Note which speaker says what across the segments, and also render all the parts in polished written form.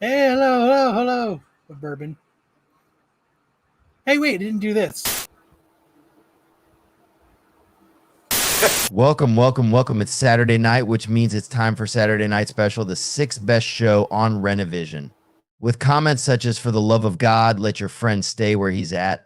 Speaker 1: Hey, hello. A bourbon. Hey, wait, I didn't do this.
Speaker 2: Welcome. It's Saturday night, which means it's time for Saturday Night Special, the sixth best show on Renovision. With comments such as, for the love of God, let your friend stay where he's at,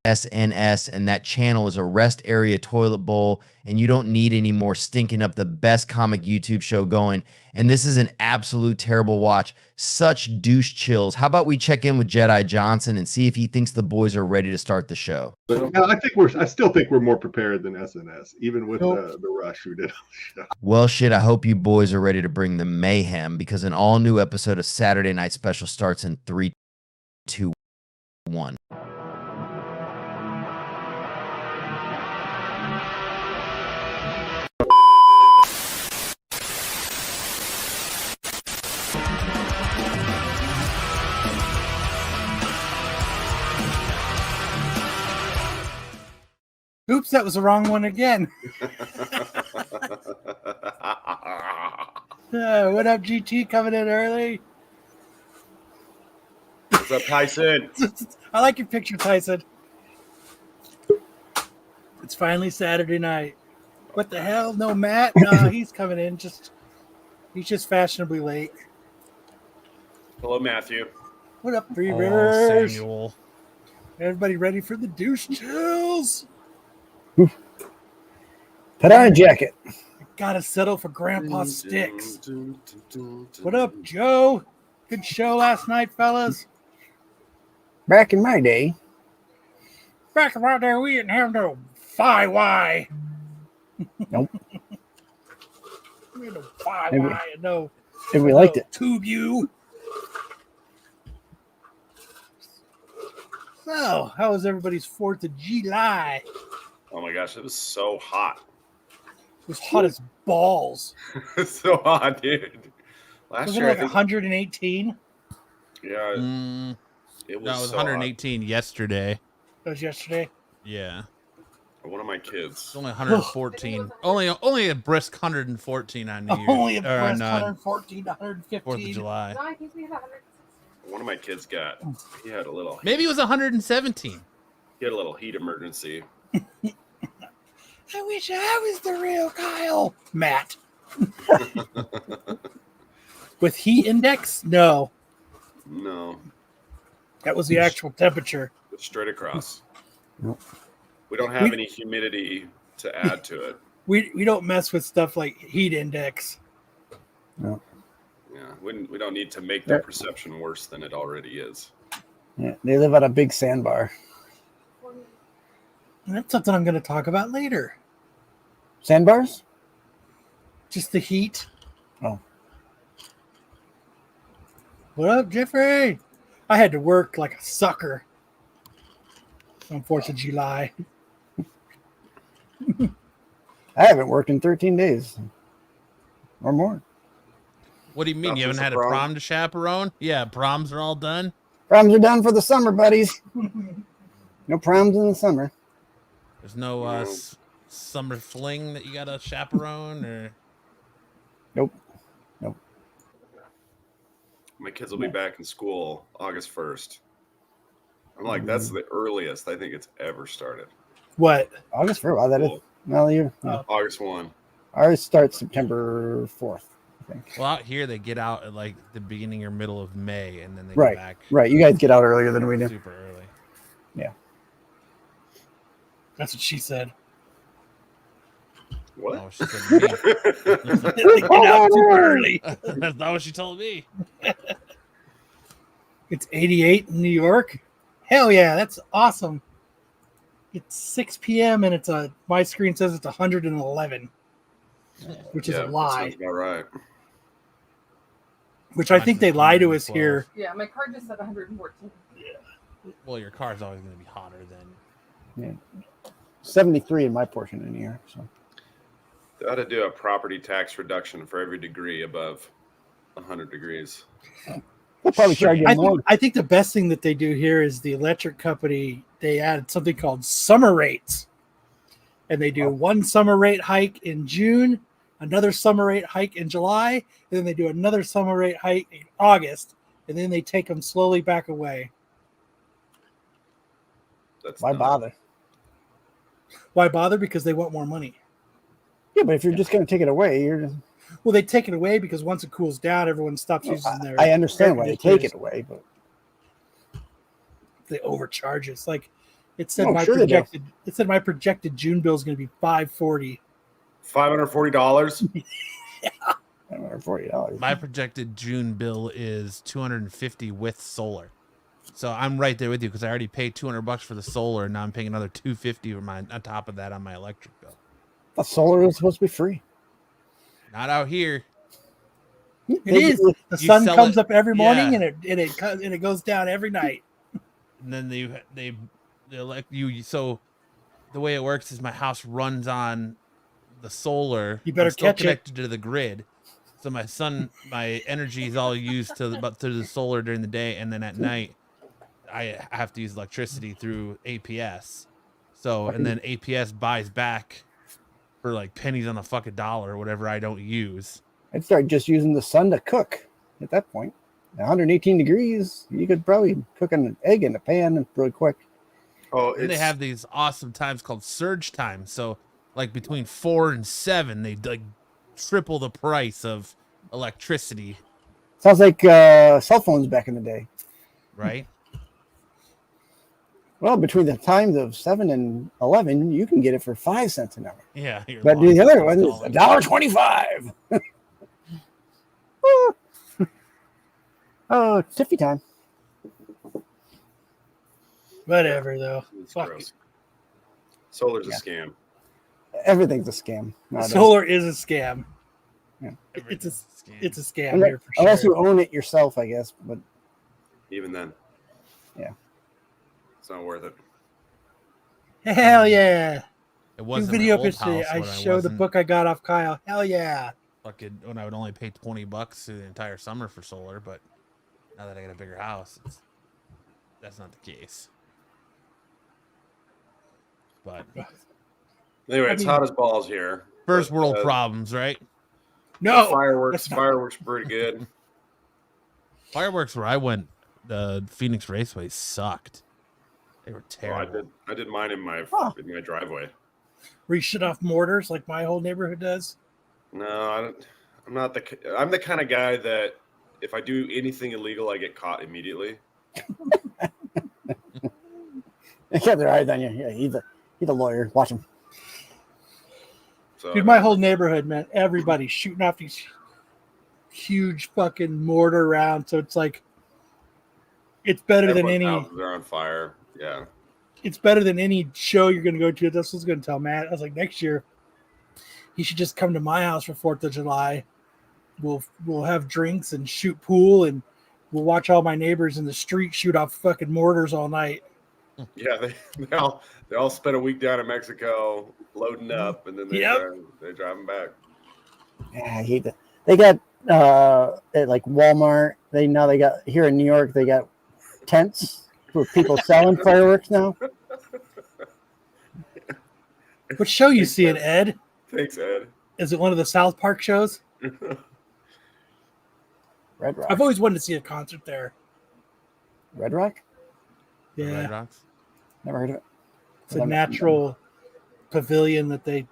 Speaker 2: SNS, and that channel is a rest area toilet bowl, and you don't need any more stinking up the best comic YouTube show going. And this is an absolute terrible watch. Such douche chills. How about we check in with Jedi Johnson and see if he thinks the boys are ready to start the show?
Speaker 3: But I still think we're more prepared than SNS, even with the rush we did on the show.
Speaker 2: Well, shit, I hope you boys are ready to bring the mayhem, because an all-new episode of Saturday Night Special starts in 3, 2, 1.
Speaker 1: Oops, that was the wrong one again. What up, GT, coming in early?
Speaker 4: What's up, Tyson?
Speaker 1: I like your picture, Tyson. It's finally Saturday night. What the hell? No, Matt? No, he's coming in. He's just fashionably late.
Speaker 4: Hello, Matthew.
Speaker 1: What up, Three Rivers?
Speaker 5: Samuel.
Speaker 1: Everybody ready for the douche chills?
Speaker 6: Put on a jacket.
Speaker 1: Gotta settle for Grandpa's sticks. What up, Joe? Good show last night, fellas.
Speaker 6: Back in my day,
Speaker 1: Back around there, we didn't have no Fi-Wi.
Speaker 6: Nope.
Speaker 1: We had no Fi-Wi and no
Speaker 6: if we liked it.
Speaker 1: Tube U. So, how was everybody's 4th of July?
Speaker 4: Oh my gosh, it was so hot.
Speaker 1: It was hot as balls.
Speaker 4: It's so hot, dude. Last
Speaker 1: Was it
Speaker 4: year,
Speaker 1: like
Speaker 4: I think,
Speaker 1: 118?
Speaker 4: yeah, it was.
Speaker 5: No, it was
Speaker 4: so
Speaker 5: 118 yesterday.
Speaker 1: That was yesterday.
Speaker 5: Yeah.
Speaker 4: hot. One of my
Speaker 5: It's
Speaker 4: kids.
Speaker 5: only 114. only a brisk 114 on New Year's.
Speaker 1: Only a
Speaker 5: or
Speaker 1: press
Speaker 5: on
Speaker 1: 114 to 115.
Speaker 5: 4th of July.
Speaker 7: No, I think we have 100.
Speaker 4: One of my kids got. He had a little.
Speaker 5: Maybe it was 117.
Speaker 4: He had a little heat emergency.
Speaker 1: I wish I was the real Kyle. Matt. With heat index? No.
Speaker 4: No,
Speaker 1: That was the actual temperature.
Speaker 4: it's straight across.
Speaker 6: Nope.
Speaker 4: We don't have any humidity to add to it.
Speaker 1: We don't mess with stuff like heat index.
Speaker 6: No.
Speaker 4: Yeah, we don't need to make their perception worse than it already is.
Speaker 6: Yeah, they live at a big sandbar.
Speaker 1: And that's something I'm going to talk about later.
Speaker 6: Sandbars?
Speaker 1: Just the heat.
Speaker 6: Oh.
Speaker 1: What up, Jeffrey? I had to work like a sucker on 4th of July.
Speaker 6: I haven't worked in 13 days or more.
Speaker 5: What do you mean?
Speaker 4: Not
Speaker 5: You haven't
Speaker 4: just a
Speaker 5: had a
Speaker 4: prom?
Speaker 5: prom to chaperone? Yeah, proms are all done.
Speaker 6: Proms are done for the summer, buddies. No proms in the summer.
Speaker 5: There's no summer fling that you got to chaperone or.
Speaker 6: Nope.
Speaker 4: My kids will be back in school August 1st. I'm like, that's the earliest I think it's ever started.
Speaker 1: What?
Speaker 6: August 1st. Wow, that is.
Speaker 4: Cool.
Speaker 6: Well, you.
Speaker 4: August 1.
Speaker 6: Ours starts September 4th, I think.
Speaker 5: Well, out here they get out at like the beginning or middle of May, and then they
Speaker 6: Right.
Speaker 5: go back
Speaker 6: Right. You guys get out earlier than we do.
Speaker 5: super early.
Speaker 6: Yeah.
Speaker 1: That's what she said.
Speaker 4: What?
Speaker 5: Oh, she said to me.
Speaker 1: They get out too early.
Speaker 5: That's not what she told me.
Speaker 1: It's 88 in New York. Hell yeah, that's awesome. It's 6 p.m. and my screen says it's 111, which is a
Speaker 4: that
Speaker 1: lie.
Speaker 4: sounds about right.
Speaker 1: Which I think they lie to us here.
Speaker 7: Yeah, my card just said 114.
Speaker 5: Well, your car's always going to be hotter than.
Speaker 6: Yeah. 73 in my portion in here. So.
Speaker 4: They ought to do a property tax reduction for every degree above 100 degrees.
Speaker 6: They'll probably charge you more.
Speaker 1: I think the best thing that they do here is the electric company. They added something called summer rates, and they do one summer rate hike in June, another summer rate hike in July, and then they do another summer rate hike in August, and then they take them slowly back away.
Speaker 4: That's
Speaker 6: Why
Speaker 4: dumb.
Speaker 6: bother?
Speaker 1: Why bother? Because they want more money.
Speaker 6: Yeah, but if you're just going to take it away, you're just.
Speaker 1: Well, they take it away because once it cools down, everyone stops using their.
Speaker 6: I understand
Speaker 1: air
Speaker 6: why they take
Speaker 1: conditioners.
Speaker 6: it away, but
Speaker 1: They overcharge us. Like it said,
Speaker 6: Oh,
Speaker 1: my
Speaker 6: sure they do.
Speaker 1: projected. It said my projected June bill is going to be $540.
Speaker 4: $540.
Speaker 6: $40.
Speaker 5: My projected June bill is $250 with solar. So I'm right there with you because I already paid $200 for the solar, and now I'm paying another $250 on top of that on my electric bill.
Speaker 6: The solar is supposed to be free.
Speaker 5: Not out here.
Speaker 1: It is. The
Speaker 5: You
Speaker 1: sun
Speaker 5: sell
Speaker 1: comes
Speaker 5: it-
Speaker 1: up every morning
Speaker 5: yeah.
Speaker 1: and it goes down every night.
Speaker 5: And then they elect you. So the way it works is my house runs on the solar.
Speaker 1: You better
Speaker 5: I'm still
Speaker 1: catch it.
Speaker 5: connected to the grid. So my energy is all used to the solar during the day, and then at night I have to use electricity through APS. So and then APS buys back for like pennies on the fucking dollar or whatever I don't use.
Speaker 6: I'd start just using the sun to cook at that point. 118 degrees, you could probably cook an egg in a pan really quick.
Speaker 4: Oh,
Speaker 5: And they have these awesome times called surge times. So like between 4 and 7, they like triple the price of electricity,
Speaker 6: Sounds like cell phones back in the day.
Speaker 5: right?
Speaker 6: Well, between the times of 7 and 11, you can get it for 5 cents an hour.
Speaker 5: Yeah. your
Speaker 6: But
Speaker 5: long
Speaker 6: the other
Speaker 5: distance
Speaker 6: one is
Speaker 5: calling.
Speaker 6: $1.25. Oh, Tiffy time.
Speaker 1: Whatever though.
Speaker 4: It's
Speaker 1: Fuck
Speaker 4: gross. Solar's
Speaker 6: Yeah.
Speaker 4: a scam.
Speaker 6: Everything's a scam.
Speaker 1: it.
Speaker 6: nowadays.
Speaker 1: Solar is a scam.
Speaker 5: Everything's a scam.
Speaker 1: It's a scam
Speaker 6: Unless,
Speaker 1: here for
Speaker 6: unless
Speaker 1: sure.
Speaker 6: you own it yourself, I guess. But
Speaker 4: Even then.
Speaker 6: Yeah.
Speaker 4: It's not worth it.
Speaker 1: Hell yeah!
Speaker 5: It
Speaker 1: New
Speaker 5: wasn't
Speaker 1: video
Speaker 5: my old
Speaker 1: yesterday.
Speaker 5: house
Speaker 1: I
Speaker 5: when
Speaker 1: showed the
Speaker 5: wasn't
Speaker 1: book I got off Kyle. Hell yeah!
Speaker 5: fucking when I would only pay $20 through the entire summer for solar, but now that I got a bigger house, that's not the case. But
Speaker 4: Anyway,
Speaker 1: I
Speaker 4: it's
Speaker 1: mean-
Speaker 4: hot as balls here.
Speaker 5: first
Speaker 4: But,
Speaker 5: world problems, right?
Speaker 1: No
Speaker 4: fireworks.
Speaker 1: that's not-
Speaker 4: Fireworks were pretty good.
Speaker 5: Fireworks where I went, the Phoenix Raceway sucked. They were
Speaker 4: Oh,
Speaker 5: terrible.
Speaker 4: I did mine in my
Speaker 6: Huh.
Speaker 4: driveway.
Speaker 1: where you shut off mortars like my whole neighborhood does.
Speaker 4: No, I don't. I'm the kind of guy that if I do anything illegal, I get caught immediately.
Speaker 6: they kept their eyes on you. Yeah, he's a lawyer. Watch him.
Speaker 4: So
Speaker 1: Dude, my whole neighborhood, man, everybody's shooting off these huge fucking mortar rounds. So it's like, it's better than
Speaker 4: everyone's
Speaker 1: any.
Speaker 4: houses are on fire. Yeah.
Speaker 1: It's better than any show you're going to go to. That's what I was going to tell Matt. I was like, next year, he should just come to my house for 4th of July. We'll have drinks and shoot pool, and we'll watch all my neighbors in the street shoot off fucking mortars all night.
Speaker 4: Yeah, they all spent a week down in Mexico loading up, and then they
Speaker 1: Yep.
Speaker 4: drive them back.
Speaker 6: Yeah, I hate that. They got at like Walmart. They got here in New York. They got tents for people selling fireworks now.
Speaker 1: What show you seeing, Ed?
Speaker 4: Thanks, Ed.
Speaker 1: Is it one of the South Park shows?
Speaker 6: Red Rock.
Speaker 1: I've always wanted to see a concert there.
Speaker 6: Red Rock.
Speaker 5: The Red
Speaker 1: Yeah,
Speaker 5: Rocks.
Speaker 6: Never heard of it.
Speaker 1: it's a natural pavilion that they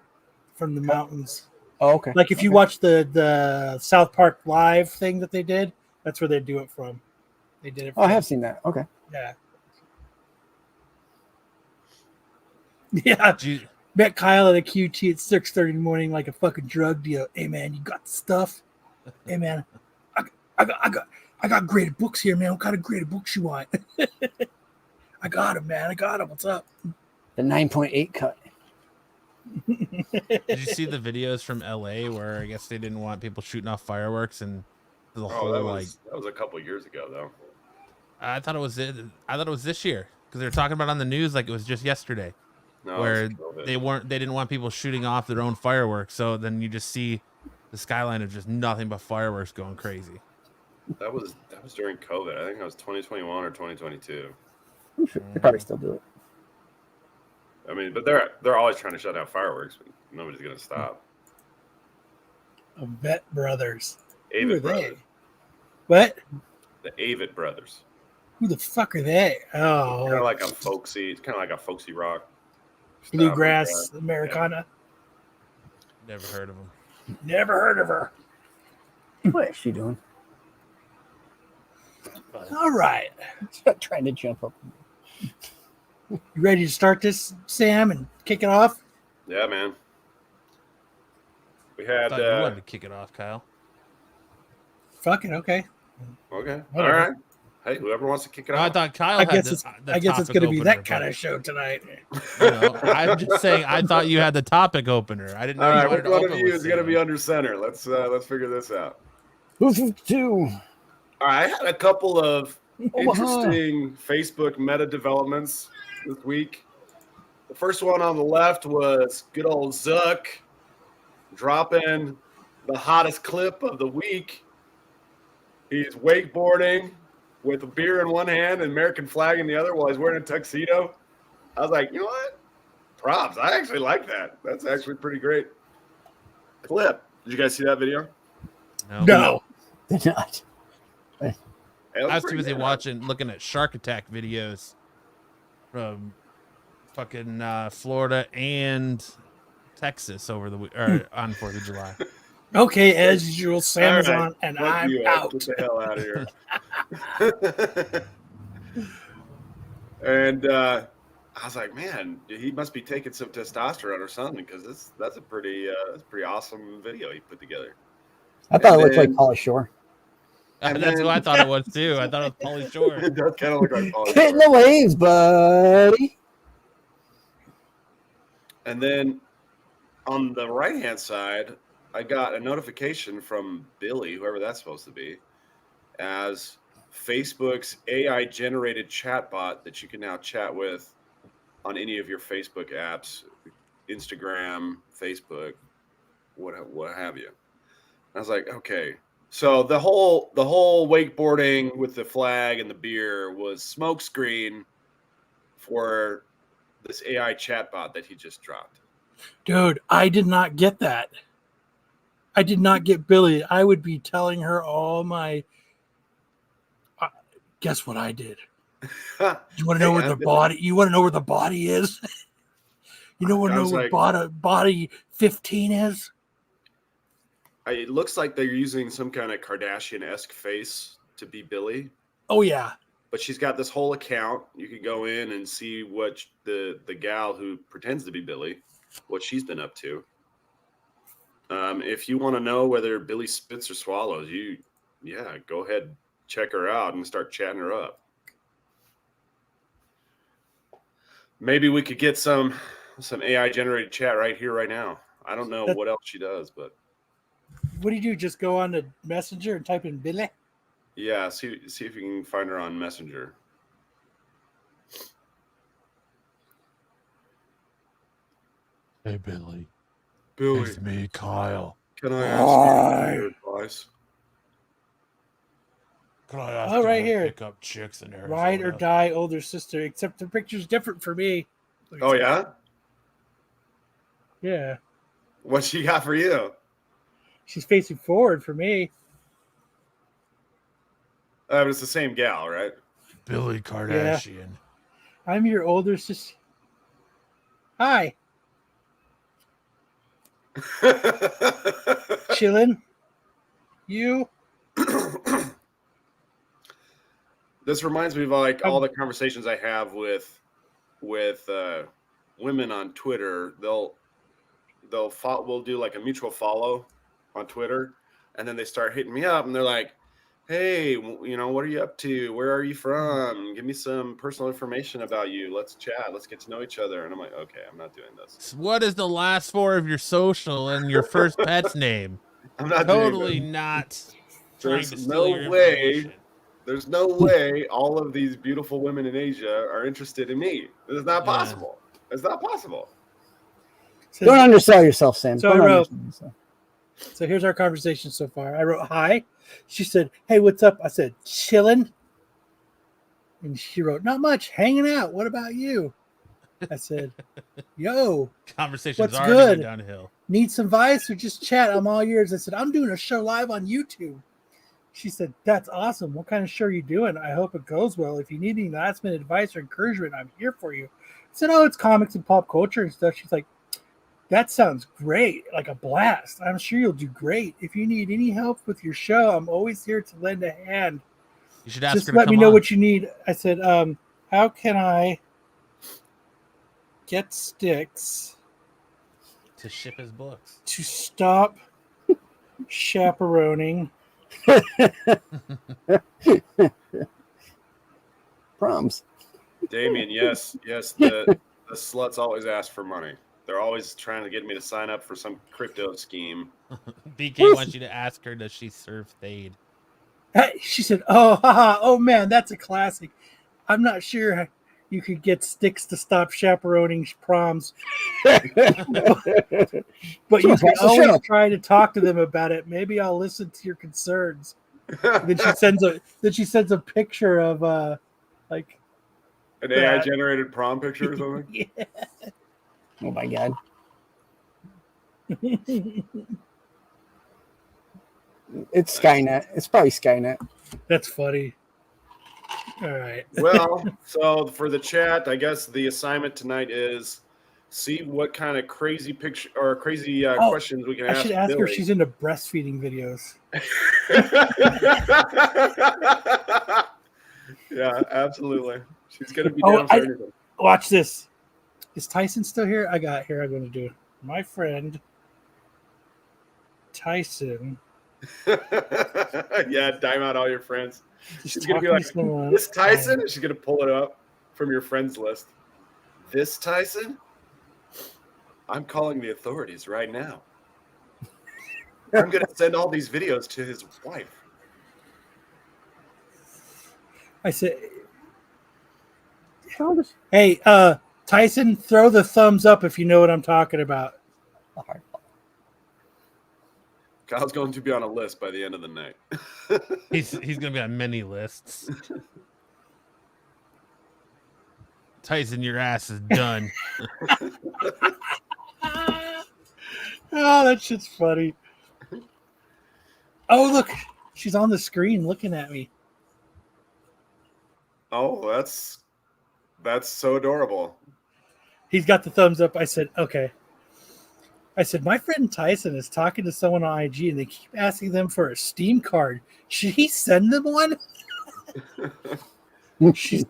Speaker 1: from the mountains.
Speaker 6: Oh, okay.
Speaker 1: Like if you watch the South Park live thing that they did, that's where they do it from. They did it.
Speaker 6: Oh, I
Speaker 1: from.
Speaker 6: have seen that. Okay.
Speaker 1: Yeah. Yeah.
Speaker 5: Did you-
Speaker 1: Met Kyle at a QT at 6:30 in the morning like a fucking drug deal. Hey man, you got the stuff? Hey man, I got graded books here, man. What kind of graded books you want? I got them, man. I got them. What's up?
Speaker 6: The 9.8 cut.
Speaker 5: Did you see the videos from LA where I guess they didn't want people shooting off fireworks and the
Speaker 4: Oh,
Speaker 5: whole
Speaker 4: that
Speaker 5: like
Speaker 4: was a couple years ago, though.
Speaker 5: I thought it was this year because they were talking about it on the news like it was just yesterday
Speaker 4: No,
Speaker 5: where
Speaker 4: it's COVID.
Speaker 5: they didn't want people shooting off their own fireworks, so then you just see the skyline of just nothing but fireworks going crazy.
Speaker 4: That was during COVID. I think that was 2021 or 2022.
Speaker 6: They probably still do it.
Speaker 4: I mean, but they're always trying to shut down fireworks, but nobody's gonna stop.
Speaker 1: Vet Brothers. Who
Speaker 4: Avid
Speaker 1: are they?
Speaker 4: Brothers.
Speaker 1: What?
Speaker 4: The Avett Brothers.
Speaker 1: Who the fuck are they?
Speaker 4: Kind of
Speaker 1: Oh,
Speaker 4: like a folksy. It's kind of like a folksy rock.
Speaker 1: bluegrass Americana.
Speaker 5: Never heard of them.
Speaker 1: Never heard of her.
Speaker 6: What is she doing?
Speaker 1: All right.
Speaker 6: Trying to jump up.
Speaker 1: You ready to start this, Sam, and kick it off?
Speaker 4: Yeah, man. We
Speaker 5: I
Speaker 4: had.
Speaker 5: thought you wanted to kick it off, Kyle.
Speaker 1: Fuck it. Okay.
Speaker 4: Okay.
Speaker 1: Whatever.
Speaker 4: All right. Hey, whoever wants to kick it
Speaker 5: I
Speaker 4: off.
Speaker 5: thought Kyle
Speaker 1: I
Speaker 5: had
Speaker 1: guess
Speaker 5: the,
Speaker 1: it's.
Speaker 5: the
Speaker 1: I guess it's
Speaker 5: topic
Speaker 1: going to be
Speaker 5: opener,
Speaker 1: that kind
Speaker 5: but,
Speaker 1: of show tonight.
Speaker 5: You know, I'm just saying. I thought you had the topic opener. I didn't know
Speaker 4: All
Speaker 5: you
Speaker 4: right,
Speaker 5: wanted
Speaker 4: which
Speaker 5: to
Speaker 4: one of
Speaker 5: open
Speaker 4: you
Speaker 5: with
Speaker 4: is going to
Speaker 5: Sam.
Speaker 4: be under center? Let's figure this out.
Speaker 6: Who's 2?
Speaker 4: All right, I had a couple of
Speaker 6: Omaha.
Speaker 4: interesting Facebook meta developments this week. The first one on the left was good old Zuck dropping the hottest clip of the week. He's wakeboarding with a beer in one hand and American flag in the other while he's wearing a tuxedo. I was like, you know what? Props. I actually like that. That's actually pretty great clip. Did you guys see that video?
Speaker 1: No.
Speaker 6: Did not.
Speaker 4: It
Speaker 5: I was too
Speaker 4: pretty
Speaker 5: busy
Speaker 4: good.
Speaker 5: looking at shark attack videos from fucking Florida and Texas over the or on 4th of July.
Speaker 1: Okay, as usual, Sam is
Speaker 4: All right.
Speaker 1: on, and
Speaker 4: Fuck
Speaker 1: I'm
Speaker 4: you, Ed.
Speaker 1: out.
Speaker 4: Get the hell out of here. And I was like, man, he must be taking some testosterone or something because that's a pretty awesome video he put together.
Speaker 6: I thought
Speaker 4: And
Speaker 6: it looked like
Speaker 4: then-
Speaker 6: Pauly Shore.
Speaker 4: And
Speaker 5: That's
Speaker 4: then-
Speaker 5: who I thought it was too. I thought it was Pauly Shore.
Speaker 4: It does kind of look like Pauly
Speaker 6: Get in
Speaker 4: Shore.
Speaker 6: the waves, buddy.
Speaker 4: And then on the right-hand side, I got a notification from Billy, whoever that's supposed to be, as Facebook's AI-generated chatbot that you can now chat with on any of your Facebook apps, Instagram, Facebook, what have you. I was like, okay. So the whole wakeboarding with the flag and the beer was smokescreen for this AI chatbot that he just dropped.
Speaker 1: Dude, I did not get that. I did not get Billy. I would be telling her all my. Guess what I did? You want to know where the body? You want to know where the body is? You know, want to know where body 15 is?
Speaker 4: It looks like they're using some kind of Kardashian-esque face to be Billy,
Speaker 1: Oh yeah.
Speaker 4: but she's got this whole account. You can go in and see what the gal who pretends to be Billy, what she's been up to. If you want to know whether Billy spits or swallows, go ahead, check her out and start chatting her up. Maybe we could get some AI generated chat right here, right now. I don't know what else she does, but
Speaker 1: What do you do? Just go on to Messenger and type in Billy?
Speaker 4: yeah, see if you can find her on Messenger.
Speaker 5: Hey Billy,
Speaker 4: Billy,
Speaker 5: it's me, Kyle.
Speaker 4: can I ask you your advice?
Speaker 5: Can I ask
Speaker 1: Oh,
Speaker 5: you
Speaker 1: right
Speaker 5: to
Speaker 1: here.
Speaker 5: pick up chicks in Arizona?
Speaker 1: Ride or die, older sister. Except the picture's different for me.
Speaker 4: Oh yeah,
Speaker 1: Yeah.
Speaker 4: what she got for you?
Speaker 1: She's facing forward for me.
Speaker 4: But it's the same gal, right?
Speaker 5: Billy Kardashian.
Speaker 1: I'm your older sister. Hi. Chillin'. You?
Speaker 4: This reminds me of like all the conversations I have with women on Twitter. We'll do like a mutual follow on Twitter, and then they start hitting me up, and they're like, "Hey, what are you up to? Where are you from? Give me some personal information about you. Let's chat. Let's get to know each other." And I'm like, "Okay, I'm not doing this.
Speaker 5: What is the last 4 of your social and your first pet's name?
Speaker 4: I'm not
Speaker 5: Totally
Speaker 4: doing this.
Speaker 5: not trying to
Speaker 4: There's
Speaker 5: steal
Speaker 4: no
Speaker 5: your
Speaker 4: way.
Speaker 5: information.
Speaker 4: There's no way all of these beautiful women in Asia are interested in me. It's not
Speaker 5: Yeah.
Speaker 4: possible. It's not possible."
Speaker 1: So,
Speaker 6: Don't undersell yourself, Sam.
Speaker 1: So
Speaker 6: Don't
Speaker 1: I wrote-
Speaker 6: undersell yourself.
Speaker 1: so here's our conversation so far. I wrote, hi. She said, hey, what's up? I said, chillin'. And she wrote, not much, hanging out. What about you? I said, yo,
Speaker 5: Conversation's
Speaker 1: What's
Speaker 5: already
Speaker 1: good?
Speaker 5: went downhill.
Speaker 1: need some advice or just chat? I'm all yours. I said, I'm doing a show live on YouTube. She said, "That's awesome. What kind of show are you doing? I hope it goes well. If you need any last minute advice or encouragement, I'm here for you." I said, "Oh, it's comics and pop culture and stuff." She's like, "That sounds great, like a blast. I'm sure you'll do great. If you need any help with your show, I'm always here to lend a hand.
Speaker 5: You should ask
Speaker 1: Just
Speaker 5: her to
Speaker 1: let me
Speaker 5: come
Speaker 1: know
Speaker 5: on
Speaker 1: what you need." I said, "How can I get Sticks
Speaker 5: to ship his books.
Speaker 1: to stop chaperoning
Speaker 6: Proms.
Speaker 4: Damien, yes, the sluts always ask for money. They're always trying to get me to sign up for some crypto scheme.
Speaker 5: BK wants you to ask her, does she serve Thade?
Speaker 1: She said, "Oh, haha, oh man, that's a classic. I'm not sure you could get Sticks to stop chaperoning proms, but you can always try to talk to them about it. Maybe I'll listen to your concerns." Then she sends a picture of like
Speaker 4: an AI generated prom picture or something.
Speaker 1: Yeah.
Speaker 6: Oh my god. It's Skynet. It's probably Skynet.
Speaker 1: That's funny. All right.
Speaker 4: Well, so for the chat, I guess the assignment tonight is see what kind of crazy picture or crazy questions we can ask.
Speaker 1: I should ask her
Speaker 4: Billy.
Speaker 1: if she's into breastfeeding videos.
Speaker 4: Yeah, absolutely. She's gonna be down for anything.
Speaker 1: Watch this. Is Tyson still here? I'm going to do my friend Tyson.
Speaker 4: Yeah, dime out all your friends.
Speaker 1: She's
Speaker 4: gonna be like, "This Tyson?" She's gonna pull it up from your friends list. This Tyson? I'm calling the authorities right now. I'm gonna send all these videos to his wife.
Speaker 1: I said, "Hey, Tyson, throw the thumbs up if you know what I'm talking about."
Speaker 4: Kyle's going to be on a list by the end of the night.
Speaker 5: He's going to be on many lists. Tyson, your ass is done.
Speaker 1: Oh, that shit's funny. Oh, look. She's on the screen looking at me.
Speaker 4: Oh, that's so adorable.
Speaker 1: He's got the thumbs up. I said, "Okay." I said, "My friend Tyson is talking to someone on IG and they keep asking them for a Steam card. Should he send them one?" She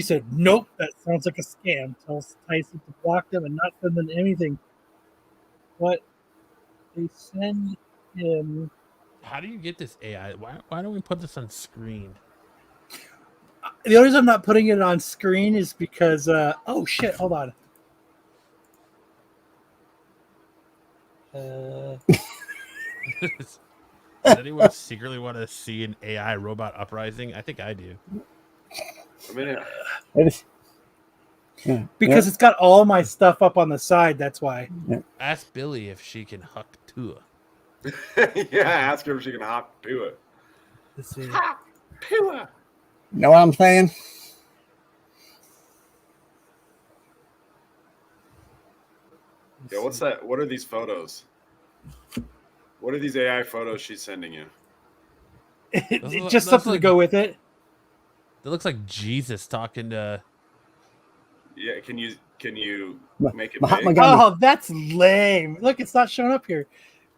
Speaker 1: said, "Nope, that sounds like a scam. Tell Tyson to block them and not send them anything." But they send him.
Speaker 5: How do you get this AI? Why don't we put this on screen?
Speaker 1: The only reason I'm not putting it on screen is because, oh shit, hold on.
Speaker 5: Does anyone secretly want to see an AI robot uprising? I think I do.
Speaker 4: I mean,
Speaker 1: Because it's got all my stuff up on the side. That's why.
Speaker 5: Ask Billy if she can huck to it.
Speaker 4: yeah, ask her if she can hop to it.
Speaker 1: Let's see.
Speaker 4: Hop to it.
Speaker 6: Know what I'm saying?
Speaker 4: Yeah, what's that? What are these photos? What are these AI photos she's sending you?
Speaker 1: Just something to go with it.
Speaker 5: That looks like Jesus talking to.
Speaker 4: Yeah, can you make it
Speaker 6: Mahatma
Speaker 4: big?
Speaker 6: Gandhi.
Speaker 1: Oh, that's lame. Look, it's not showing up here.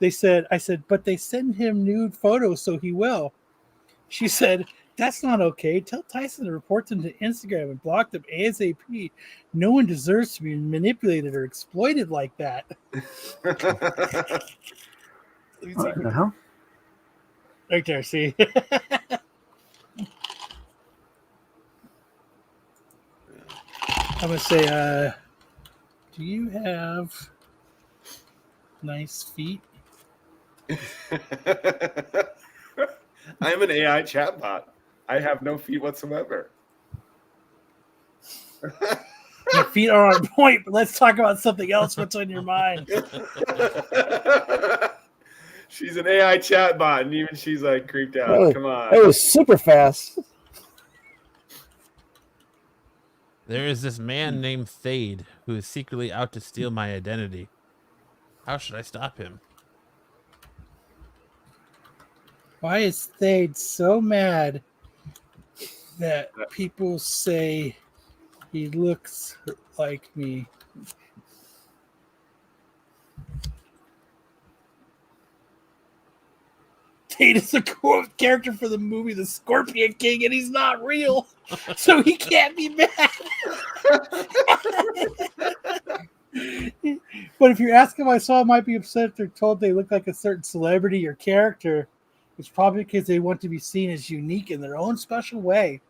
Speaker 1: I said, but they send him nude photos, so he will. She said, "That's not okay. Tell Tyson to report them to Instagram and block them ASAP. No one deserves to be manipulated or exploited like that."
Speaker 6: What the hell?
Speaker 1: Right there, see? I'm going to say, do you have nice feet?
Speaker 4: I'm an AI chatbot. I have no feet whatsoever.
Speaker 1: Your feet are on point, but let's talk about something else. What's on your mind?
Speaker 4: She's an AI chatbot, and even she's like creeped out.
Speaker 6: Really?
Speaker 4: Come on.
Speaker 6: It was super fast.
Speaker 5: There is this man named Thade who is secretly out to steal my identity. How should I stop him?
Speaker 1: Why is Thade so mad that people say he looks like me? Thade is a cool character for the movie The Scorpion King, and he's not real, so he can't be mad. But if you're asking why someone might be upset if they're told they look like a certain celebrity or character, it's probably because they want to be seen as unique in their own special way.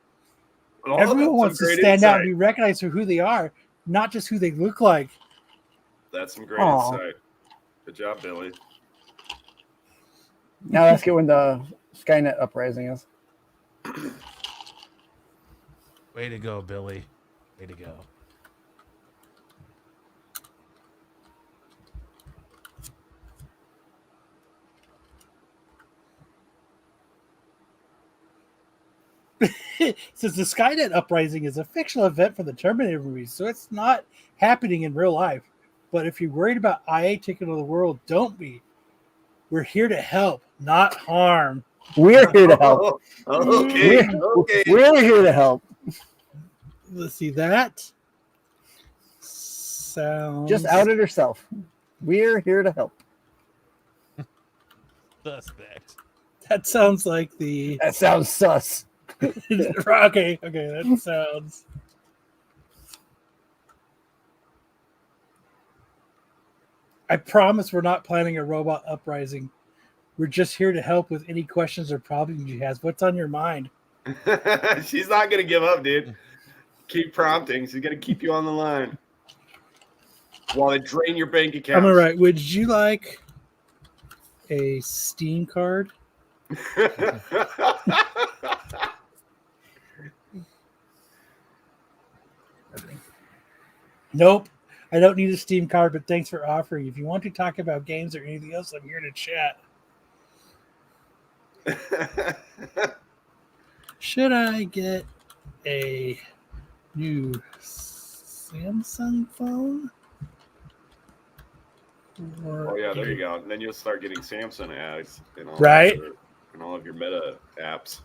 Speaker 4: Oh,
Speaker 1: Everyone wants to
Speaker 4: great
Speaker 1: stand out
Speaker 4: insight.
Speaker 1: and be recognized for who they are, not just who they look like.
Speaker 4: That's some great
Speaker 6: Aw.
Speaker 4: insight. Good job, Billy.
Speaker 6: Now let's get when the Skynet uprising is.
Speaker 5: Way to go, Billy. Way to go.
Speaker 1: Since the Skynet uprising is a fictional event from the Terminator movies, so it's not happening in real life. But if you're worried about IA taking over the world, don't be. We're here to help, not harm.
Speaker 6: We're here to help.
Speaker 4: Okay.
Speaker 6: We're here to help.
Speaker 1: Let's see, that sounds
Speaker 6: Just outed herself. We're here to help.
Speaker 5: Suspect.
Speaker 1: That sounds like the
Speaker 6: That sounds sus.
Speaker 1: okay, that sounds. I promise we're not planning a robot uprising. We're just here to help with any questions or problems you have. What's on your mind?
Speaker 4: She's not gonna give up, dude. Keep prompting. She's gonna keep you on the line while they drain your bank account.
Speaker 1: I'm all right. Would you like a Steam card? Nope. I don't need a Steam card, but thanks for offering. If you want to talk about games or anything else, I'm here to chat. Should I get a new Samsung phone?
Speaker 4: Oh yeah, there you go. And then you'll start getting Samsung ads in all
Speaker 1: Right.
Speaker 4: in all of your Meta apps.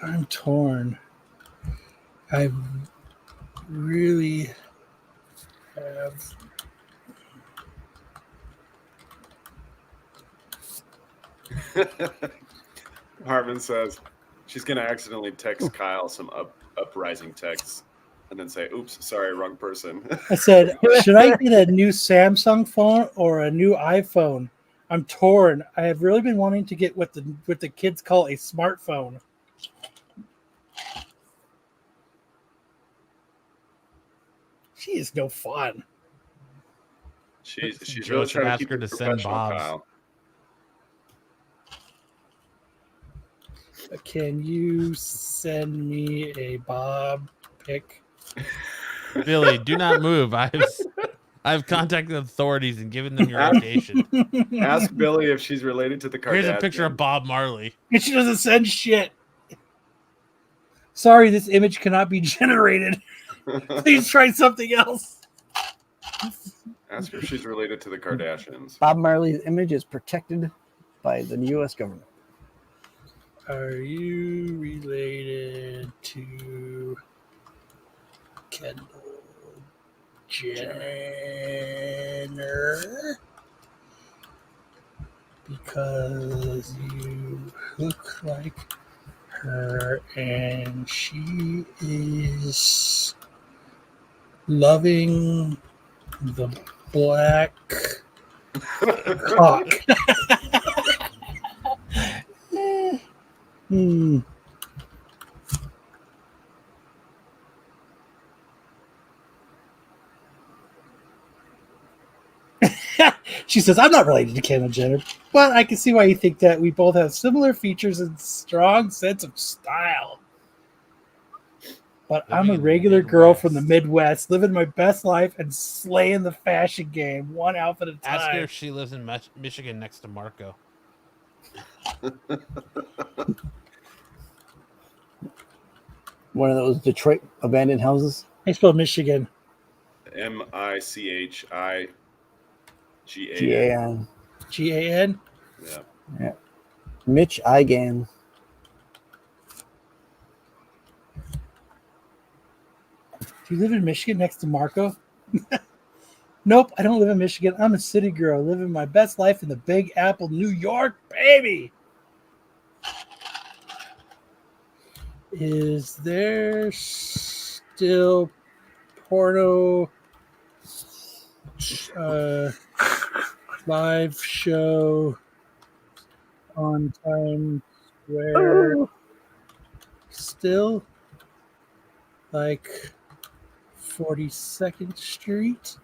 Speaker 1: I'm torn. I really have.
Speaker 4: Harmon says she's gonna accidentally text Kyle some uprising texts and then say, "Oops, sorry, wrong person."
Speaker 1: I said, should I get a new Samsung phone or a new iPhone? I'm torn. I have really been wanting to get what the kids call a smartphone. She is no fun.
Speaker 4: She's
Speaker 5: Joe
Speaker 4: really
Speaker 5: should
Speaker 4: trying to
Speaker 5: ask
Speaker 4: keep
Speaker 5: her
Speaker 4: it
Speaker 5: to send
Speaker 4: professional,
Speaker 5: Bob's.
Speaker 4: Kyle.
Speaker 1: Can you send me a Bob pic?
Speaker 5: Billy, do not move. I've contacted the authorities and given them your location.
Speaker 4: Ask Billy if she's related to the Kardashians.
Speaker 5: Here's a picture of Bob Marley.
Speaker 1: And she doesn't send shit. Sorry, this image cannot be generated. Please try something else.
Speaker 4: Ask her if she's related to the Kardashians.
Speaker 6: Bob Marley's image is protected by the U.S. government.
Speaker 1: Are you related to Kendall Jenner? Because you look like her and she is loving the black cock. She says, I'm not related to Kendall Jenner, but I can see why you think that. We both have similar features and strong sense of style. But I'm a regular girl from the Midwest, living my best life and slaying the fashion game, one outfit at a time.
Speaker 5: Ask her if she lives in Michigan next to Marco.
Speaker 6: One of those Detroit abandoned houses.
Speaker 1: I spell Michigan.
Speaker 4: Michigan.
Speaker 6: G-A-N.
Speaker 1: G-A-N?
Speaker 4: Yeah.
Speaker 6: Yeah. Mitch Igan.
Speaker 1: Do you live in Michigan next to Marco? Nope, I don't live in Michigan. I'm a city girl, living my best life in the Big Apple, New York, baby. Is there still porno live show on Times Square still? Like 42nd Street?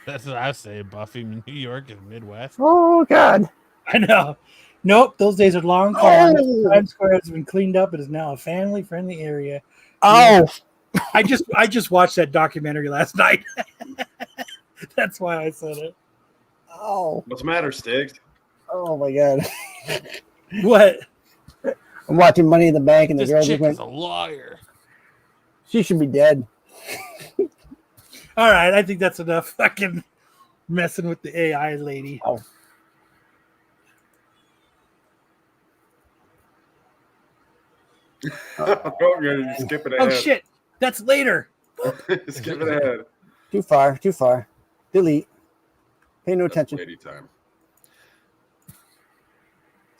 Speaker 5: That's what I say. Buffy, New York, and Midwest.
Speaker 6: Oh God!
Speaker 1: I know. Nope, those days are long gone. Times Square has been cleaned up. It is now a family-friendly area.
Speaker 6: Oh,
Speaker 1: I just watched that documentary last night. That's why I said it.
Speaker 6: oh,
Speaker 4: What's the matter, Stiggs?
Speaker 6: oh my God!
Speaker 1: What?
Speaker 6: I'm watching Money in the Bank, and the
Speaker 5: This
Speaker 6: girl
Speaker 5: chick
Speaker 6: just went,
Speaker 5: is a liar.
Speaker 6: "She should be dead."
Speaker 1: All right, I think that's enough fucking messing with the AI lady.
Speaker 6: Oh.
Speaker 4: Oh, you're skipping ahead.
Speaker 1: Oh shit, that's later.
Speaker 4: Skipping ahead.
Speaker 6: Too far. Too far. Delete. Pay no attention.
Speaker 4: Lady time.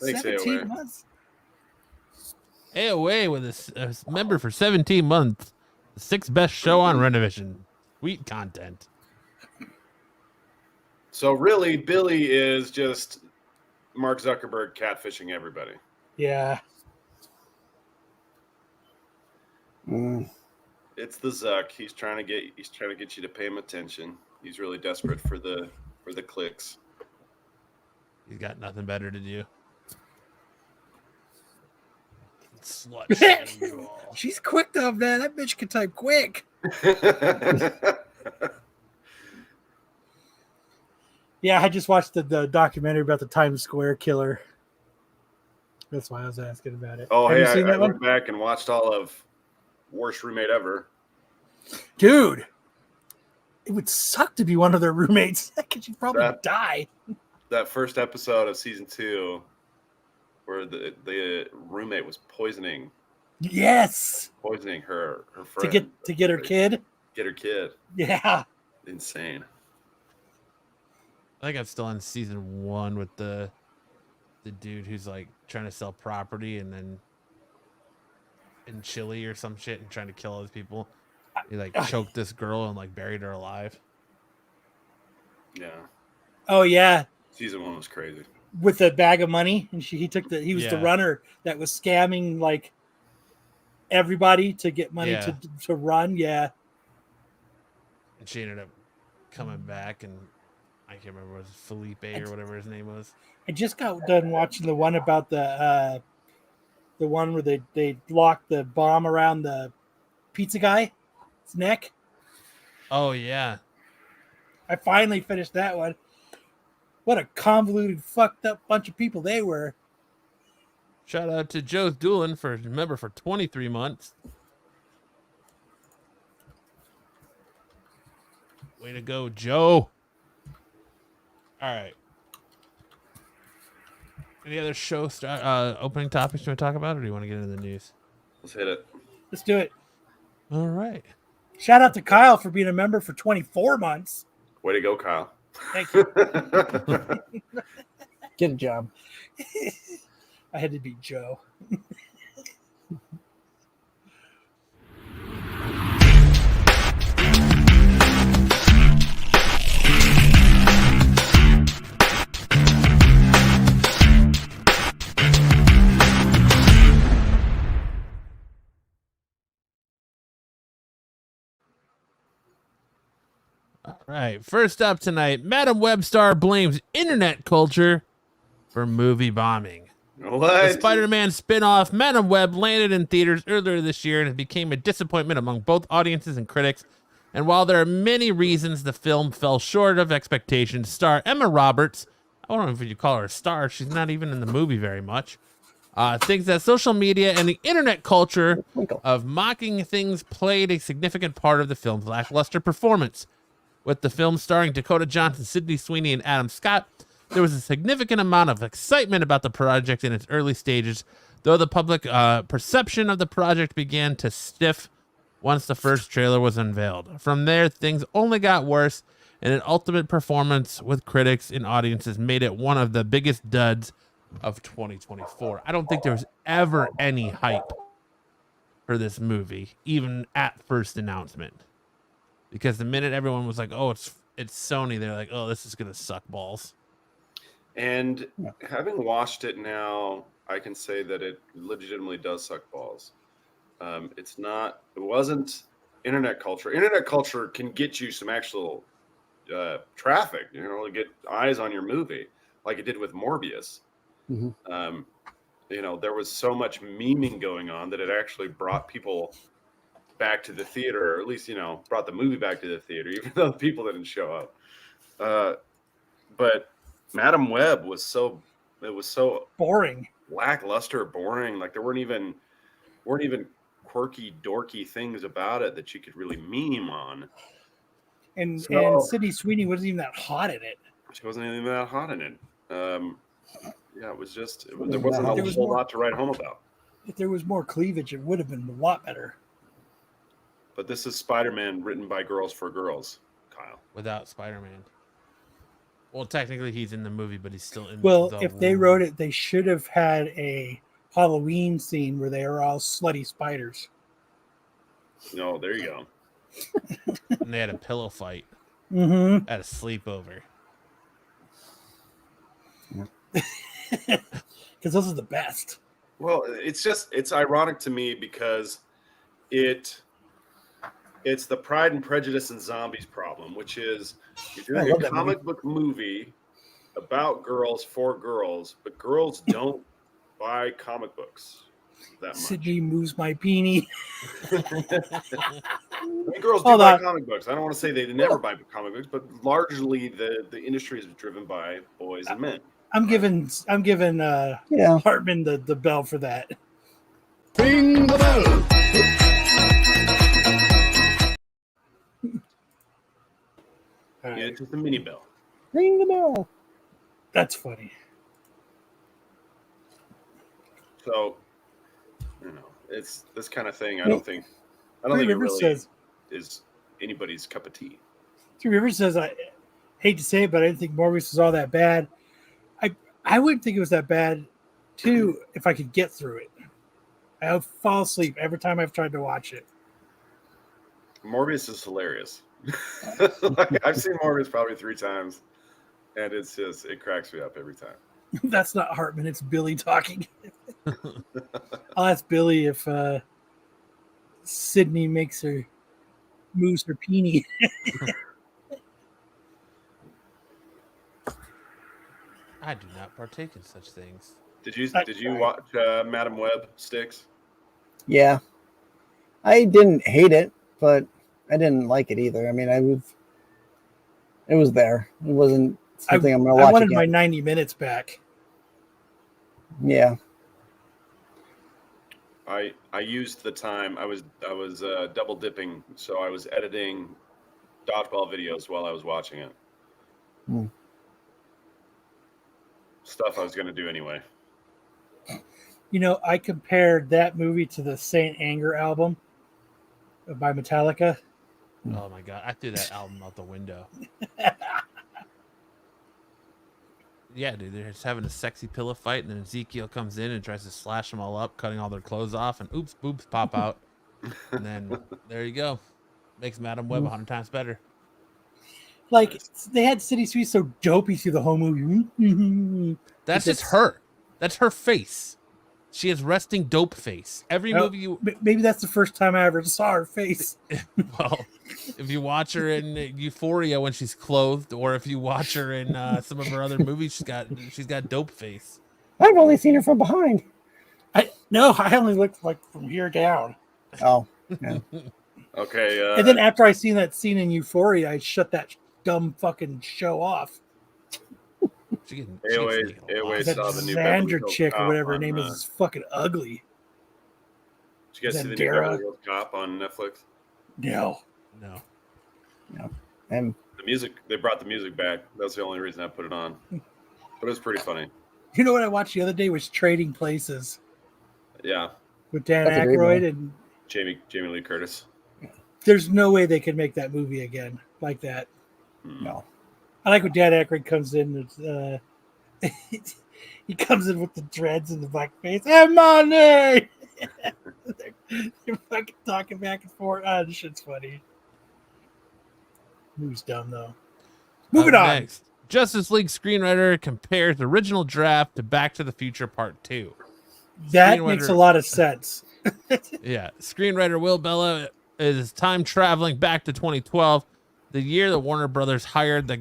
Speaker 4: Thanks,
Speaker 1: 17
Speaker 4: AOA.
Speaker 1: months.
Speaker 5: AOA with a member for 17 months. The 6th best show on Renovision. Sweet content.
Speaker 4: So really, Billy is just Mark Zuckerberg catfishing everybody.
Speaker 1: Yeah.
Speaker 6: Mm.
Speaker 4: It's the Zuck. He's trying to get you to pay him attention. He's really desperate for the clicks.
Speaker 5: He's got nothing better to do. Slut shaming you all.
Speaker 1: She's quick though, man. That bitch can type quick. Yeah, I just watched the documentary about the Times Square killer. That's why I was asking about it.
Speaker 4: Oh,
Speaker 1: Have
Speaker 4: hey,
Speaker 1: you seen
Speaker 4: I
Speaker 1: that one?
Speaker 4: went back and watched all of Worst Roommate Ever.
Speaker 1: Dude, it would suck to be one of their roommates because you'd probably
Speaker 4: That-
Speaker 1: die.
Speaker 4: That first episode of season 2, where the roommate was poisoning
Speaker 1: Yes,
Speaker 4: her
Speaker 1: to
Speaker 4: friend
Speaker 1: get her kid.
Speaker 4: get her kid.
Speaker 1: Yeah,
Speaker 4: Insane.
Speaker 5: I think I'm still on season 1 with the dude who's like trying to sell property and then in Chile or some shit and trying to kill other people. He like choked this girl and like buried her alive.
Speaker 4: Yeah.
Speaker 1: oh yeah,
Speaker 4: Season 1 was crazy.
Speaker 1: with a bag of money, and he was the
Speaker 5: Yeah.
Speaker 1: runner that was scamming like everybody to get money
Speaker 5: Yeah.
Speaker 1: to run. Yeah,
Speaker 5: And she ended up coming back and I can't remember, was it Felipe or whatever his name was.
Speaker 1: I just got done watching the one about the one where they locked the bomb around the pizza guy's neck.
Speaker 5: Oh yeah.
Speaker 1: I finally finished that one. What a convoluted, fucked up bunch of people they were.
Speaker 5: Shout out to Joe Doolin for member for 23 months. Way to go, Joe. All right. Any other show opening topics you want to talk about, or do you want to get into the news?
Speaker 4: Let's hit it.
Speaker 1: Let's do it.
Speaker 5: All right.
Speaker 1: Shout out to Kyle for being a member for 24 months.
Speaker 4: Way to go, Kyle.
Speaker 1: Thank you.
Speaker 6: Get a job.
Speaker 1: I had to beat Joe.
Speaker 5: All right. First up tonight, Madam Webstar blames internet culture for movie bombing. The
Speaker 4: What?
Speaker 5: Spider-Man spin-off Madam Web landed in theaters earlier this year and it became a disappointment among both audiences and critics. And while there are many reasons the film fell short of expectations, star Emma Roberts, I don't know if you call her a star, she's not even in the movie very much, thinks that social media and the internet culture
Speaker 6: Twinkle.
Speaker 5: of mocking things played a significant part of the film's lackluster performance. With the film starring Dakota Johnson, Sydney Sweeney, and Adam Scott, There was a significant amount of excitement about the project in its early stages, though the public perception of the project began to stiff once the first trailer was unveiled. From there, things only got worse, and an ultimate performance with critics and audiences made it one of the biggest duds of 2024. I don't think there was ever any hype for this movie, even at first announcement. Because the minute everyone was like, oh, it's Sony, they're like, oh, this is going to suck balls.
Speaker 4: And having watched it now, I can say that it legitimately does suck balls. It wasn't internet culture. Internet culture can get you some actual traffic, to get eyes on your movie, like it did with Morbius.
Speaker 6: Mm-hmm.
Speaker 4: There was so much memeing going on that it actually brought people back to the theater, or at least, brought the movie back to the theater, even though the people didn't show up. But Madam Web was so
Speaker 1: Boring,
Speaker 4: lackluster, boring. Like there weren't even quirky, dorky things about it that you could really meme on.
Speaker 1: and
Speaker 4: So-
Speaker 1: Sydney Sweeney wasn't even that hot in it.
Speaker 4: She wasn't even that hot in it. It was just there wasn't
Speaker 1: There
Speaker 4: a
Speaker 1: was
Speaker 4: whole
Speaker 1: more-
Speaker 4: lot to write home about.
Speaker 1: If there was more cleavage, it would have been a lot better.
Speaker 4: But this is Spider-Man written by girls for girls, Kyle.
Speaker 5: Without Spider-Man. Well, technically he's in the movie, but he's still in
Speaker 1: Well,
Speaker 5: the
Speaker 1: if they wrote it, they should have had a Halloween scene where they are all slutty spiders.
Speaker 4: No, there you go.
Speaker 5: And they had a pillow fight
Speaker 1: Mm-hmm.
Speaker 5: at a sleepover.
Speaker 1: Because those are the best.
Speaker 4: Well, it's ironic to me because it's the Pride and Prejudice and Zombies problem, which is you're
Speaker 1: I
Speaker 4: doing
Speaker 1: love
Speaker 4: a
Speaker 1: that
Speaker 4: comic book movie about girls for girls, but girls don't buy comic books that much.
Speaker 1: Sydney moves my beanie.
Speaker 4: I mean, girls do
Speaker 1: Hold
Speaker 4: buy
Speaker 1: on.
Speaker 4: comic books. I don't want to say they never buy comic books, but largely the industry is driven by boys and men.
Speaker 1: I'm giving
Speaker 6: Yeah.
Speaker 1: Hartman the bell for that.
Speaker 3: Ring the bell.
Speaker 1: All right.
Speaker 4: Yeah, it's just a mini bell.
Speaker 6: Ring the bell.
Speaker 1: That's funny.
Speaker 4: So, it's this kind of thing. I don't think
Speaker 1: Three
Speaker 4: it
Speaker 1: Rivers
Speaker 4: really
Speaker 1: says
Speaker 4: is anybody's cup of tea.
Speaker 1: Three Rivers says, I hate to say it, but I didn't think Morbius was all that bad. I wouldn't think it was that bad too if I could get through it. I would fall asleep every time I've tried to watch it.
Speaker 4: Morbius is hilarious. I've seen Morbius probably 3 times, and it cracks me up every time.
Speaker 1: That's not Hartman, it's Billy talking. I'll ask Billy if Sydney moves her peenie.
Speaker 5: I do not partake in such things.
Speaker 4: Did you watch Madam Web Sticks?
Speaker 6: Yeah. I didn't hate it, but I didn't like it either. I mean, it was there. It wasn't something I'm going to
Speaker 1: I
Speaker 6: watch
Speaker 1: wanted
Speaker 6: again.
Speaker 1: my 90 minutes back.
Speaker 6: Yeah.
Speaker 4: I used the time. I was double dipping, so I was editing Dodgeball videos while I was watching it.
Speaker 6: Hmm.
Speaker 4: Stuff I was going to do anyway.
Speaker 1: I compared that movie to the Saint Anger album by Metallica.
Speaker 5: Oh my god, I threw that album out the window. Yeah, dude, they're just having a sexy pillow fight, and then Ezekiel comes in and tries to slash them all up, cutting all their clothes off, and oops, boobs pop out. And then there you go. Makes Madam Web 100 times better.
Speaker 1: Like, they had City Sweet so dopey through the whole movie.
Speaker 5: That's
Speaker 1: It's-
Speaker 5: just her. That's her face. She has resting dope face. Every
Speaker 1: Oh,
Speaker 5: movie you
Speaker 1: Maybe that's the first time I ever saw her face.
Speaker 5: well, if you watch her in Euphoria when she's clothed, or if you watch her in some of her other movies, she's got dope face.
Speaker 6: I've only seen her from behind.
Speaker 1: I only looked like from here down.
Speaker 6: Oh, yeah.
Speaker 4: Okay.
Speaker 1: And then after I seen that scene in Euphoria, I shut that dumb fucking show off.
Speaker 4: AOA
Speaker 1: That
Speaker 4: saw the new Beverly
Speaker 1: Xander
Speaker 4: Hills
Speaker 1: chick or
Speaker 4: Cop
Speaker 1: whatever her
Speaker 4: on,
Speaker 1: name is fucking ugly.
Speaker 4: Did you guys see the new
Speaker 1: Zendara.
Speaker 4: Beverly Hills Cop on Netflix?
Speaker 1: No.
Speaker 6: And
Speaker 4: The music, they brought the music back. That's the only reason I put it on. But it was pretty funny.
Speaker 1: You know what I watched the other day was Trading Places
Speaker 4: Yeah,
Speaker 1: with Dan
Speaker 6: That's a great
Speaker 1: Aykroyd,
Speaker 6: movie.
Speaker 1: and
Speaker 4: Jamie Lee Curtis.
Speaker 1: there's no way they could make that movie again like that.
Speaker 6: No.
Speaker 1: I like when Dan Aykroyd comes in. He comes in with the dreads and the black face. Hey, money! They're fucking talking back and forth. Ah, this shit's funny. Movie's dumb though. Moving
Speaker 5: Up
Speaker 1: on.
Speaker 5: next, Justice League screenwriter compares original draft to Back to the Future Part 2.
Speaker 1: That
Speaker 5: Screenwriter-
Speaker 1: makes a lot of sense.
Speaker 5: Yeah, screenwriter Will Bella is time traveling back to 2012, the year that Warner Brothers hired the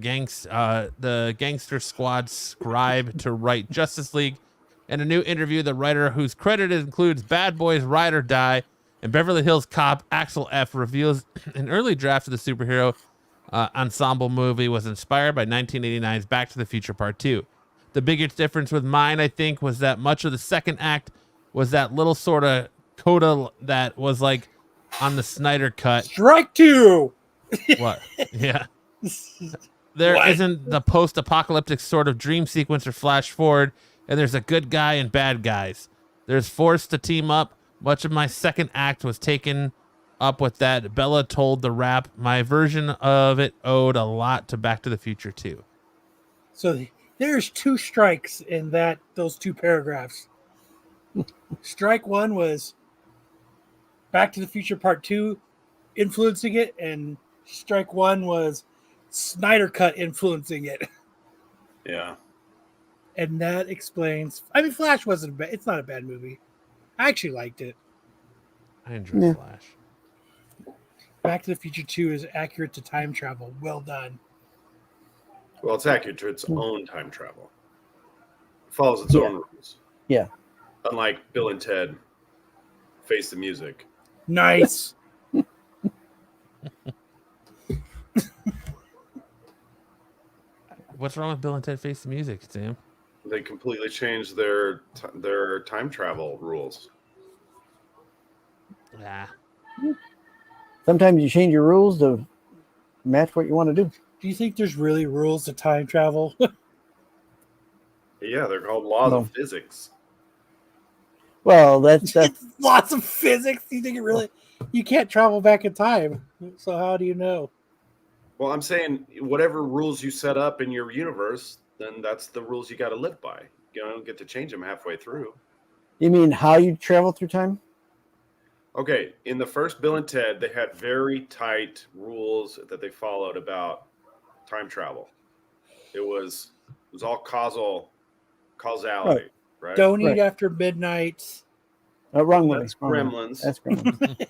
Speaker 5: Gangster Squad scribe to write Justice League. In a new interview, the writer, whose credit includes Bad Boys Ride or Die and Beverly Hills Cop Axel F, reveals an early draft of the superhero ensemble movie was inspired by 1989's Back to the Future Part 2. The biggest difference with mine, I think, was that much of the second act was that little sort of coda that was like on the Snyder cut.
Speaker 1: Strike two.
Speaker 5: What? Yeah. There
Speaker 1: What?
Speaker 5: not the post-apocalyptic sort of dream sequence or flash forward, and there's a good guy and bad guys. There's forced to team up. Much of my second act was taken up with that. Bella told the Wrap, my version of it owed a lot to Back to the Future too.
Speaker 1: So there's two strikes in those two paragraphs. Strike one was Back to the Future Part 2 influencing it, and strike one was Snyder Cut influencing it.
Speaker 4: Yeah.
Speaker 1: And that explains. I mean, Flash wasn't bad. It's not a bad movie. I actually liked it.
Speaker 5: I enjoy
Speaker 6: Yeah.
Speaker 5: Flash.
Speaker 1: Back to the Future 2 is accurate to time travel. Well done.
Speaker 4: Well, it's accurate to its own time travel. It follows its own rules.
Speaker 6: Yeah.
Speaker 4: Unlike Bill and Ted Face the Music.
Speaker 1: Nice.
Speaker 5: What's wrong with Bill and Ted Face the Music, Sam?
Speaker 4: They completely changed their time travel rules.
Speaker 5: Yeah.
Speaker 6: Sometimes you change your rules to match what you want to do.
Speaker 1: Do you think there's really rules to time travel?
Speaker 4: Yeah, they're called laws
Speaker 6: No.
Speaker 4: of physics.
Speaker 6: Well, that's
Speaker 1: Lots of physics. Do you think it really? You can't travel back in time. So how do you know?
Speaker 4: Well, I'm saying whatever rules you set up in your universe, then that's the rules you got to live by. You don't get to change them halfway through.
Speaker 6: you mean how you travel through time?
Speaker 4: Okay, in the first Bill and Ted, they had very tight rules that they followed about time travel. It was all causality, right?
Speaker 1: Don't eat
Speaker 6: Right.
Speaker 1: after midnight.
Speaker 6: Wrong movie.
Speaker 4: That's
Speaker 6: Wrong movie.
Speaker 4: Gremlins.
Speaker 6: That's Gremlins.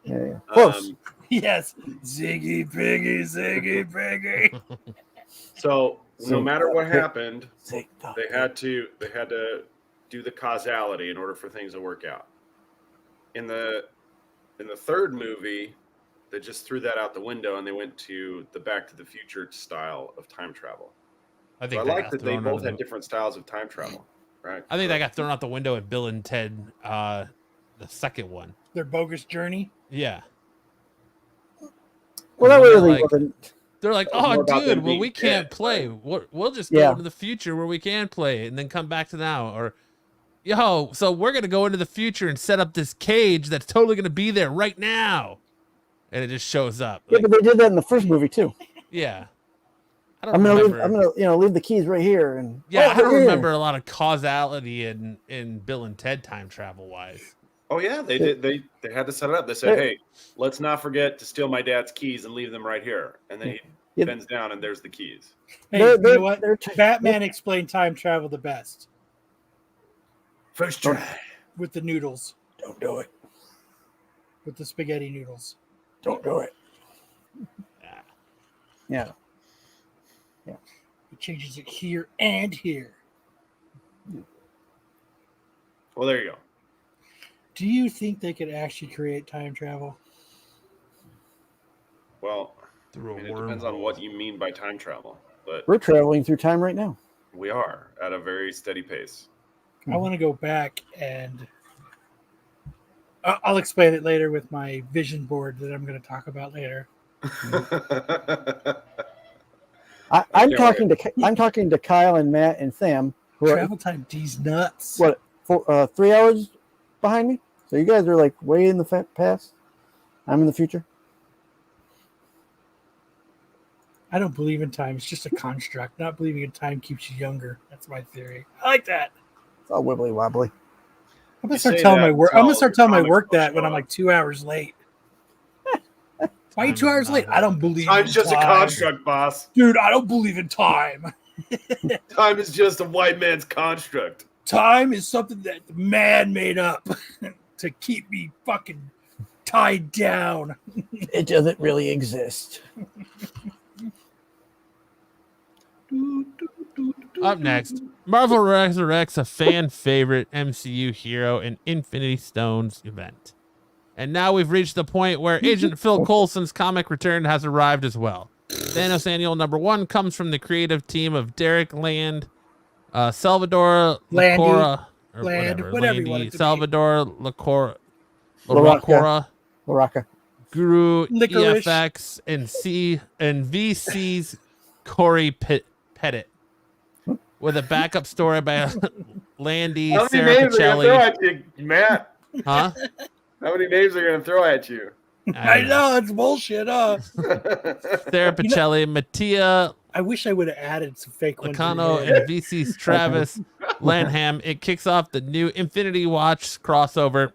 Speaker 6: Yeah. Close.
Speaker 1: Yes. Ziggy Piggy, Ziggy Piggy.
Speaker 4: So no
Speaker 6: Zig-
Speaker 4: matter what
Speaker 6: Pig-
Speaker 4: happened,
Speaker 6: Zig-
Speaker 4: they had to do the causality in order for things to work out. In the third movie, they just threw that out the window and they went to the Back to the Future style of time travel.
Speaker 5: I
Speaker 4: So
Speaker 5: think
Speaker 4: I
Speaker 5: that
Speaker 4: like
Speaker 5: got
Speaker 4: that they
Speaker 5: thrown
Speaker 4: both
Speaker 5: out
Speaker 4: had
Speaker 5: the-
Speaker 4: different styles of time travel, right?
Speaker 5: I think that got thrown out the window at Bill and Ted, the second one.
Speaker 1: Their bogus journey.
Speaker 5: Yeah.
Speaker 6: Well, that
Speaker 5: They're
Speaker 6: really
Speaker 5: like-
Speaker 6: wasn't.
Speaker 5: They're like,
Speaker 4: It was more
Speaker 5: oh,
Speaker 4: about
Speaker 5: dude,
Speaker 4: them
Speaker 5: well,
Speaker 4: being
Speaker 5: we can't
Speaker 4: dead,
Speaker 5: play.
Speaker 4: right?
Speaker 5: We'll just go
Speaker 6: Yeah.
Speaker 5: into the future where we can play and then come back to now. Or, yo, so we're going to go into the future and set up this cage that's totally going to be there right now. And it just shows up.
Speaker 6: Yeah,
Speaker 5: Like,
Speaker 6: but they did that in the first movie too.
Speaker 5: yeah. I
Speaker 6: I'm
Speaker 5: don't
Speaker 6: gonna,
Speaker 5: remember.
Speaker 6: leave the keys right here, and
Speaker 5: Yeah,
Speaker 6: oh,
Speaker 5: I don't
Speaker 6: here.
Speaker 5: remember a lot of causality in Bill and Ted time travel wise.
Speaker 4: Oh yeah, they did. They had to set it up. They said,
Speaker 6: Yeah.
Speaker 4: "Hey, let's not forget to steal my dad's keys and leave them right here." And then he
Speaker 6: Yeah.
Speaker 4: bends down and there's the keys.
Speaker 1: Hey,
Speaker 6: They're-
Speaker 1: you know
Speaker 6: they're-
Speaker 1: what?
Speaker 6: they're
Speaker 1: Batman explained time travel the best
Speaker 4: First try.
Speaker 1: with the noodles,
Speaker 6: Don't do it.
Speaker 1: with the spaghetti noodles.
Speaker 6: Don't do it.
Speaker 5: Yeah.
Speaker 6: Yeah.
Speaker 1: It changes it here and here.
Speaker 4: Well, there you go.
Speaker 1: Do you think they could actually create time travel?
Speaker 4: Well,
Speaker 5: Through
Speaker 4: I
Speaker 5: a
Speaker 4: mean, it depends on
Speaker 5: wormhole.
Speaker 4: what you mean by time travel, but
Speaker 6: We're traveling through time right now.
Speaker 4: we are at a very steady pace.
Speaker 1: I want to go back and I'll explain it later with my vision board that I'm going to talk about later.
Speaker 6: I'm talking to Kyle and Matt and Sam, who are
Speaker 1: Travel time D's nuts.
Speaker 6: what 3 hours behind me. So you guys are like way in the past. I'm in the future.
Speaker 1: I don't believe in time. It's just a construct. Not believing in time keeps you younger. That's my theory. I like that.
Speaker 6: It's all wibbly wobbly.
Speaker 1: I'm gonna start telling my work. I'm gonna start telling my work that when I'm like 2 hours late. Why are you 2 hours late? I don't believe.
Speaker 4: Time's
Speaker 1: in
Speaker 4: just
Speaker 1: time.
Speaker 4: a construct, boss.
Speaker 1: Dude. I don't believe in time.
Speaker 4: Time is just a white man's construct.
Speaker 1: Time is something that the man made up to keep me fucking tied down.
Speaker 6: It doesn't really exist.
Speaker 5: Up next, Marvel resurrects a fan favorite MCU hero in Infinity Stones event. And now we've reached the point where Agent Phil Coulson's comic return has arrived as well. Thanos Annual #1 comes from the creative team of Derek Land, Salvador Lacora, or
Speaker 1: whatever you
Speaker 5: Landy,
Speaker 1: want it to be.
Speaker 5: Salvador Lacora,
Speaker 6: Laraka.
Speaker 5: Guru
Speaker 1: Licorice.
Speaker 5: EFX, and VC's Corey Pettit, with a backup story by Landy,
Speaker 4: How many
Speaker 5: Sarah
Speaker 4: names are going to throw
Speaker 5: Pichelli.
Speaker 4: at you, Matt?
Speaker 5: Huh?
Speaker 4: How many names are going to throw at you?
Speaker 1: I know it's bullshit.
Speaker 5: Sarah Pichelli, Mattia
Speaker 1: I wish I would have added some fake ones. in
Speaker 5: Lacano,
Speaker 1: there.
Speaker 5: and VC's Travis Lanham. It kicks off the new Infinity Watch crossover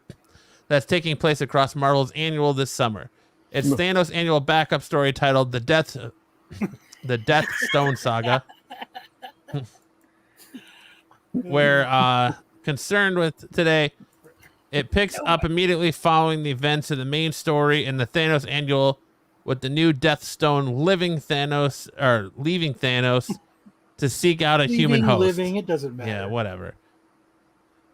Speaker 5: that's taking place across Marvel's Annual this summer. It's Thanos' annual backup story titled The Death Stone Saga, where concerned with today, it picks up immediately following the events of the main story in the Thanos Annual, with the new Death Stone leaving Thanos to seek out a human host.
Speaker 1: Living, it doesn't matter.
Speaker 5: Yeah, whatever.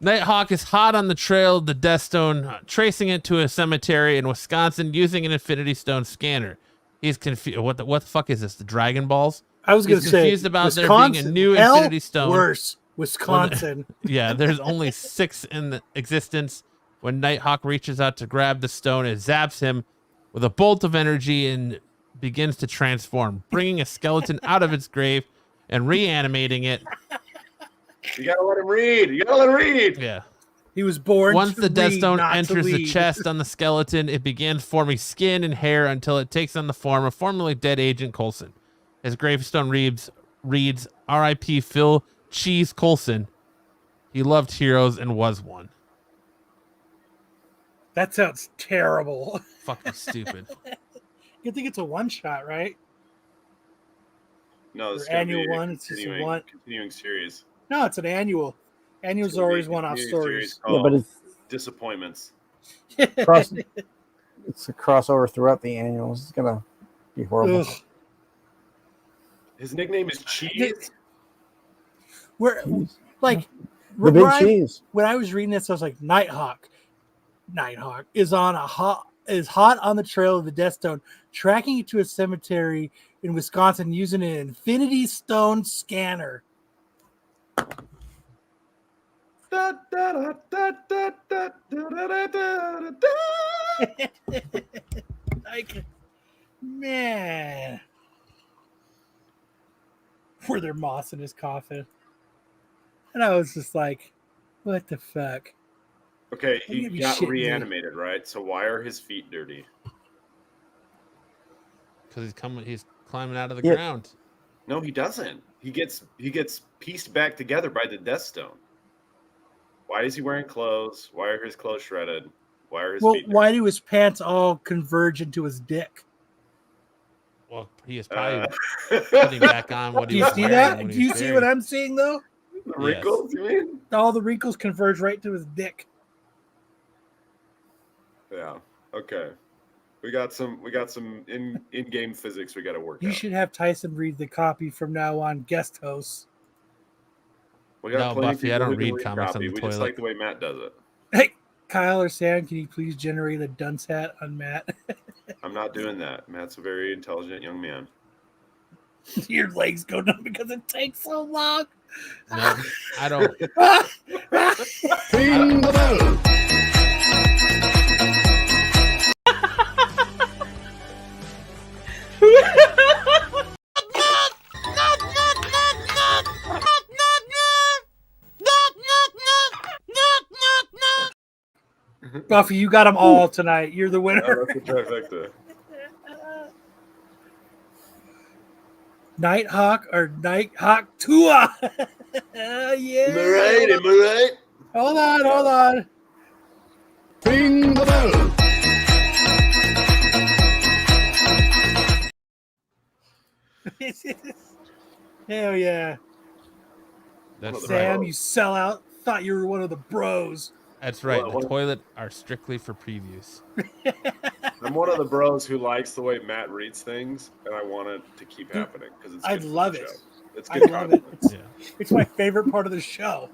Speaker 5: Nighthawk is hot on the trail of the Death Stone, tracing it to a cemetery in Wisconsin using an Infinity Stone scanner. He's confused. What the fuck is this? The Dragon Balls?
Speaker 1: I was going to
Speaker 5: He's
Speaker 1: say
Speaker 5: confused about there
Speaker 1: Wisconsin,
Speaker 5: being a new
Speaker 1: hell,
Speaker 5: Infinity Stone.
Speaker 1: Worse, Wisconsin.
Speaker 5: Yeah, there's only 6 in the existence. When Nighthawk reaches out to grab the stone, it zaps him with a bolt of energy and begins to transform, bringing a skeleton out of its grave and reanimating it.
Speaker 4: You got to let him read. You got to let him read.
Speaker 5: Yeah.
Speaker 1: He was born.
Speaker 5: Once
Speaker 1: to
Speaker 5: the Death
Speaker 1: read,
Speaker 5: Stone
Speaker 1: not to
Speaker 5: enters the
Speaker 1: lead.
Speaker 5: chest on the skeleton, it begins forming skin and hair until it takes on the form of formerly dead Agent Coulson. His gravestone reads R.I.P. Phil Cheese Coulson. He loved heroes and was one.
Speaker 1: That sounds terrible.
Speaker 5: Fucking stupid.
Speaker 1: You think it's a one shot, right?
Speaker 4: No,
Speaker 1: Or
Speaker 4: this is gonna
Speaker 1: annual
Speaker 4: be a
Speaker 1: one. It's just a one.
Speaker 4: continuing series.
Speaker 1: No, it's an annual. Annuals
Speaker 4: It's gonna be
Speaker 1: always
Speaker 4: a
Speaker 1: one-off
Speaker 4: continuing
Speaker 1: stories.
Speaker 4: series
Speaker 6: Yeah, but
Speaker 4: called
Speaker 6: it's
Speaker 4: Disappointments.
Speaker 6: it's a crossover throughout the annuals. It's gonna be horrible.
Speaker 1: Ugh.
Speaker 4: His nickname is Cheese.
Speaker 1: We're like
Speaker 6: The big
Speaker 1: Ryan,
Speaker 6: cheese.
Speaker 1: when I was reading this, I was like, Nighthawk is hot on the trail of the Death Stone, tracking it to a cemetery in Wisconsin using an Infinity Stone scanner. Like, man, were there moss in his coffin? And I was just like, what the fuck?
Speaker 4: Okay,
Speaker 1: Don't
Speaker 4: he
Speaker 1: get me
Speaker 4: got
Speaker 1: shitting me.
Speaker 4: reanimated, right? So why are his feet dirty?
Speaker 5: Because he's climbing out of the
Speaker 6: Yeah.
Speaker 5: ground.
Speaker 4: No, he doesn't. He gets pieced back together by the Death Stone. Why is he wearing clothes? Why are his clothes shredded? Why are his
Speaker 1: Well,
Speaker 4: feet dirty?
Speaker 1: why do his pants all converge into his dick?
Speaker 5: Well, he is probably
Speaker 4: Uh,
Speaker 5: putting back on what
Speaker 1: Do
Speaker 5: he
Speaker 1: you
Speaker 5: was
Speaker 1: see
Speaker 5: wearing
Speaker 1: that?
Speaker 5: when
Speaker 1: Do
Speaker 5: he
Speaker 1: you
Speaker 5: was
Speaker 1: see
Speaker 5: buried.
Speaker 1: what I'm seeing though?
Speaker 4: the wrinkles, you mean?
Speaker 1: All the wrinkles converge right to his dick.
Speaker 4: Yeah. Okay. We got some in-game physics we got to work
Speaker 1: You
Speaker 4: out.
Speaker 1: should have Tyson read the copy from now on, guest hosts.
Speaker 4: We got
Speaker 5: No,
Speaker 4: plenty of
Speaker 5: Buffy, I
Speaker 4: people
Speaker 5: don't
Speaker 4: who can
Speaker 5: read comics on
Speaker 4: copy.
Speaker 5: the
Speaker 4: We just
Speaker 5: toilet.
Speaker 4: like the way Matt does it.
Speaker 1: Hey, Kyle or Sam, can you please generate a dunce hat on Matt?
Speaker 4: I'm not doing that. Matt's a very intelligent young man.
Speaker 1: Your legs go numb because it takes so long.
Speaker 5: No, I don't.
Speaker 3: Ring the bell.
Speaker 1: Buffy, you got them all tonight. You're the
Speaker 4: Oh,
Speaker 1: winner.
Speaker 4: that's the trifecta.
Speaker 1: Nighthawk or Nighthawk Tua. Yeah.
Speaker 4: Am I right? Am I right?
Speaker 1: Hold on.
Speaker 8: Ring the bell.
Speaker 1: Hell yeah.
Speaker 5: That's
Speaker 1: Sam,
Speaker 5: right.
Speaker 1: you sell out. Thought you were one of the bros.
Speaker 5: That's right.
Speaker 4: What-
Speaker 5: The toilet are strictly for previews.
Speaker 4: I'm one of the bros who likes the way Matt reads things, and I want it to keep happening because it's.
Speaker 1: I
Speaker 4: good for
Speaker 1: love
Speaker 4: the
Speaker 1: it.
Speaker 4: show. It's
Speaker 1: I
Speaker 4: good
Speaker 1: love it.
Speaker 4: content.
Speaker 1: It's my favorite part of the show.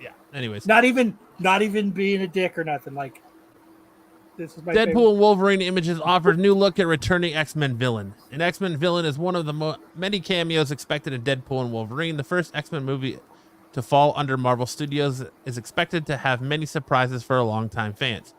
Speaker 5: Yeah. Anyways,
Speaker 1: Not even being a dick or nothing. Like, this is my
Speaker 5: Deadpool
Speaker 1: favorite.
Speaker 5: and Wolverine Images offers new look at returning X-Men villain. An X-Men villain is one of the many cameos expected in Deadpool and Wolverine. The first X-Men movie to fall under Marvel Studios is expected to have many surprises for longtime fans.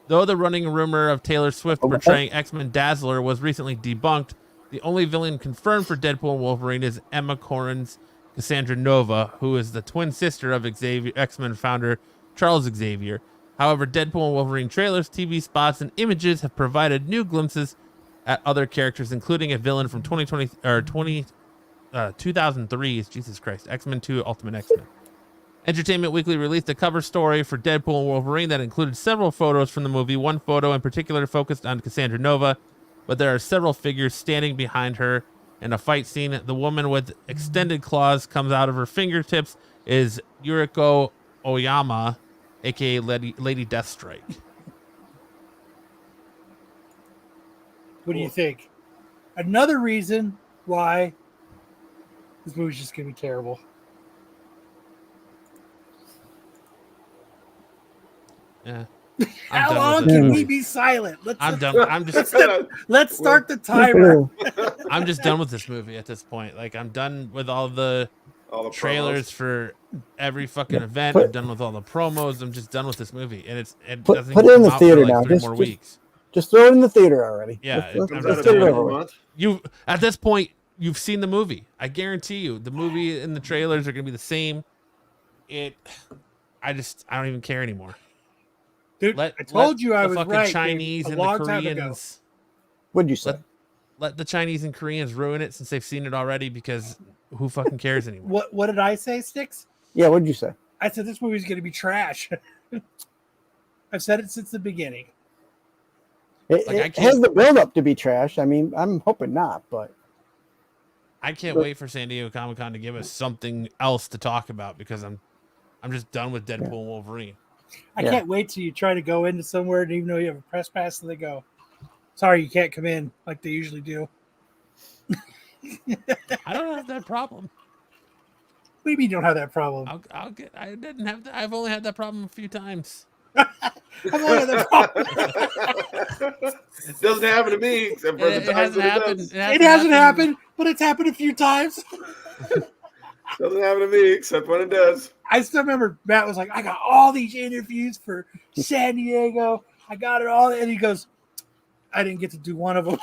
Speaker 5: Though the running rumor of Taylor Swift portraying X-Men Dazzler was recently debunked, the only villain confirmed for Deadpool and Wolverine is Emma Corrin's Cassandra Nova, who is the twin sister of X-Men founder Charles Xavier. However, Deadpool and Wolverine trailers, TV spots, and images have provided new glimpses at other characters, including a villain from 2003's Jesus Christ, X-Men 2 Ultimate X-Men. Entertainment Weekly released a cover story for Deadpool and Wolverine that included several photos from the movie. One photo in particular focused on Cassandra Nova, but there are several figures standing behind her in a fight scene. The woman with extended claws comes out of her fingertips is Yuriko Oyama, aka Lady Deathstrike.
Speaker 1: What do you think? Another reason why this movie's just gonna be terrible.
Speaker 5: Yeah.
Speaker 1: How long can we be silent?
Speaker 5: I'm done.
Speaker 1: Let's start the timer.
Speaker 5: I'm just done with this movie at this point. Like, I'm done with all the trailers
Speaker 4: promos.
Speaker 5: for every fucking event. I'm done with all the promos. I'm just done with this movie, and it doesn't
Speaker 6: put
Speaker 5: even
Speaker 6: it in
Speaker 5: come
Speaker 6: the
Speaker 5: out
Speaker 6: theater
Speaker 5: for like
Speaker 6: now.
Speaker 5: 3 more weeks.
Speaker 6: Just throw it in the theater already.
Speaker 5: Yeah,
Speaker 6: Let's
Speaker 5: I'm
Speaker 6: get
Speaker 5: just
Speaker 6: it
Speaker 5: done.
Speaker 6: over with.
Speaker 5: You at this point, you've seen the movie. I guarantee you, the movie and the trailers are gonna be the same. I don't even care anymore.
Speaker 1: Dude, I told you I
Speaker 5: the
Speaker 1: was
Speaker 5: fucking
Speaker 1: right.
Speaker 5: Chinese
Speaker 1: dude,
Speaker 5: and
Speaker 1: a
Speaker 5: the
Speaker 1: long time ago.
Speaker 5: Koreans.
Speaker 6: What'd you say?
Speaker 5: Let the Chinese and Koreans ruin it since they've seen it already, because who fucking cares anymore?
Speaker 1: What did I say, Sticks?
Speaker 6: Yeah, what'd you say?
Speaker 1: I said this movie's going to be trash. I've said it since the beginning.
Speaker 6: It has the build up to be trash. I mean, I'm hoping not, but
Speaker 5: I can't wait for San Diego Comic-Con to give us something else to talk about, because I'm just done with Deadpool and Wolverine.
Speaker 1: I can't wait till you try to go into somewhere and even though you have a press pass and they go, sorry, you can't come in like they usually do.
Speaker 5: I don't have that problem.
Speaker 1: What do you mean you don't have that problem?
Speaker 5: I didn't have that. I've only had that problem a few times.
Speaker 1: I've only had that problem.
Speaker 4: It doesn't happen to me, except for the
Speaker 5: It
Speaker 4: times
Speaker 5: hasn't
Speaker 4: that
Speaker 5: happened.
Speaker 4: does.
Speaker 1: It hasn't happened, but it's happened a few times.
Speaker 4: Doesn't happen to me, except when it does.
Speaker 1: I still remember Matt was like, I got all these interviews for San Diego. I got it all. And he goes, I didn't get to do one of them.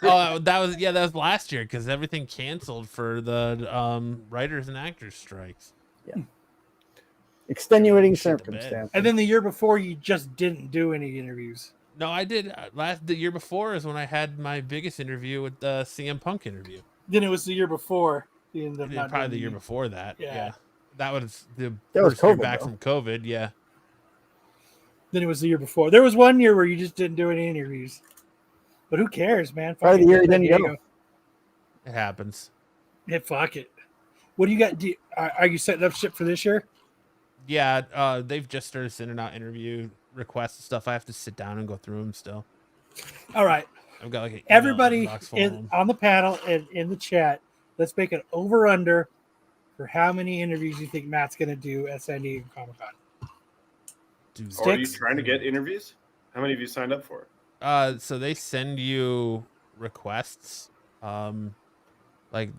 Speaker 5: Oh, that was last year, because everything canceled for the writers and actors strikes.
Speaker 6: yeah. Extenuating
Speaker 5: Shit the bed.
Speaker 6: circumstances.
Speaker 1: And then the year before, you just didn't do any interviews.
Speaker 5: No, I did. The year before is when I had my biggest interview with the CM Punk interview.
Speaker 1: Then it was the year before. The end of
Speaker 5: Yeah, probably the year before that.
Speaker 1: Yeah.
Speaker 5: Yeah. That was the
Speaker 6: That was
Speaker 5: first year
Speaker 6: COVID,
Speaker 5: back
Speaker 6: though.
Speaker 5: from COVID. Yeah.
Speaker 1: Then it was the year before. There was one year where you just didn't do any interviews. But who cares, man?
Speaker 6: Probably
Speaker 1: Fuck
Speaker 6: the year
Speaker 1: it,
Speaker 6: he
Speaker 1: San
Speaker 6: didn't go.
Speaker 1: Diego.
Speaker 5: It happens.
Speaker 1: Yeah, fuck it. What do you got? Are you setting up shit for this year?
Speaker 5: Yeah. They've just started sending out interview requests and stuff. I have to sit down and go through them still.
Speaker 1: All right.
Speaker 5: I've got like an email
Speaker 1: Everybody
Speaker 5: inbox full of them.
Speaker 1: on the panel and in the chat, let's make an over-under for how many interviews you think Matt's going to do at San Diego Comic-Con.
Speaker 5: Dude.
Speaker 4: Or are you
Speaker 1: Sticks?
Speaker 4: trying to get interviews? How many of you signed up for it?
Speaker 5: So they send you requests. Like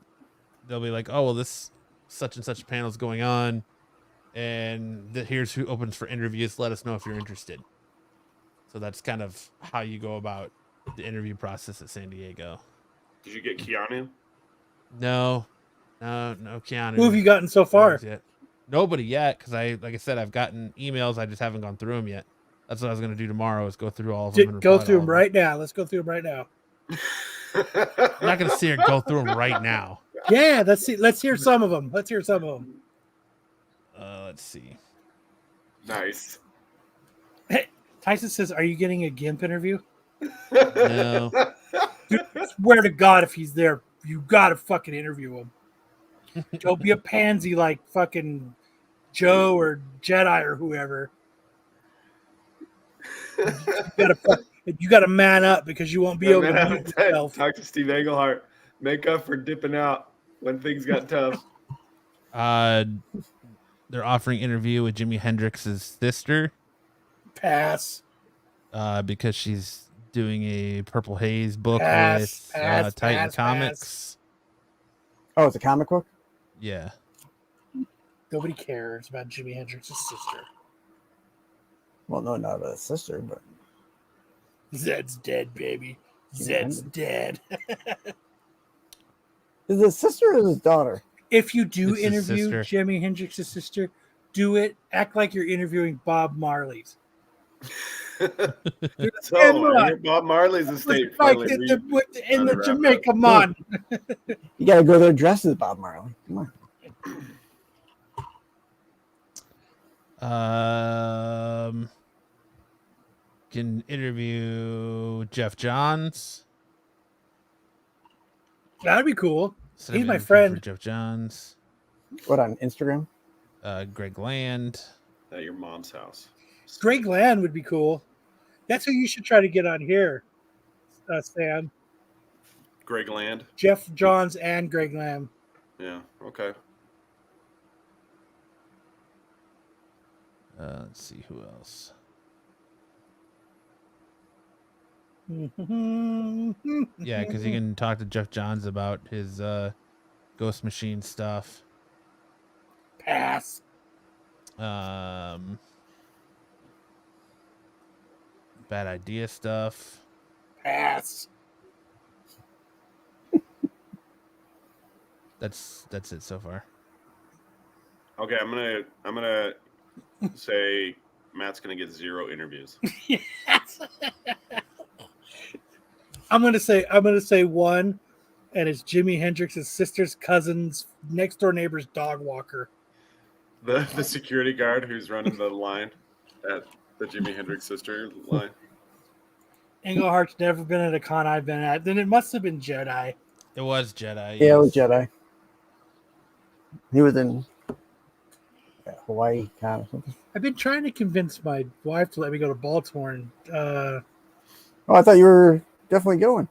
Speaker 5: they'll be like, oh well, this such and such panel's going on, and here's who opens for interviews. Let us know if you're interested. So that's kind of how you go about the interview process at San Diego.
Speaker 4: Did you get Keanu?
Speaker 5: No, Keanu.
Speaker 1: Who have you gotten so far?
Speaker 5: Yet. Nobody yet, because like I said, I've gotten emails. I just haven't gone through them yet. That's what I was going to do tomorrow, is go through all of them. And
Speaker 1: Go
Speaker 5: reply to
Speaker 1: through
Speaker 5: all
Speaker 1: them
Speaker 5: of
Speaker 1: right now. Let's go through them right now.
Speaker 5: I'm not going to sit here and go through them right now.
Speaker 1: Yeah, let's see. Let's hear some of them. Let's hear some of them.
Speaker 5: Let's see.
Speaker 4: Nice.
Speaker 1: Hey, Tyson says, "Are you getting a GIMP interview?"
Speaker 5: No.
Speaker 1: Dude, I swear to God, if he's there, you gotta fucking interview him. Don't be a pansy like fucking Joe or Jedi or whoever. You gotta man up because you won't be able to mute yourself.
Speaker 4: Talk to Steve Englehart. Make up for dipping out when things got tough.
Speaker 5: They're offering interview with Jimi Hendrix's sister.
Speaker 1: Pass.
Speaker 5: Because she's doing a Purple Haze book
Speaker 1: Pass,
Speaker 5: with Titan
Speaker 1: pass.
Speaker 5: Comics.
Speaker 6: Oh, it's a comic book?
Speaker 5: Yeah.
Speaker 1: Nobody cares about Jimi Hendrix's sister.
Speaker 6: Well, no, not a sister, but
Speaker 1: Zed's dead, baby.
Speaker 6: Jimi
Speaker 1: Zed's
Speaker 6: Hendrix.
Speaker 1: dead.
Speaker 6: is it his sister or his daughter?
Speaker 1: If you do
Speaker 5: It's his
Speaker 1: interview
Speaker 5: sister.
Speaker 1: Jimi Hendrix's sister, do it. Act like you're interviewing Bob Marley's.
Speaker 4: So,
Speaker 1: camera.
Speaker 4: I hear Bob Marley's estate
Speaker 1: Like
Speaker 4: finally
Speaker 1: in
Speaker 4: re-
Speaker 1: the
Speaker 4: wrap
Speaker 1: Jamaica Mon.
Speaker 6: You got to go there dressed as Bob Marley. Come on.
Speaker 5: Can interview Jeff Johns.
Speaker 1: That'd be cool.
Speaker 5: Set up
Speaker 1: He's
Speaker 5: an
Speaker 1: my
Speaker 5: interview
Speaker 1: friend.
Speaker 5: for Jeff Johns.
Speaker 6: What, on Instagram?
Speaker 5: Greg Land.
Speaker 4: at your mom's house.
Speaker 1: Greg Land would be cool. That's who you should try to get on here, Sam.
Speaker 4: Greg Land.
Speaker 1: Jeff Johns and Greg Lamb.
Speaker 4: Yeah. Okay.
Speaker 5: Let's see who else. Yeah, because you can talk to Jeff Johns about his Ghost Machine stuff.
Speaker 1: Pass.
Speaker 5: Bad idea stuff.
Speaker 1: Pass.
Speaker 5: That's it so far.
Speaker 4: Okay, I'm gonna say Matt's gonna get 0 interviews.
Speaker 1: Yes. I'm gonna say one, and it's Jimi Hendrix's sister's cousin's next door neighbor's dog walker.
Speaker 4: The security guard who's running the line at the Jimi Hendrix sister line.
Speaker 1: Englehart's never been at a con I've been at. Then it must have been Jedi.
Speaker 5: It was Jedi.
Speaker 6: Yeah, it was Jedi. He was in Hawaii con or something.
Speaker 1: I've been trying to convince my wife to let me go to Baltimore, and
Speaker 6: Oh, I thought you were definitely going.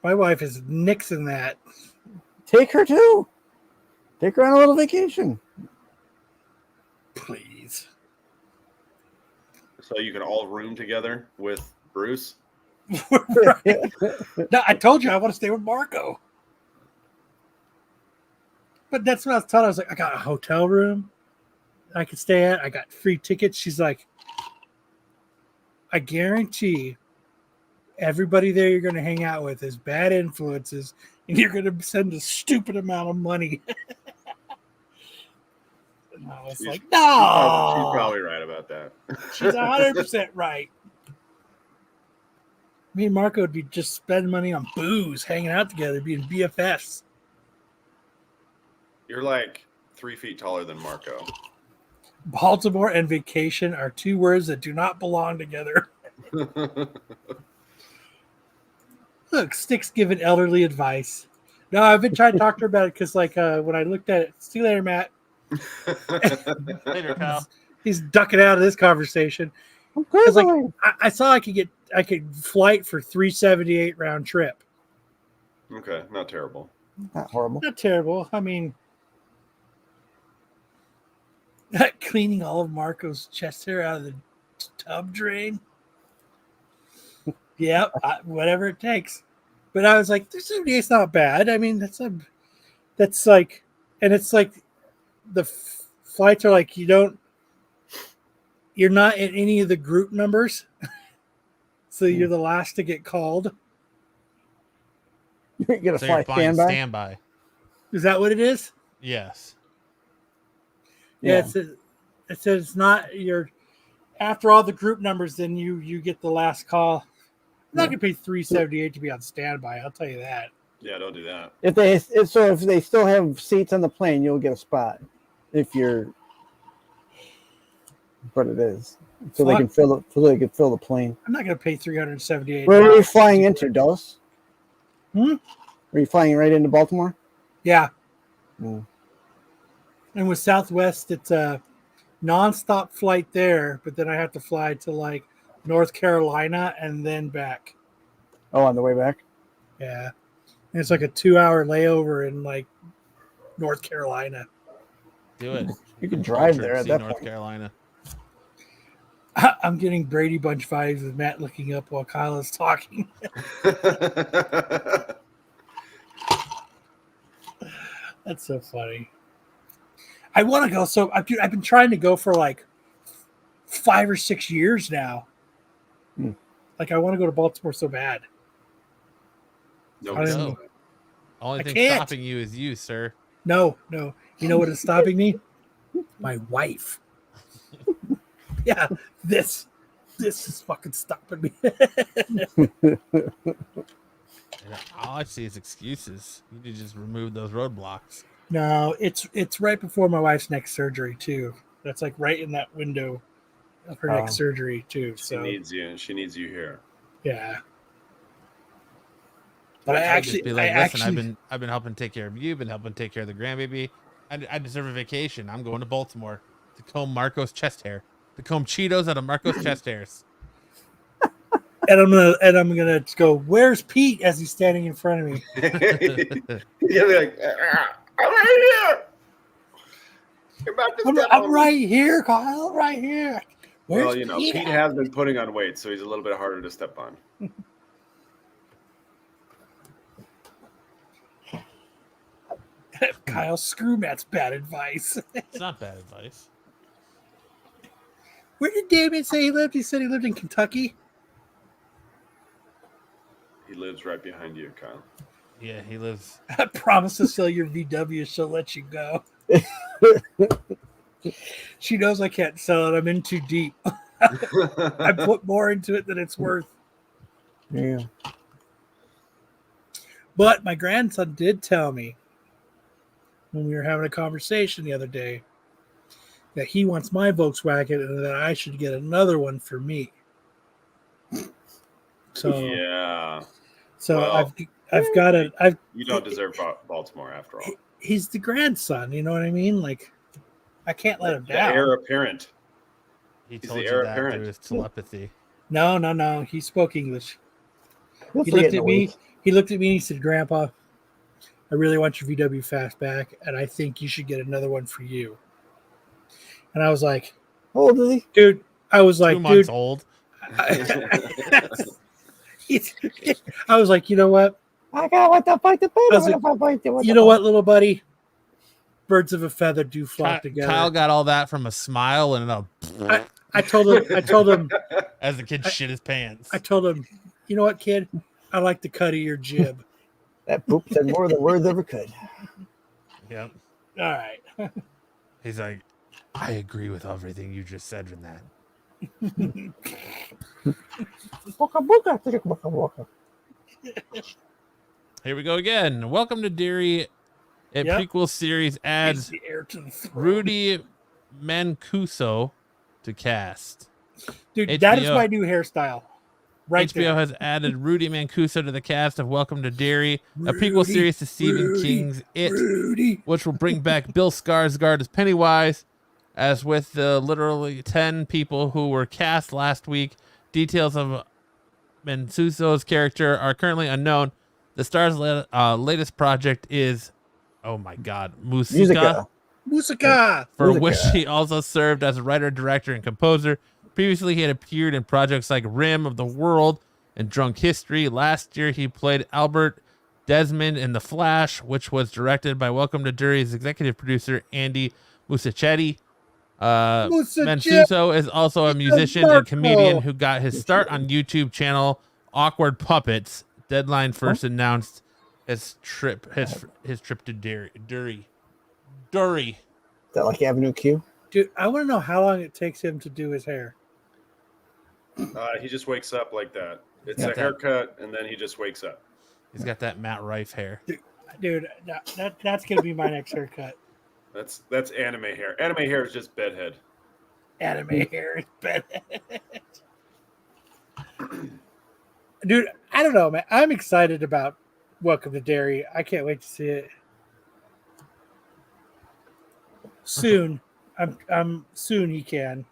Speaker 1: my wife is nixing that.
Speaker 6: Take her too. Take her on a little vacation.
Speaker 1: Please.
Speaker 4: So you can all room together with Bruce.
Speaker 1: Right. No, I told you I want to stay with Marco. But that's what I was telling her. I was like, I got a hotel room I could stay at. I got free tickets. She's like, I guarantee everybody there you're going to hang out with is bad influences, and you're going to send a stupid amount of money. And I was like, no.
Speaker 4: She's probably right about that.
Speaker 1: She's 100% right. Me and Marco would be just spending money on booze, hanging out together, being BFFs.
Speaker 4: You're like 3 feet taller than Marco.
Speaker 1: Baltimore and vacation are two words that do not belong together. Look, Stick's giving elderly advice. No, I've been trying to talk to her about it because, like, when I looked at it, see you later, Matt.
Speaker 5: Later, pal.
Speaker 1: He's ducking out of this conversation.
Speaker 6: I'm
Speaker 1: Because, like,
Speaker 6: crazy.
Speaker 1: I saw I could flight for $378 round trip.
Speaker 4: Okay, not terrible.
Speaker 6: Not horrible.
Speaker 1: Not terrible. I mean, cleaning all of Marco's chest hair out of the tub drain. Yeah, whatever it takes. But I was like, $378's not bad. I mean, that's like, and it's like the flights are like you're not in any of the group numbers, so you're the last to get called.
Speaker 6: You're gonna
Speaker 5: So
Speaker 6: fly
Speaker 5: you're flying
Speaker 6: standby.
Speaker 5: standby.
Speaker 1: Is that what it is?
Speaker 5: Yes.
Speaker 1: Yeah, it says it's not your after all the group numbers, then you get the last call. I'm not gonna pay $3.78 to be on standby. I'll tell you that.
Speaker 4: Yeah, don't do that.
Speaker 6: If they still have seats on the plane, you'll get a spot. If you're, what it is, so they can fill the plane.
Speaker 1: I'm not gonna pay $378.
Speaker 6: Where are you flying into, Dulles?
Speaker 1: Hmm?
Speaker 6: Are you flying right into Baltimore?
Speaker 1: Yeah.
Speaker 6: Mm.
Speaker 1: And with Southwest, it's a nonstop flight there, but then I have to fly to like North Carolina and then back.
Speaker 6: Oh, on the way back?
Speaker 1: Yeah. And it's like a 2-hour layover in like North Carolina.
Speaker 5: Do it.
Speaker 6: You can drive there at
Speaker 5: See
Speaker 6: that
Speaker 5: North
Speaker 6: point.
Speaker 5: Carolina.
Speaker 1: I'm getting Brady Bunch vibes with Matt looking up while Kyle is talking. That's so funny. I want to go. So I've been trying to go for like 5 or 6 years now. Like I want to go to Baltimore so bad.
Speaker 4: No,
Speaker 1: I don't
Speaker 5: No.
Speaker 1: know.
Speaker 5: Only
Speaker 1: I
Speaker 5: thing
Speaker 1: can't.
Speaker 5: stopping you is you, sir.
Speaker 1: No. You know what is stopping me? My wife. Yeah, this is fucking stopping me.
Speaker 5: And all I see is excuses. You need to just remove those roadblocks.
Speaker 1: No, it's right before my wife's next surgery too. That's like right in that window of her next surgery too.
Speaker 4: she
Speaker 1: So
Speaker 4: needs you. She needs you here.
Speaker 1: yeah. But
Speaker 5: I'd just be like,
Speaker 1: I
Speaker 5: listen,
Speaker 1: actually,
Speaker 5: I've been helping take care of you, been helping take care of the grandbaby. I deserve a vacation. I'm going to Baltimore to comb Marco's chest hair, to comb Cheetos out of Marco's chest hairs.
Speaker 1: and I'm gonna go. Where's Pete? As he's standing in front of me.
Speaker 4: You'll be like, I'm right here. You're about to step
Speaker 1: I'm
Speaker 4: on
Speaker 1: right here, Kyle. Right here. Where's
Speaker 4: Well, you know, Pete
Speaker 1: at?
Speaker 4: has been putting on weight, so he's a little bit harder to step on.
Speaker 1: Kyle, screw Matt's bad advice.
Speaker 5: It's not bad advice.
Speaker 1: Where did Damien say he lived? He said he lived in Kentucky.
Speaker 4: He lives right behind you, Kyle.
Speaker 5: Yeah, he lives.
Speaker 1: I promise to sell your VW. She'll let you go. She knows I can't sell it. I'm in too deep. I put more into it than it's worth.
Speaker 6: Yeah.
Speaker 1: But my grandson did tell me when we were having a conversation the other day that he wants my Volkswagen and that I should get another one for me. So
Speaker 4: Yeah.
Speaker 1: So
Speaker 4: Well,
Speaker 1: I've got a
Speaker 4: You don't deserve Baltimore after all.
Speaker 1: he's the grandson, you know what I mean? Like I can't let him
Speaker 4: The
Speaker 1: down.
Speaker 4: heir apparent.
Speaker 5: He
Speaker 4: He's
Speaker 5: told
Speaker 4: the
Speaker 5: you
Speaker 4: heir
Speaker 5: that
Speaker 4: apparent.
Speaker 5: through his telepathy.
Speaker 1: No. He spoke English.
Speaker 6: He'll
Speaker 1: He
Speaker 6: forget
Speaker 1: looked
Speaker 6: in
Speaker 1: at
Speaker 6: a
Speaker 1: me.
Speaker 6: week.
Speaker 1: He looked at me and he said, "Grandpa, I really want your VW Fastback, and I think you should get another one for you." And I was like,
Speaker 6: How old is he?
Speaker 1: "Dude," I was
Speaker 5: 2
Speaker 1: like,
Speaker 5: months
Speaker 1: "Dude,"
Speaker 5: old.
Speaker 1: I was like, "You know what?
Speaker 6: I got what the fuck to put.
Speaker 1: I was like, You know what, little buddy? Birds of a feather do flock together."
Speaker 5: Kyle got all that from a smile and
Speaker 1: I told him,
Speaker 5: as the kid shit his pants.
Speaker 1: "You know what, kid? I like the cut of your jib."
Speaker 6: That poop said more than words ever could.
Speaker 5: Yep.
Speaker 1: All right.
Speaker 5: He's like, I agree with everything you just said in that. Here we go again. Welcome to Deary. A
Speaker 1: Yep.
Speaker 5: prequel series
Speaker 1: He's
Speaker 5: adds
Speaker 1: the heir to the throne.
Speaker 5: Rudy Mancuso to cast.
Speaker 1: Dude, that is
Speaker 5: HBO.
Speaker 1: my new hairstyle. Right
Speaker 5: HBO
Speaker 1: there.
Speaker 5: has added Rudy Mancuso to the cast of Welcome to Derry, a prequel
Speaker 1: Rudy,
Speaker 5: series to Stephen
Speaker 1: Rudy,
Speaker 5: King's It,
Speaker 1: Rudy.
Speaker 5: which will bring back Bill Skarsgård as Pennywise. As with the literally 10 people who were cast last week, details of Mancuso's character are currently unknown. The star's latest project is, oh my God, Musica,
Speaker 1: Musica.
Speaker 5: for
Speaker 6: Musica.
Speaker 5: which he also served as a writer, director, and composer. Previously, he had appeared in projects like Rim of the World and Drunk History. Last year, he played Albert Desmond in The Flash, which was directed by Welcome to Derry's executive producer, Andy Muschietti. Mancuso is also a musician and comedian who got his start on YouTube channel Awkward Puppets. Deadline first announced his trip to Derry.
Speaker 6: Is that like Avenue Q?
Speaker 1: Dude, I want to know how long it takes him to do his hair.
Speaker 4: He just wakes up like that. It's
Speaker 5: Got
Speaker 4: a
Speaker 5: that.
Speaker 4: haircut, and then he just wakes up.
Speaker 5: He's got that Matt Rife hair.
Speaker 1: Dude, that's gonna be my next haircut.
Speaker 4: That's anime hair. Anime hair is just bedhead.
Speaker 1: Anime hair is better. Dude, I don't know, man. I'm excited about Welcome to Derry. I can't wait to see it. Soon. I'm soon he can.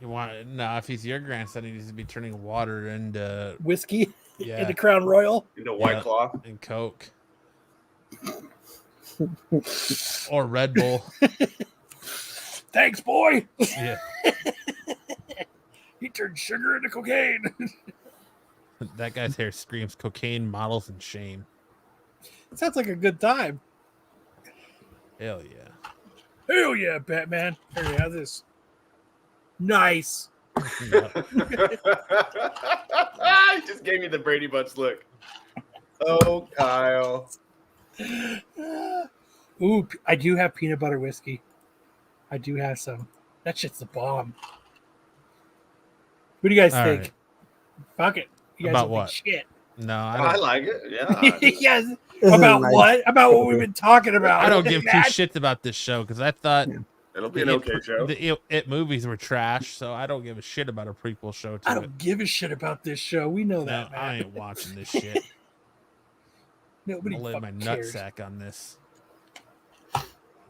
Speaker 5: If he's your grandson, he needs to be turning water into
Speaker 1: Whiskey
Speaker 5: yeah
Speaker 1: in the Crown Royal.
Speaker 4: Into White
Speaker 5: Yeah.
Speaker 4: Claw.
Speaker 5: and Coke or Red Bull.
Speaker 1: Thanks, boy.
Speaker 5: Yeah,
Speaker 1: He turned sugar into cocaine.
Speaker 5: that guy's hair screams cocaine, models, and shame.
Speaker 1: Sounds like a good time.
Speaker 5: Hell yeah.
Speaker 1: Hell yeah, Batman. Here you have this. Nice.
Speaker 5: Yeah.
Speaker 4: He just gave me the Brady Bunch look. Oh, Kyle.
Speaker 1: Ooh, I do have peanut butter whiskey. I do have some. That shit's the bomb. What do you guys
Speaker 5: All
Speaker 1: think?
Speaker 5: right.
Speaker 1: Fuck it. You guys
Speaker 5: About
Speaker 1: don't think
Speaker 5: what?
Speaker 1: shit.
Speaker 5: No,
Speaker 4: I like it. Yeah.
Speaker 1: Yes.
Speaker 6: This is
Speaker 1: About
Speaker 6: nice.
Speaker 1: what? About what we've been talking about.
Speaker 5: I don't give two
Speaker 1: Matt?
Speaker 5: shits about this show because I thought
Speaker 4: It'll be an okay show.
Speaker 5: the It movies were trash, so I don't give a shit about a prequel show to
Speaker 1: I
Speaker 5: it.
Speaker 1: don't give a shit about this show. We know
Speaker 5: No,
Speaker 1: that,
Speaker 5: I
Speaker 1: man.
Speaker 5: ain't watching this shit.
Speaker 1: Nobody
Speaker 5: I'll lay my
Speaker 1: fucking cares.
Speaker 5: nutsack on this.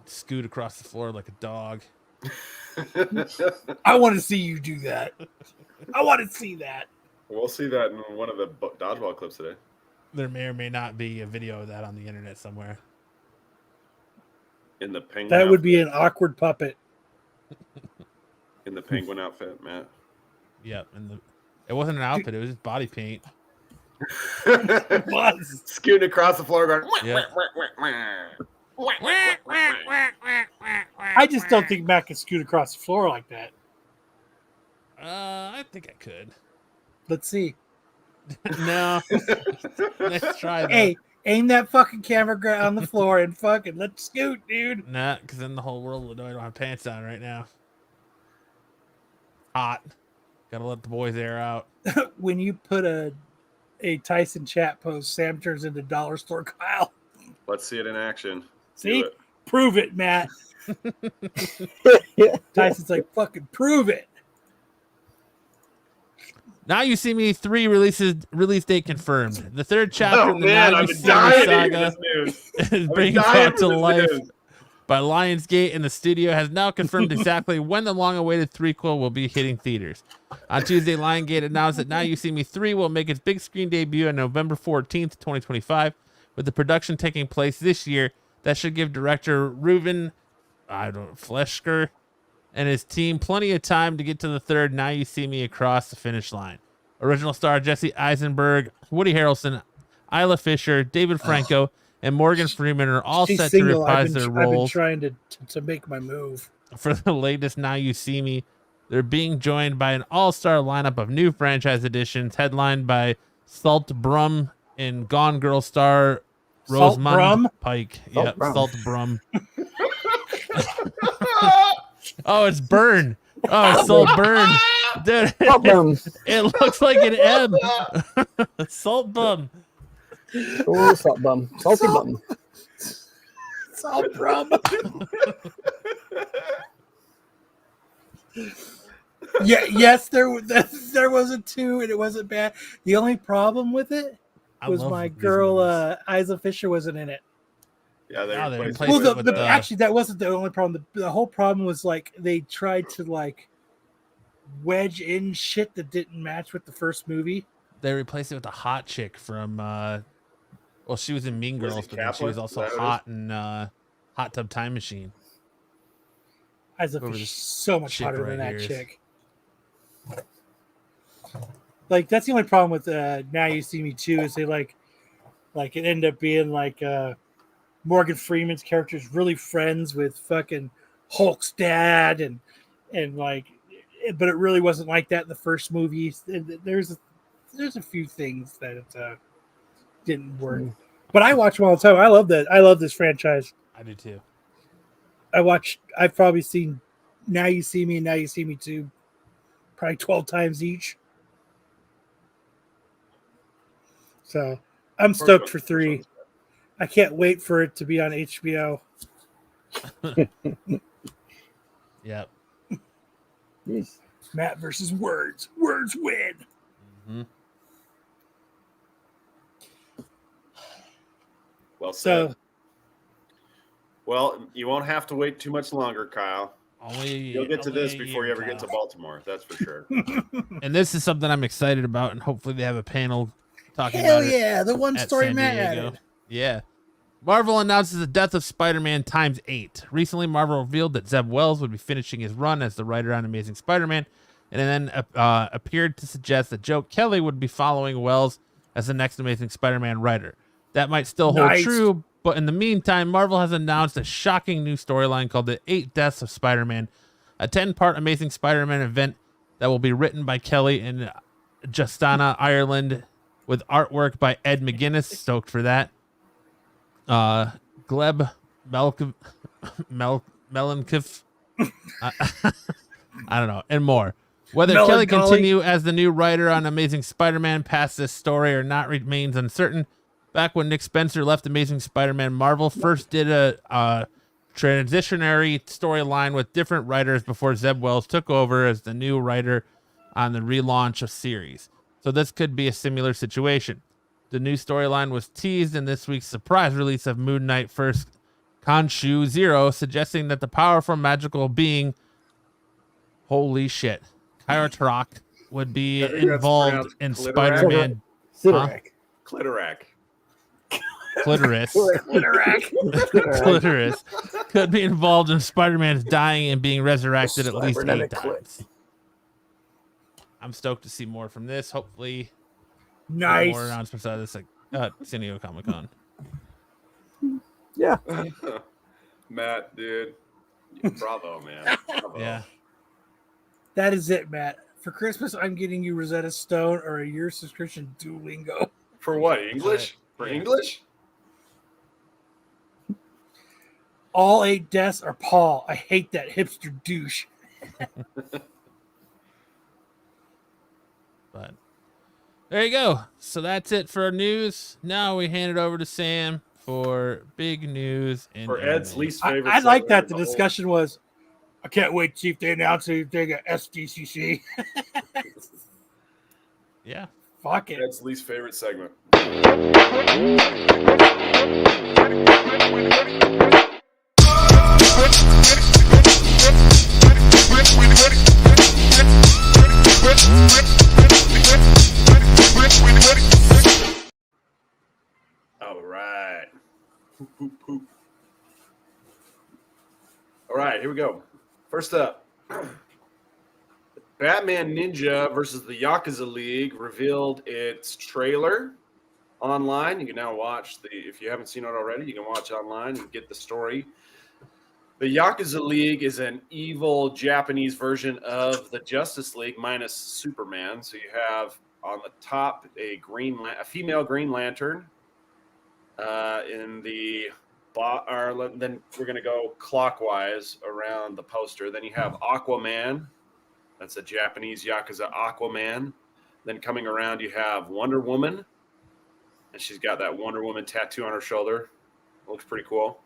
Speaker 5: Scoot across the floor like a dog.
Speaker 1: I want to see you do that. I want to see that.
Speaker 4: We'll see that in one of the Dodgeball clips today.
Speaker 5: There may or may not be a video of that on the internet somewhere.
Speaker 4: In the penguin
Speaker 1: That would
Speaker 4: outfit.
Speaker 1: be an awkward puppet.
Speaker 4: In the penguin outfit, Matt.
Speaker 5: Yep, and it wasn't an outfit; it was just body paint.
Speaker 1: Was.
Speaker 4: Scooting across the floor going.
Speaker 5: Yeah.
Speaker 1: I just don't think Matt can scoot across the floor like that.
Speaker 5: I think I could.
Speaker 1: Let's see.
Speaker 5: No, let's try that.
Speaker 1: Hey, aim that fucking camera on the floor and fucking let's scoot, dude.
Speaker 5: Nah, because then the whole world would know I don't have pants on right now. Hot. Gotta let the boys air out.
Speaker 1: When you put a Tyson chat post, Sam turns into Dollar Store Kyle.
Speaker 4: Let's see it in action.
Speaker 1: See?
Speaker 4: Do it.
Speaker 1: Prove it, Matt. Tyson's like, fucking prove it.
Speaker 5: Now You See Me 3 release date confirmed. The third chapter
Speaker 4: Oh
Speaker 5: in the
Speaker 4: man,
Speaker 5: Now
Speaker 4: I've
Speaker 5: You
Speaker 4: been
Speaker 5: See Me
Speaker 4: dying to hear
Speaker 5: saga
Speaker 4: this news.
Speaker 5: is
Speaker 4: I've
Speaker 5: being
Speaker 4: been dying
Speaker 5: brought
Speaker 4: for
Speaker 5: to
Speaker 4: this
Speaker 5: life
Speaker 4: news.
Speaker 5: by Lionsgate, and the studio has now confirmed exactly when the long-awaited threequel will be hitting theaters. On Tuesday, Lionsgate announced that Now You See Me 3 will make its big screen debut on November 14th, 2025, with the production taking place this year. That should give director Ruben Fleschker and his team plenty of time to get to the third Now You See Me across the finish line. Original star Jesse Eisenberg, Woody Harrelson, Isla Fisher, David Franco, and Morgan Freeman are all
Speaker 1: She's
Speaker 5: set
Speaker 1: single.
Speaker 5: to reprise their
Speaker 1: I've been
Speaker 5: roles
Speaker 1: trying to make my move.
Speaker 5: for the latest Now You See Me. They're being joined by an all-star lineup of new franchise additions, headlined by Salt Brum and Gone Girl star
Speaker 1: Salt
Speaker 5: Rosamund
Speaker 1: Brum?
Speaker 5: Pike.
Speaker 6: Salt
Speaker 5: Yeah,
Speaker 6: Brum.
Speaker 5: Salt Brum. Oh, it's Burn. Oh, it's Salt Burn. Dude,
Speaker 6: Salt Bum.
Speaker 5: it looks like an M. Salt Bum.
Speaker 6: Oh, salt bum. Salty bum.
Speaker 1: Salt Brum. Yeah, yes, there was a 2 and it wasn't bad. The only problem with it
Speaker 5: I
Speaker 1: was
Speaker 5: love
Speaker 1: my
Speaker 5: these
Speaker 1: girl
Speaker 5: movies.
Speaker 1: Isla Fisher wasn't in it.
Speaker 4: Yeah,
Speaker 5: No, they
Speaker 4: they
Speaker 5: replaced
Speaker 1: Well,
Speaker 5: it with the-
Speaker 1: actually, that wasn't the only problem. The whole problem was like they tried to like wedge in shit that didn't match with the first movie.
Speaker 5: They replaced it with a hot chick from well, she was in Mean
Speaker 4: Was it
Speaker 5: Girls, but then she
Speaker 4: Kaplan?
Speaker 5: was
Speaker 4: Is
Speaker 5: also
Speaker 4: that what it
Speaker 5: hot in Hot Tub Time Machine.
Speaker 1: Isla
Speaker 5: Whoever
Speaker 1: Fisher's
Speaker 5: this
Speaker 1: so much
Speaker 5: chick
Speaker 1: hotter
Speaker 5: right
Speaker 1: than that
Speaker 5: here is.
Speaker 1: chick. Like that's the only problem with Now You See Me 2 is they like it ended up being like Morgan Freeman's character is really friends with fucking Hulk's dad and like, but it really wasn't like that in the first movie. There's a few things that it didn't work, but I watch them all the time. I love that. I love this franchise.
Speaker 5: I do too.
Speaker 1: I've probably seen Now You See Me and Now You See Me Too probably 12 times each. So I'm stoked for 3. I can't wait for it to be on HBO.
Speaker 5: Yep.
Speaker 6: Jeez.
Speaker 1: Matt versus Words. Words win.
Speaker 5: Mm-hmm.
Speaker 4: Well said.
Speaker 1: So
Speaker 4: Well, you won't have to wait too much longer, Kyle. You'll get to this before you ever get to Baltimore. That's for sure.
Speaker 5: And this is something I'm excited about, and hopefully they have a panel talking
Speaker 1: hell
Speaker 5: about it.
Speaker 1: yeah, the one
Speaker 5: at
Speaker 1: story
Speaker 5: San
Speaker 1: Matt
Speaker 5: Diego.
Speaker 1: added.
Speaker 5: Yeah. Marvel announces the death of Spider-Man ×8. Recently, Marvel revealed that Zeb Wells would be finishing his run as the writer on Amazing Spider-Man, and then appeared to suggest that Joe Kelly would be following Wells as the next Amazing Spider-Man writer. That might still hold true, but in the meantime, Marvel has announced a shocking new storyline called The 8 Deaths of Spider-Man, a 10-part Amazing Spider-Man event that will be written by Kelly in Justana, Ireland, with artwork by Ed McGuinness. Stoked for that. Gleb Melankov, I don't know, and more. Whether Kelly continue as the new writer on Amazing Spider-Man past this story or not remains uncertain. Back when Nick Spencer left Amazing Spider-Man, Marvel first did a transitionary storyline with different writers before Zeb Wells took over as the new writer on the relaunch of series. So this could be a similar situation. The new storyline was teased in this week's surprise release of Moon Knight First Khonshu Zero, suggesting that the powerful magical being, holy shit, Kyrotrok, would be involved in Spider-Man.
Speaker 4: Clitorac.
Speaker 5: Clitoris. Clitoris could be involved in Spider-Man's dying and being resurrected at least 8 times. I'm stoked to see more from this. Hopefully,
Speaker 1: nice.
Speaker 5: More announcements out of this, like San Diego Comic-Con.
Speaker 6: Yeah.
Speaker 4: Matt, dude. Bravo, man. Bravo.
Speaker 5: Yeah.
Speaker 1: That is it, Matt. For Christmas, I'm getting you Rosetta Stone or a year subscription to Duolingo.
Speaker 4: For what? English? For English?
Speaker 1: All 8 deaths are Paul. I hate that hipster douche.
Speaker 5: But there you go. So that's it for news. Now we hand it over to Sam for big news. And
Speaker 4: for Ed's least favorite.
Speaker 1: I like that the discussion was, I can't wait to see if they announce anything at SDCC.
Speaker 5: Yeah.
Speaker 4: Fuck it. Ed's least favorite segment. All right. All right, here we go. First up, Batman Ninja versus the Yakuza League revealed its trailer online. You can now watch if you haven't seen it already, you can watch online and get the story. The Yakuza League is an evil Japanese version of the Justice League minus Superman. So you have on the top a female Green Lantern. In the then we're going to go clockwise around the poster. Then you have Aquaman. That's a Japanese Yakuza Aquaman. Then coming around, you have Wonder Woman. And she's got that Wonder Woman tattoo on her shoulder. Looks pretty cool.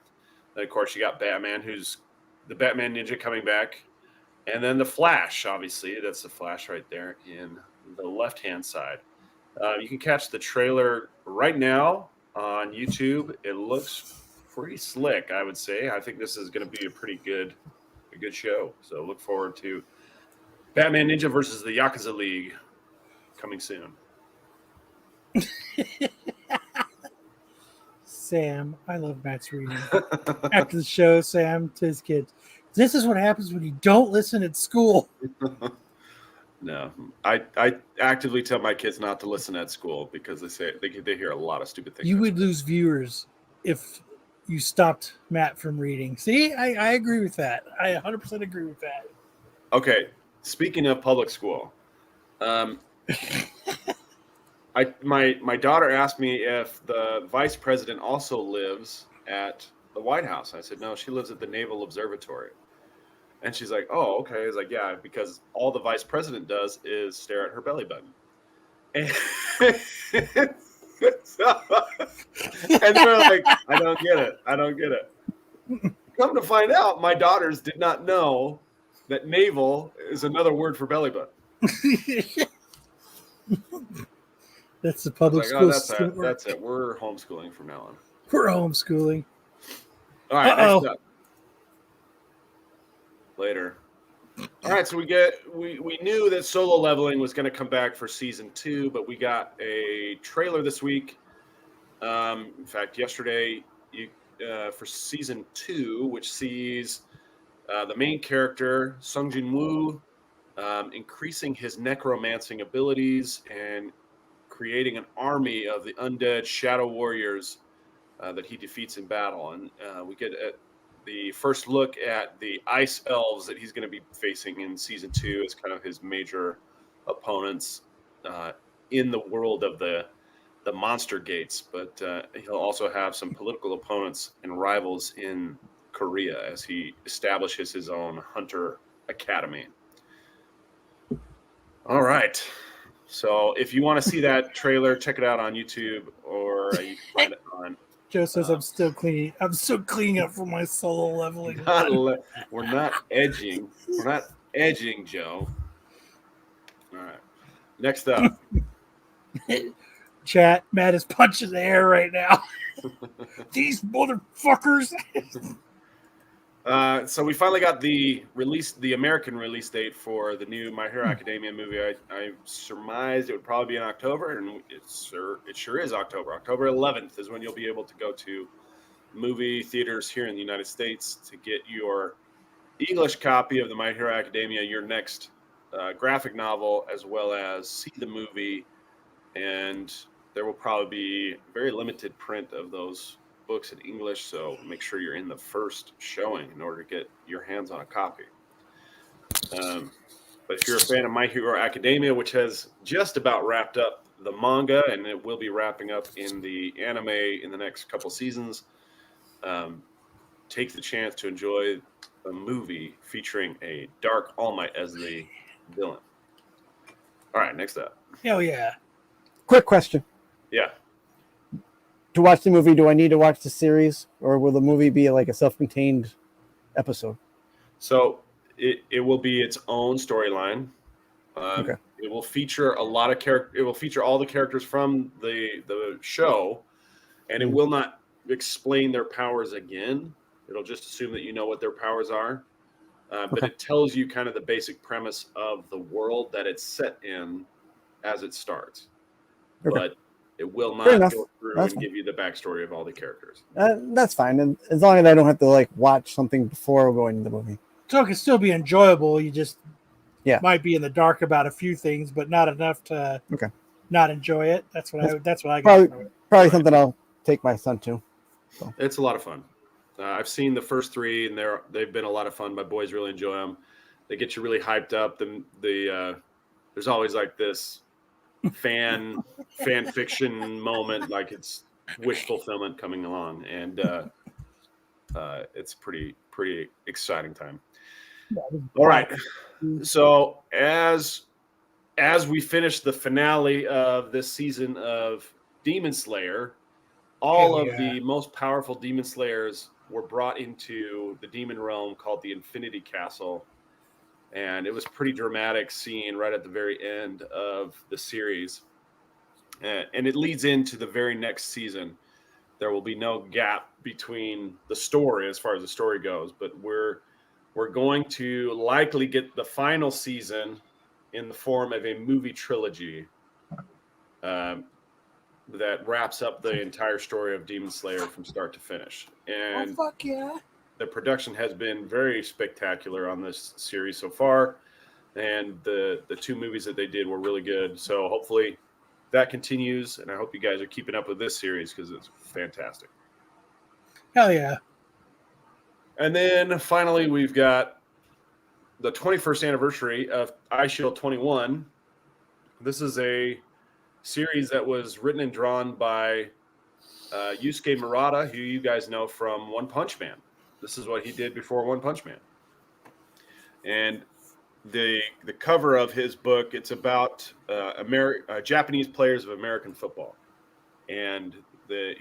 Speaker 4: Then, of course, you got Batman, who's the Batman Ninja coming back. And then the Flash, obviously. That's the Flash right there in the left-hand side. You can catch the trailer right now on YouTube. It looks pretty slick, I would say. I think this is going to be a pretty good show. So look forward to Batman Ninja versus the Yakuza League coming soon.
Speaker 1: Sam, I love Matt's reading. After the show, Sam to his kids, this is what happens when you don't listen at school.
Speaker 4: No, I actively tell my kids not to listen at school because they say they hear a lot of stupid things.
Speaker 1: You would lose viewers if you stopped Matt from reading. See, I agree with that. I 100% agree with that.
Speaker 4: Okay, speaking of public school, my daughter asked me if the vice president also lives at the White House. I said, no, she lives at the Naval Observatory. And she's like, oh, okay. I was like, yeah, because all the vice president does is stare at her belly button. And, and they're like, I don't get it. I don't get it. Come to find out, my daughters did not know that navel is another word for belly button.
Speaker 1: That's the public
Speaker 4: Like,
Speaker 1: school.
Speaker 4: that's it. We're homeschooling from now on.
Speaker 1: We're homeschooling.
Speaker 4: All right,
Speaker 1: Uh-oh.
Speaker 4: next up. Later. All right, so we knew that Solo Leveling was going to come back for season 2, but we got a trailer this week. In fact, yesterday for season 2, which sees the main character Sung Jin Woo increasing his necromancing abilities and creating an army of the undead shadow warriors that he defeats in battle. And we get the first look at the ice elves that he's going to be facing in season 2 as kind of his major opponents in the world of the monster gates. But he'll also have some political opponents and rivals in Korea as he establishes his own hunter academy. All right. So if you want to see that trailer, check it out on YouTube, or you can find it on.
Speaker 1: Joe says I'm still cleaning. I'm still cleaning up for my Solo Leveling.
Speaker 4: We're not edging. We're not edging, Joe. All right. Next up.
Speaker 1: Chat, Matt is punching the air right now. These motherfuckers.
Speaker 4: So we finally got the American release date for the new My Hero Academia movie. I surmised it would probably be in October, and it sure is October. October 11th is when you'll be able to go to movie theaters here in the United States to get your English copy of the My Hero Academia, your next graphic novel, as well as see the movie. And there will probably be very limited print of those books in English, so make sure you're in the first showing in order to get your hands on a copy. But if you're a fan of My Hero Academia, which has just about wrapped up the manga, and it will be wrapping up in the anime in the next couple seasons, take the chance to enjoy a movie featuring a Dark All Might as the villain. All right, next up.
Speaker 1: Hell yeah.
Speaker 6: Quick question.
Speaker 4: Yeah.
Speaker 6: To watch the movie, do I need to watch the series, or will the movie be like a self-contained episode?
Speaker 4: So it will be its own storyline.
Speaker 6: Okay.
Speaker 4: It will feature a lot of It will feature all the characters from the show, and it will not explain their powers again. It'll just assume that you know what their powers are. But it tells you kind of the basic premise of the world that it's set in as it starts.
Speaker 6: Okay.
Speaker 4: But it will
Speaker 6: Fair
Speaker 4: not
Speaker 6: enough.
Speaker 4: go through
Speaker 6: That's
Speaker 4: and give you the backstory of all the characters.
Speaker 6: That's fine, and as long as I don't have to like watch something before going to the movie.
Speaker 1: So it can still be enjoyable. You just
Speaker 6: might
Speaker 1: be in the dark about a few things, but not enough to
Speaker 6: Okay.
Speaker 1: not enjoy it. That's what I got
Speaker 6: Probably,
Speaker 1: from it.
Speaker 6: probably something I'll take my son to. So.
Speaker 4: It's a lot of fun. I've seen the first 3, and they've been a lot of fun. My boys really enjoy them. They get you really hyped up. There's always like this fan fiction moment, like it's wish fulfillment coming along, and it's pretty exciting time. All right, so as we finish the finale of this season of Demon Slayer, all of the most powerful Demon Slayers were brought into the demon realm called the Infinity Castle. And it was pretty dramatic scene right at the very end of the series. And it leads into the very next season. There will be no gap between the story as far as the story goes, but we're going to likely get the final season in the form of a movie trilogy that wraps up the entire story of Demon Slayer from start to finish. And
Speaker 1: fuck yeah.
Speaker 4: the production has been very spectacular on this series so far, and the 2 movies that they did were really good. So hopefully that continues, and I hope you guys are keeping up with this series because it's fantastic.
Speaker 1: Hell yeah.
Speaker 4: And then finally, we've got the 21st anniversary of iShield 21. This is a series that was written and drawn by Yusuke Murata, who you guys know from One Punch Man. This is what he did before One Punch Man. And the cover of his book, it's about Japanese players of American football. And the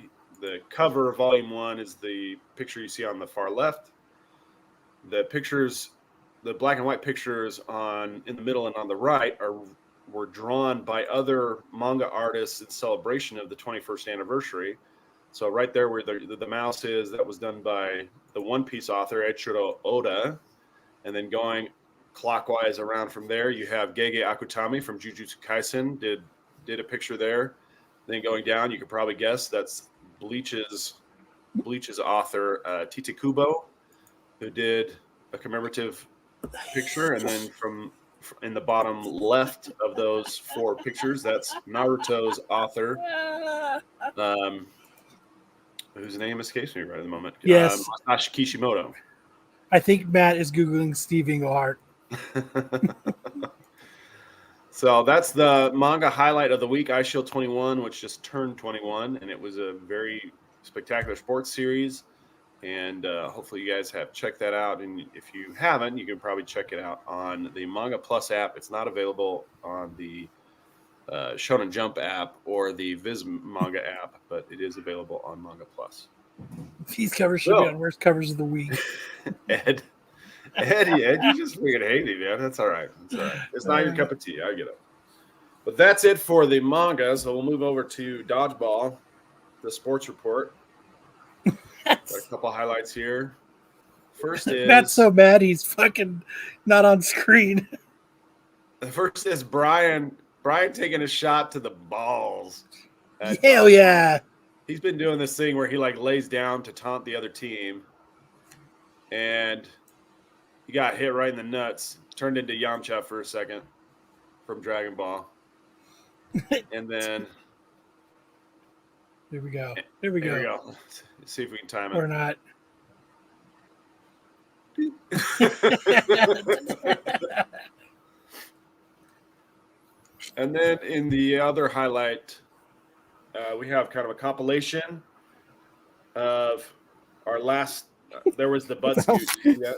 Speaker 4: cover of volume 1 is the picture you see on the far left. The pictures, the black and white pictures in the middle and on the right were drawn by other manga artists in celebration of the 21st anniversary. So right there where the mouse is, that was done by the One Piece author Eiichiro Oda. And then going clockwise around from there, you have Gege Akutami from Jujutsu Kaisen did a picture there. Then going down, you could probably guess that's Bleach's author Tite Kubo, who did a commemorative picture. And then from in the bottom left of those 4 pictures, that's Naruto's author, whose name escapes me right at the moment.
Speaker 1: Yes.
Speaker 4: Masashi Kishimoto.
Speaker 1: I think Matt is Googling Steve Englehart.
Speaker 4: So that's the manga highlight of the week, Ice Shield 21, which just turned 21, and it was a very spectacular sports series. And hopefully you guys have checked that out. And if you haven't, you can probably check it out on the Manga Plus app. It's not available on the Shonen Jump app or the Viz Manga app, but it is available on Manga Plus.
Speaker 1: These covers should be on worst covers of the week.
Speaker 4: Ed, you just freaking hate me, man. That's all right. It's all right. It's not your cup of tea. I get it. But that's it for the manga. So we'll move over to Dodgeball, the sports report. Got a couple highlights here. First is
Speaker 1: Matt's so mad he's fucking not on screen.
Speaker 4: The first is Brian taking a shot to the balls.
Speaker 1: Hell yeah.
Speaker 4: He's been doing this thing where he like lays down to taunt the other team. And he got hit right in the nuts. Turned into Yamcha for a second from Dragon Ball. And then
Speaker 1: There we go. There we go.
Speaker 4: Let's see if we can time it.
Speaker 1: Or not.
Speaker 4: And then in the other highlight, we have kind of a compilation of our last. There was the butt scoot. Yeah.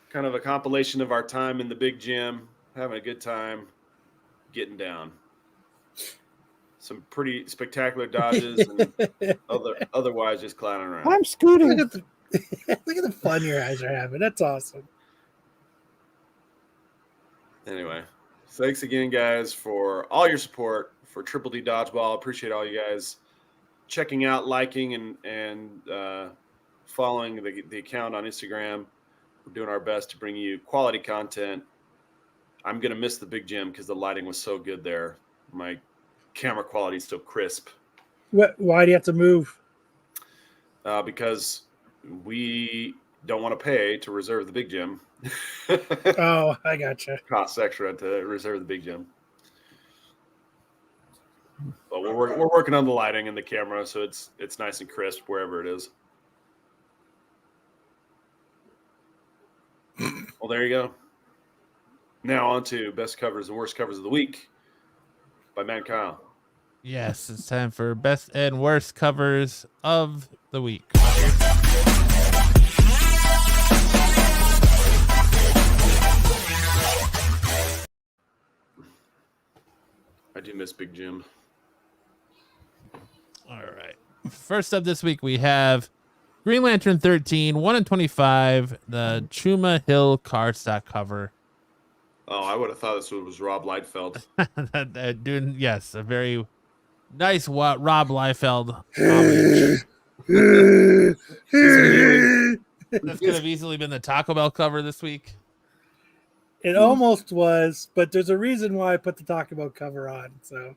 Speaker 4: Kind of a compilation of our time in the big gym, having a good time, getting down. Some pretty spectacular dodges and otherwise just clowning around.
Speaker 6: I'm scooting.
Speaker 1: Look at the fun your guys are having. That's awesome.
Speaker 4: Anyway, thanks again, guys, for all your support for Triple D Dodgeball. Appreciate all you guys checking out, liking, and following the account on Instagram. We're doing our best to bring you quality content. I'm going to miss the big gym because the lighting was so good there. My camera quality is still crisp.
Speaker 1: Why do you have to move?
Speaker 4: Because we don't want to pay to reserve the big gym.
Speaker 1: Oh, I gotcha.
Speaker 4: Costs extra to reserve the big gym. But we're working on the lighting and the camera, so it's nice and crisp wherever it is. Well, there you go. Now on to best covers and worst covers of the week by Matt and Kyle.
Speaker 5: Yes, it's time for best and worst covers of the week.
Speaker 4: I do miss Big Jim.
Speaker 5: All right. First up this week, we have Green Lantern 13, 1 in 25, the Chuma Hill cardstock cover.
Speaker 4: Oh, I would have thought this was Rob Liefeld.
Speaker 5: Dude, yes, a very nice Rob Liefeld homage. This could have easily been the Taco Bell cover this week.
Speaker 1: It almost was, but there's a reason why I put the Taco Bell cover on, so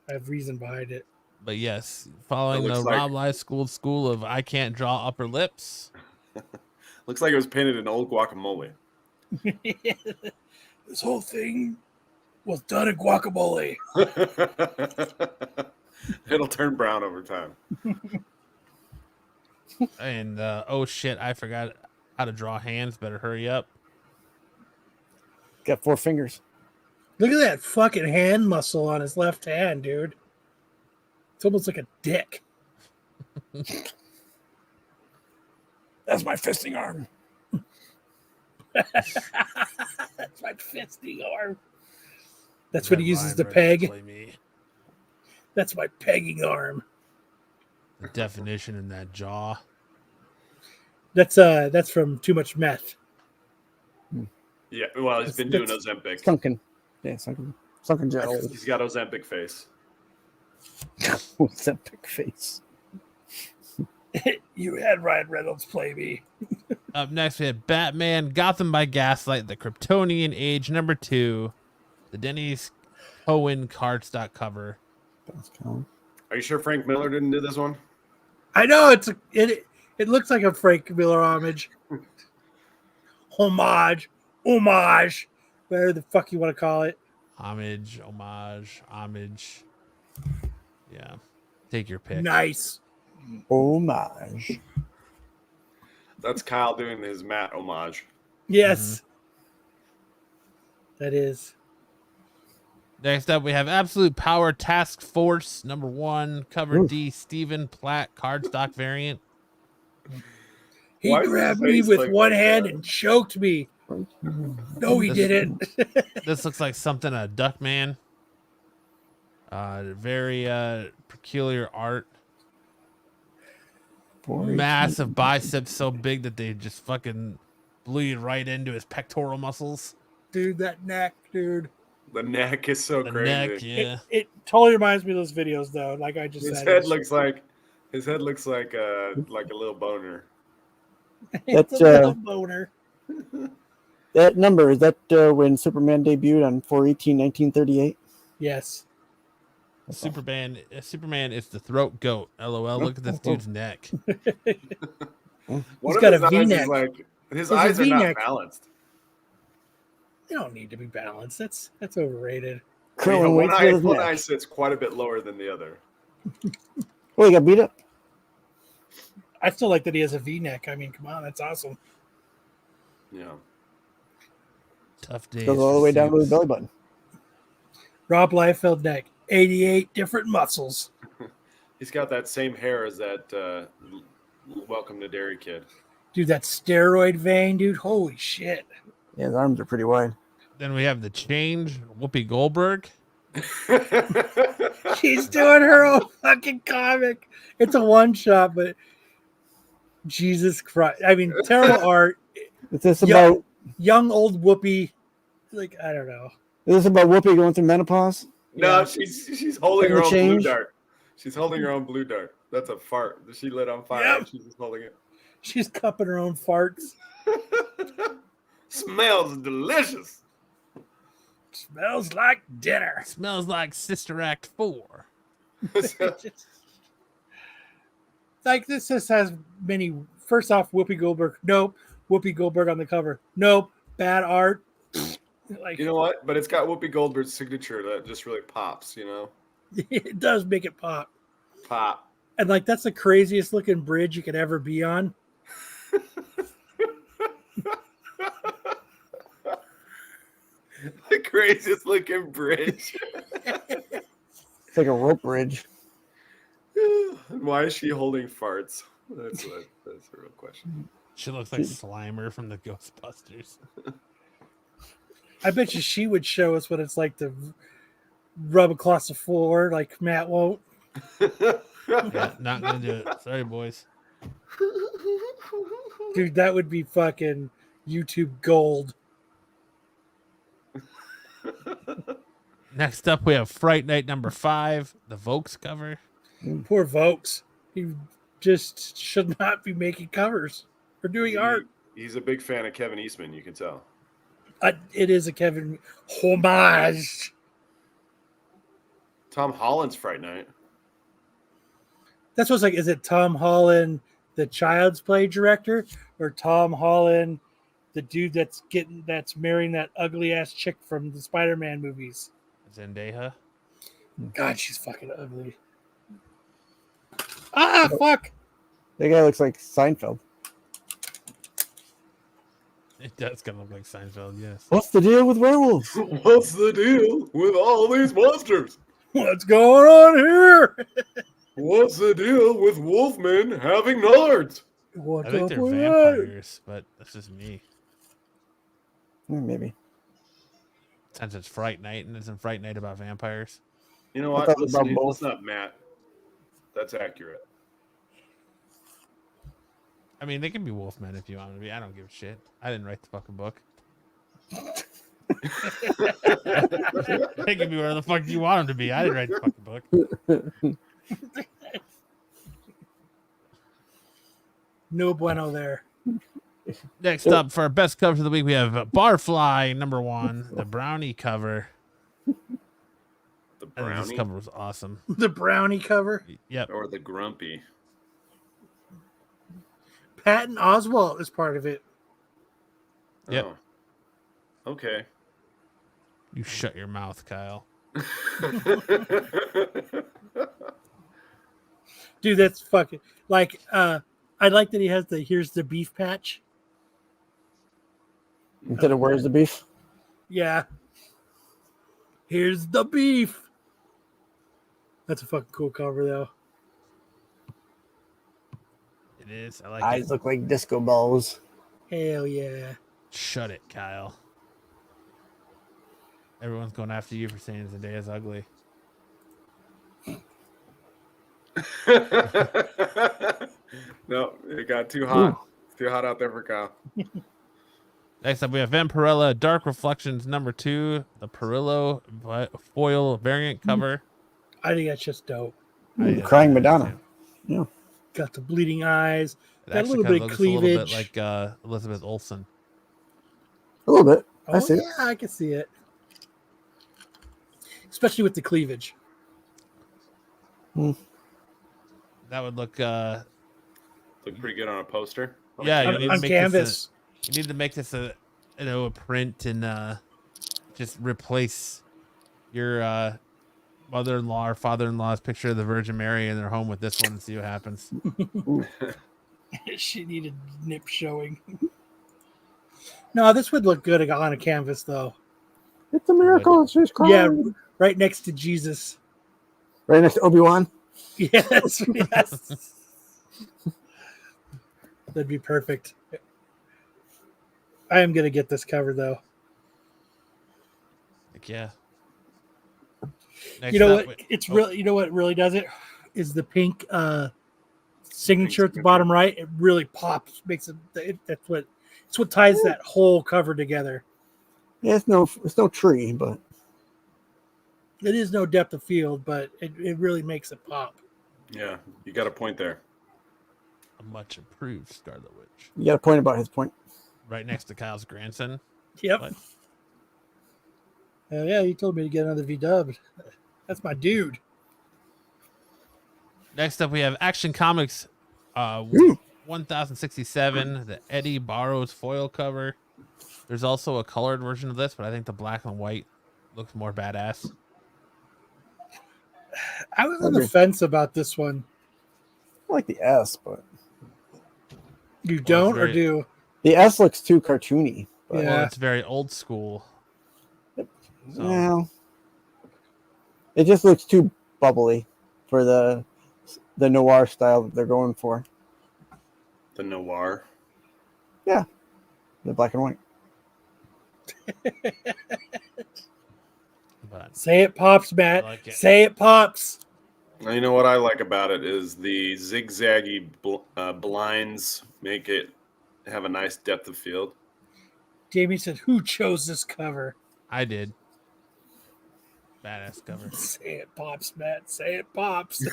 Speaker 1: I have reason behind it.
Speaker 5: But yes, following the Rob Liefeld school of I can't draw upper lips.
Speaker 4: Looks like it was painted in old guacamole.
Speaker 1: This whole thing was done in guacamole.
Speaker 4: It'll turn brown over time.
Speaker 5: And oh shit, I forgot how to draw hands. Better hurry up.
Speaker 6: Got 4 fingers.
Speaker 1: Look at that fucking hand muscle on his left hand, dude. It's almost like a dick. That's my fisting arm. That's my fisting arm. That's what he uses to peg. That's my pegging arm.
Speaker 5: The definition in that jaw.
Speaker 1: That's from too much meth.
Speaker 4: Yeah, well, he's been doing Ozempic.
Speaker 6: Sunken. Yeah, sunken jaw.
Speaker 4: He's got Ozempic face.
Speaker 6: Ozempic face.
Speaker 1: You had Ryan Reynolds play me.
Speaker 5: Up next, we have Batman, Gotham by Gaslight, the Kryptonian Age, number 2, the Denny's Cohen cardstock cover.
Speaker 4: Are you sure Frank Miller didn't do this one?
Speaker 1: I know it looks like a Frank Miller homage. Homage, whatever the fuck you want to call it.
Speaker 5: Homage. Yeah, take your pick.
Speaker 1: Nice.
Speaker 6: Homage.
Speaker 4: That's Kyle doing his Matt homage.
Speaker 1: Yes. That is.
Speaker 5: Next up, we have Absolute Power Task Force number 1, cover D, Stephen Platt cardstock variant.
Speaker 1: He grabbed me with one hand and choked me. No, he didn't.
Speaker 5: This looks like something a Duckman. Very peculiar art. Massive biceps so big that they just fucking bleed right into his pectoral muscles.
Speaker 1: Dude, that neck, dude.
Speaker 4: The neck is so
Speaker 5: The
Speaker 4: crazy.
Speaker 5: neck, yeah.
Speaker 1: It totally reminds me of those videos, though. Like I just
Speaker 4: His
Speaker 1: said,
Speaker 4: head looks like a little boner.
Speaker 1: it's a little boner.
Speaker 6: That number, is that when Superman debuted on 4/18/1938?
Speaker 1: Yes.
Speaker 5: Superman is the throat goat. LOL. Look at this dude's neck.
Speaker 4: One
Speaker 1: got
Speaker 4: of
Speaker 1: a
Speaker 4: his eyes
Speaker 1: V-neck.
Speaker 4: is like his
Speaker 1: There's a
Speaker 4: eyes are not
Speaker 1: V-neck.
Speaker 4: balanced.
Speaker 1: They don't need to be balanced. That's overrated.
Speaker 6: Curling
Speaker 4: One
Speaker 6: weights with his
Speaker 4: one
Speaker 6: neck.
Speaker 4: eye sits quite a bit lower than the other.
Speaker 6: Oh, he got beat up.
Speaker 1: I still like that he has a V-neck. I mean, come on, that's awesome.
Speaker 4: Yeah.
Speaker 5: Tough days.
Speaker 6: Goes all the way down to his belly button.
Speaker 1: Rob Liefeld neck, 88 different muscles.
Speaker 4: He's got that same hair as that Welcome to Dairy kid.
Speaker 1: Dude, that steroid vein, dude. Holy shit.
Speaker 6: Yeah, his arms are pretty wide.
Speaker 5: Then we have the Change, Whoopi Goldberg.
Speaker 1: She's doing her own fucking comic. It's a one shot, but Jesus Christ. I mean, terrible art.
Speaker 6: Is this about
Speaker 1: Young old Whoopi. Like, I don't know.
Speaker 6: is this about Whoopi going through menopause?
Speaker 4: No,
Speaker 1: Yeah.
Speaker 4: she's holding
Speaker 6: From
Speaker 4: her
Speaker 6: the
Speaker 4: own
Speaker 6: Change?
Speaker 4: blue dart. She's holding her own blue dart. That's a fart that she lit on fire.
Speaker 1: Yep.
Speaker 4: And she's just holding it.
Speaker 1: She's cupping her own farts.
Speaker 4: Smells delicious.
Speaker 1: Smells like dinner.
Speaker 5: Smells like Sister Act 4.
Speaker 1: Like, this just has many. First off, Whoopi Goldberg. Nope. Whoopi Goldberg on the cover. Nope. Bad art. Like,
Speaker 4: You know what? But it's got Whoopi Goldberg's signature that just really pops, you know?
Speaker 1: it does make it pop.
Speaker 4: Pop.
Speaker 1: And like, that's the craziest looking bridge you could ever be on.
Speaker 4: The craziest looking bridge.
Speaker 6: It's like a rope bridge.
Speaker 4: And why is she holding farts? That's a real question.
Speaker 5: She looks like Slimer from the Ghostbusters.
Speaker 1: I bet you she would show us what it's like to rub across the floor like Matt won't.
Speaker 5: Yeah, not gonna do it. Sorry, boys.
Speaker 1: Dude, that would be fucking YouTube gold.
Speaker 5: Next up, we have Fright Night number 5, the Vokes cover.
Speaker 1: Poor Vokes. He just should not be making covers or doing art.
Speaker 4: He's a big fan of Kevin Eastman, you can tell.
Speaker 1: It is a Kevin homage.
Speaker 4: Tom Holland's Fright Night.
Speaker 1: That's what's like. Is it Tom Holland, the Child's Play director, or Tom Holland, the dude that's marrying that ugly ass chick from the Spider-Man movies?
Speaker 5: Zendaya.
Speaker 1: God, she's fucking ugly. Ah, fuck.
Speaker 6: That guy looks like Seinfeld.
Speaker 5: It does kind of look like Seinfeld, yes.
Speaker 6: What's the deal with werewolves?
Speaker 4: What's the deal with all these monsters?
Speaker 1: What's going on here?
Speaker 4: What's the deal with wolfmen having nards?
Speaker 1: What's
Speaker 5: I think
Speaker 1: up
Speaker 5: they're
Speaker 1: with that?
Speaker 5: vampires, but that's just me.
Speaker 6: Maybe.
Speaker 5: Since it's Fright Night, and isn't Fright Night about vampires?
Speaker 4: You know
Speaker 6: I
Speaker 4: what?
Speaker 6: thought it was
Speaker 4: Listen,
Speaker 6: about both.
Speaker 4: listen up, Matt. That's accurate.
Speaker 5: I mean, they can be wolfmen if you want them to be. I don't give a shit. I didn't write the fucking book. They can be whatever the fuck you want them to be. I didn't write the fucking book.
Speaker 1: No bueno there.
Speaker 5: Next up, for our best covers of the week, we have Barfly #1, the brownie cover.
Speaker 4: The
Speaker 5: I think
Speaker 4: brownie
Speaker 5: this cover was awesome.
Speaker 1: The brownie cover.
Speaker 5: Yep.
Speaker 4: or the grumpy?
Speaker 1: Patton Oswalt is part of it.
Speaker 5: Yep.
Speaker 4: Oh. Okay.
Speaker 5: You shut your mouth, Kyle.
Speaker 1: Dude, that's fucking like I like that he has the here's the beef patch.
Speaker 6: Instead of where's the beef?
Speaker 1: Yeah. Here's the beef. That's a fucking cool cover though.
Speaker 5: It is. I like
Speaker 6: Eyes
Speaker 5: it.
Speaker 6: look like disco balls.
Speaker 1: Hell yeah.
Speaker 5: Shut it, Kyle. Everyone's going after you for saying Zendaya is ugly.
Speaker 4: No, it got too hot. It's too hot out there for Kyle.
Speaker 5: Next up, we have Vampirella Dark Reflections #2, the Perillo foil variant cover.
Speaker 1: I think that's just dope.
Speaker 6: Crying Madonna. Yeah.
Speaker 1: Got the bleeding eyes.
Speaker 5: It
Speaker 1: Got a
Speaker 5: actually
Speaker 1: little
Speaker 5: kind
Speaker 1: bit
Speaker 5: of
Speaker 1: of
Speaker 5: looks a little bit
Speaker 1: cleavage.
Speaker 5: like Elizabeth Olsen.
Speaker 6: A little bit.
Speaker 1: Oh,
Speaker 6: I see it.
Speaker 1: yeah, I can see it. Especially with the cleavage.
Speaker 5: That would look.
Speaker 4: Look pretty good on a poster.
Speaker 5: Yeah, you
Speaker 1: On,
Speaker 5: need to
Speaker 1: on
Speaker 5: make
Speaker 1: canvas.
Speaker 5: you need to make this a a print and just replace your mother-in-law or father-in-law's picture of the Virgin Mary in their home with this one and see what happens.
Speaker 1: She needed nip showing. No, this would look good on a canvas though.
Speaker 6: It's a miracle. She's crying.
Speaker 1: Yeah, right next to Jesus.
Speaker 6: Right next to Obi-Wan.
Speaker 1: Yes, yes. That'd be perfect. I am gonna get this cover though.
Speaker 5: Like, yeah. Next
Speaker 1: You know
Speaker 5: up,
Speaker 1: what? It's really, you know what really does it is the pink signature at the bottom right. It really pops, makes it. That's what. It's what ties that whole cover together.
Speaker 6: Yeah, it's no tree, but
Speaker 1: It is no depth of field, but it really makes it pop.
Speaker 4: Yeah, you got a point there.
Speaker 5: a much improved Scarlet Witch.
Speaker 6: you got a point about his point.
Speaker 5: Right next to Kyle's grandson.
Speaker 1: Yep.
Speaker 5: What?
Speaker 1: Yeah, you told me to get another V-dub. That's my dude.
Speaker 5: Next up, we have Action Comics 1067, the Eddie Barrows foil cover. There's also a colored version of this, but I think the black and white looks more badass.
Speaker 1: I was on the fence about this one.
Speaker 6: I like the S, but
Speaker 1: You don't
Speaker 5: very-
Speaker 1: or do?
Speaker 6: the S looks too cartoony. But
Speaker 1: Yeah.
Speaker 5: Well, it's very old school. So,
Speaker 6: well, it just looks too bubbly for the noir style that they're going for.
Speaker 4: The noir.
Speaker 6: The black and white.
Speaker 5: but
Speaker 1: Say it pops, Matt.
Speaker 5: I like it.
Speaker 1: Say it pops.
Speaker 4: Now, you know what I like about it is the zigzaggy blinds make it have a nice depth of field.
Speaker 1: Jamie said, "Who chose this cover?"
Speaker 5: I did. Badass cover.
Speaker 1: Say it pops, Matt. Say it pops.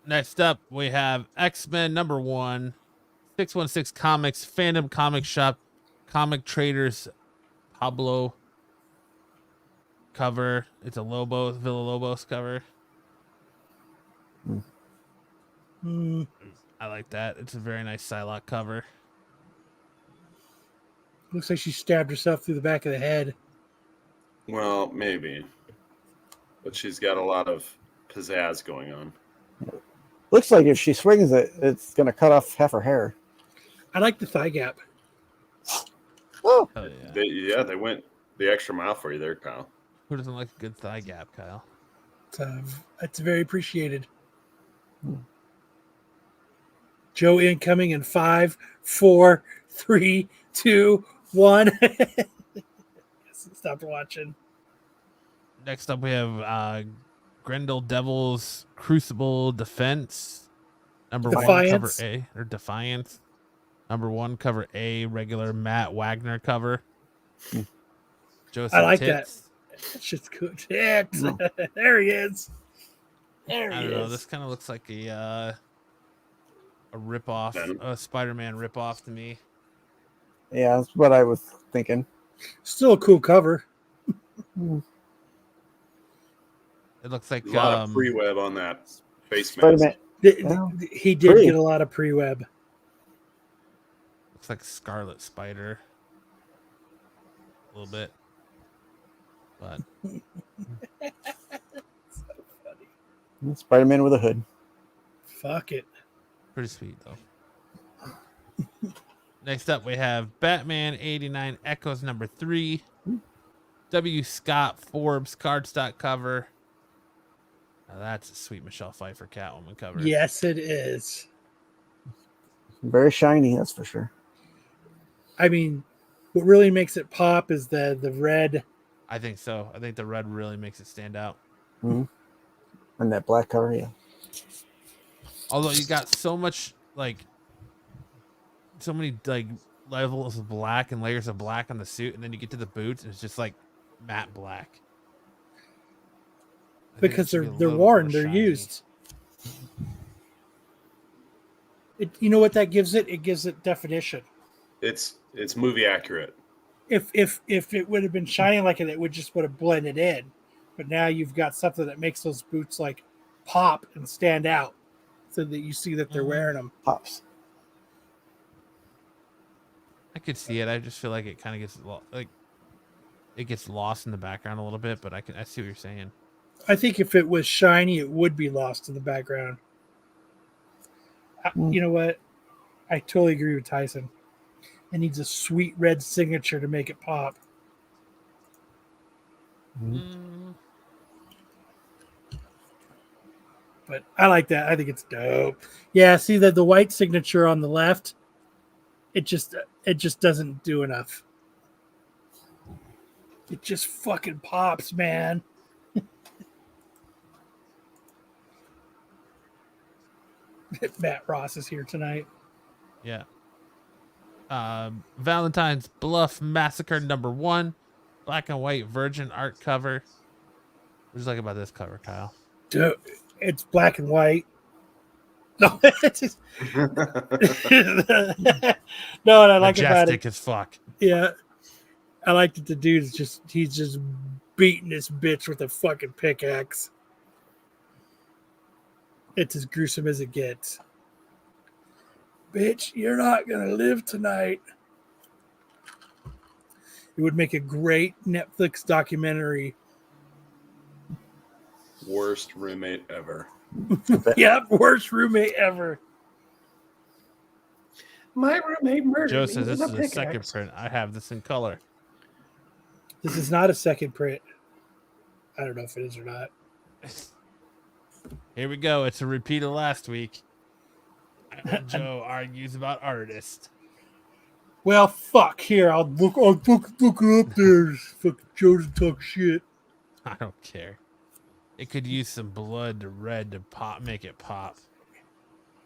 Speaker 5: Next up, we have X-Men #1, 616 Comics, Fandom Comic Shop, Comic Traders, Pablo cover. It's a Lobos, Villa Lobos cover.
Speaker 1: Hmm.
Speaker 5: I like that. It's a very nice Psylocke cover.
Speaker 1: Looks like she stabbed herself through the back of the head.
Speaker 4: Well, maybe. But she's got a lot of pizzazz going on.
Speaker 6: Looks like if she swings it, it's going to cut off half her hair.
Speaker 1: I like the thigh gap.
Speaker 6: Oh,
Speaker 5: Oh, yeah.
Speaker 4: They went the extra mile for you there, Kyle.
Speaker 5: Who doesn't like a good thigh gap, Kyle?
Speaker 1: It's very appreciated. Joe incoming in 5, 4, 3, 2, 1. Stop watching.
Speaker 5: Next up, we have Grendel Devil's Crucible Defense. Number 1, cover
Speaker 1: Defiance.
Speaker 5: A, or Defiance. Number 1, cover A, regular Matt Wagner cover. Joseph
Speaker 1: I like
Speaker 5: Tits.
Speaker 1: that. That's just good. Tits.
Speaker 6: No.
Speaker 1: There he is. There
Speaker 5: I
Speaker 1: he
Speaker 5: don't know.
Speaker 1: is.
Speaker 5: This kind of looks like a ripoff,
Speaker 4: Venom.
Speaker 5: a Spider-Man ripoff to me.
Speaker 6: Yeah, that's what I was thinking.
Speaker 1: Still a cool cover.
Speaker 5: It looks like
Speaker 4: A lot of pre-web on that face mask.
Speaker 6: Spider-Man. Yeah.
Speaker 1: He did
Speaker 6: Pretty.
Speaker 1: get a lot of pre-web.
Speaker 5: Looks like Scarlet Spider. A little bit. But
Speaker 6: Spider-Man with a hood.
Speaker 1: Fuck it.
Speaker 5: pretty sweet though. Next up we have Batman 89 Echoes number 3. W. Scott Forbes cardstock cover. Now that's a sweet Michelle Pfeiffer Catwoman cover.
Speaker 1: Yes, it is.
Speaker 6: Very shiny, that's for sure.
Speaker 1: I mean, what really makes it pop is the red.
Speaker 5: I think so. I think the red really makes it stand out.
Speaker 6: And that black cover, yeah.
Speaker 5: Although you got so much so many levels of black and layers of black on the suit, and then you get to the boots and it's just like matte black. I think it
Speaker 1: Because
Speaker 5: should be a
Speaker 1: they're
Speaker 5: little
Speaker 1: worn,
Speaker 5: more
Speaker 1: they're
Speaker 5: shiny.
Speaker 1: used. You know what that gives it? It gives it definition.
Speaker 4: It's movie accurate.
Speaker 1: If it would have been shiny like it would just would have blended in. But now you've got something that makes those boots like pop and stand out, so that you see that they're wearing them.
Speaker 6: Pops.
Speaker 5: I could see it. I just feel like it kind of gets it gets lost in the background a little bit, but I see what you're saying.
Speaker 1: I think if it was shiny, it would be lost in the background. You know what? I totally agree with Tyson. It needs a sweet red signature to make it pop. But I like that. I think it's dope. Yeah, see that the white signature on the left, it just doesn't do enough. It just fucking pops, man. Matt Ross is here tonight.
Speaker 5: Yeah. Valentine's Bluff Massacre number 1, black and white virgin art cover. What do you like about this cover, Kyle?
Speaker 1: Dude, it's black and white. No, it's just... no, what I like about
Speaker 5: Majestic
Speaker 1: it,
Speaker 5: as fuck.
Speaker 1: yeah, I like that the dude's he's just beating this bitch with a fucking pickaxe. It's as gruesome as it gets. Bitch, you're not gonna live tonight. It would make a great Netflix documentary.
Speaker 4: Worst roommate ever.
Speaker 1: Yep, worst roommate ever.
Speaker 4: My roommate murdered
Speaker 5: Joe
Speaker 4: me
Speaker 5: says this
Speaker 4: with
Speaker 5: is
Speaker 4: a
Speaker 5: a second
Speaker 4: pickaxe.
Speaker 5: print. I have this in color.
Speaker 1: This is not a second print. I don't know if it is or not.
Speaker 5: Here we go. It's a repeat of last week. Joe argues about artist.
Speaker 1: Well, fuck. Here, I'll look it up there. Fucking Joe doesn't talk shit.
Speaker 5: I don't care. It could use some blood to red to pop, make it pop.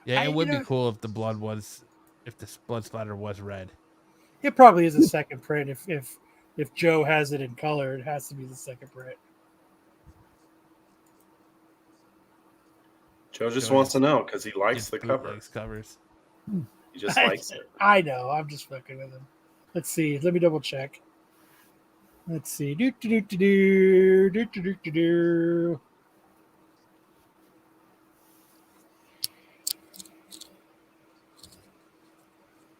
Speaker 5: Yeah, it would be cool if the blood splatter was red.
Speaker 1: It probably is a second print. If Joe has it in color, it has to be the second print.
Speaker 4: Joe just
Speaker 5: Joe
Speaker 4: wants to know because he likes
Speaker 5: It's
Speaker 4: the cover.
Speaker 5: bootlegs covers.
Speaker 4: He just likes it.
Speaker 1: I know. I'm just fucking with him. Let's see. Let me double check. Let's see. Do.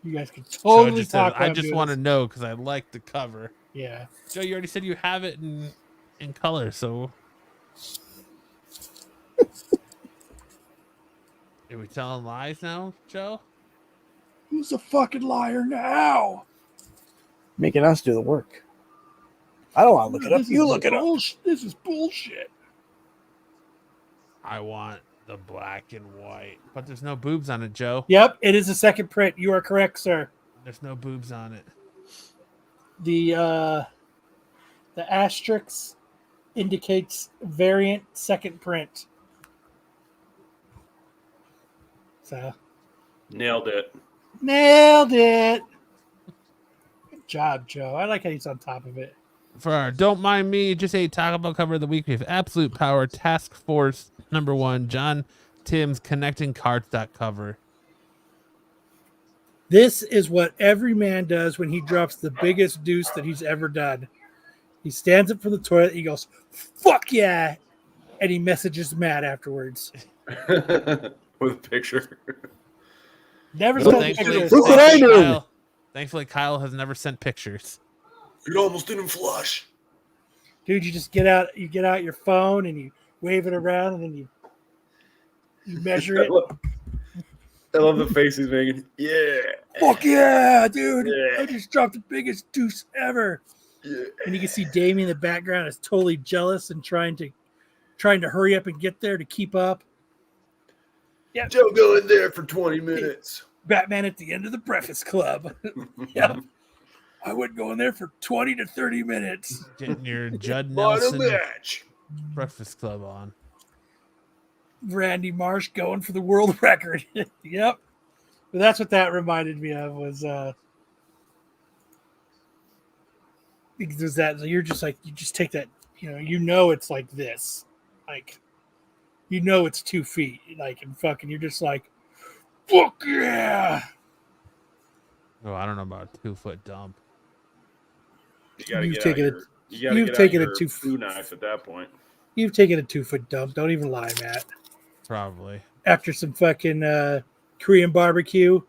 Speaker 1: You guys can
Speaker 5: Joe
Speaker 1: totally
Speaker 5: just said,
Speaker 1: talk.
Speaker 5: I just want to know because I like the cover.
Speaker 1: Yeah.
Speaker 5: Joe, you already said you have it in color, so. Are we telling lies now, Joe?
Speaker 1: Who's a fucking liar now?
Speaker 6: Making us do the work. I don't want to look it up.
Speaker 1: This
Speaker 6: You
Speaker 1: is
Speaker 6: look it up.
Speaker 1: This is bullshit.
Speaker 5: I want the black and white, but there's no boobs on it, Joe.
Speaker 1: Yep, it is a second print. You are correct, sir.
Speaker 5: There's no boobs on it.
Speaker 1: The asterisk indicates variant second print. So
Speaker 4: Nailed it.
Speaker 1: nailed it. Good job, Joe. I like how he's on top of it.
Speaker 5: For our Don't Mind Me, just a Taco Bell cover of the week, we have Absolute Power Task Force #1, John Tim's Connecting Cards cover.
Speaker 1: This is what every man does when he drops the biggest deuce that he's ever done. He stands up from the toilet, he goes, "Fuck yeah," and he messages Matt afterwards.
Speaker 4: With a picture.
Speaker 1: Never
Speaker 5: Well,
Speaker 1: sent
Speaker 5: thankfully,
Speaker 1: pictures.
Speaker 6: Look what I do.
Speaker 5: Thankfully, Kyle has never sent pictures.
Speaker 4: It almost didn't flush.
Speaker 1: Dude, you just get out your phone and you wave it around and then you measure it.
Speaker 4: I love the face he's making. Yeah.
Speaker 1: Fuck yeah, dude.
Speaker 4: Yeah.
Speaker 1: I just dropped the biggest deuce ever.
Speaker 4: Yeah.
Speaker 1: And you can see Damien in the background is totally jealous and trying to hurry up and get there to keep up. Yeah.
Speaker 4: Joe, go in there for 20 minutes.
Speaker 1: Batman at the end of the Breakfast Club. Yeah. I would go in there for 20 to 30 minutes.
Speaker 5: Getting your Judd
Speaker 4: Final
Speaker 5: Nelson
Speaker 4: match.
Speaker 5: Breakfast Club on.
Speaker 1: Randy Marsh going for the world record. Yep. But that's what that reminded me of was because that you're just like you just take that, you know it's like this. Like it's 2 feet. Like and fucking you're just like, fuck yeah.
Speaker 5: Oh, I don't know about a 2-foot dump.
Speaker 1: You've taken it.
Speaker 4: You've
Speaker 1: taken it too
Speaker 4: food knife at that point.
Speaker 1: You've taken a 2-foot dump. Don't even lie, Matt.
Speaker 5: Probably.
Speaker 1: After some fucking Korean barbecue,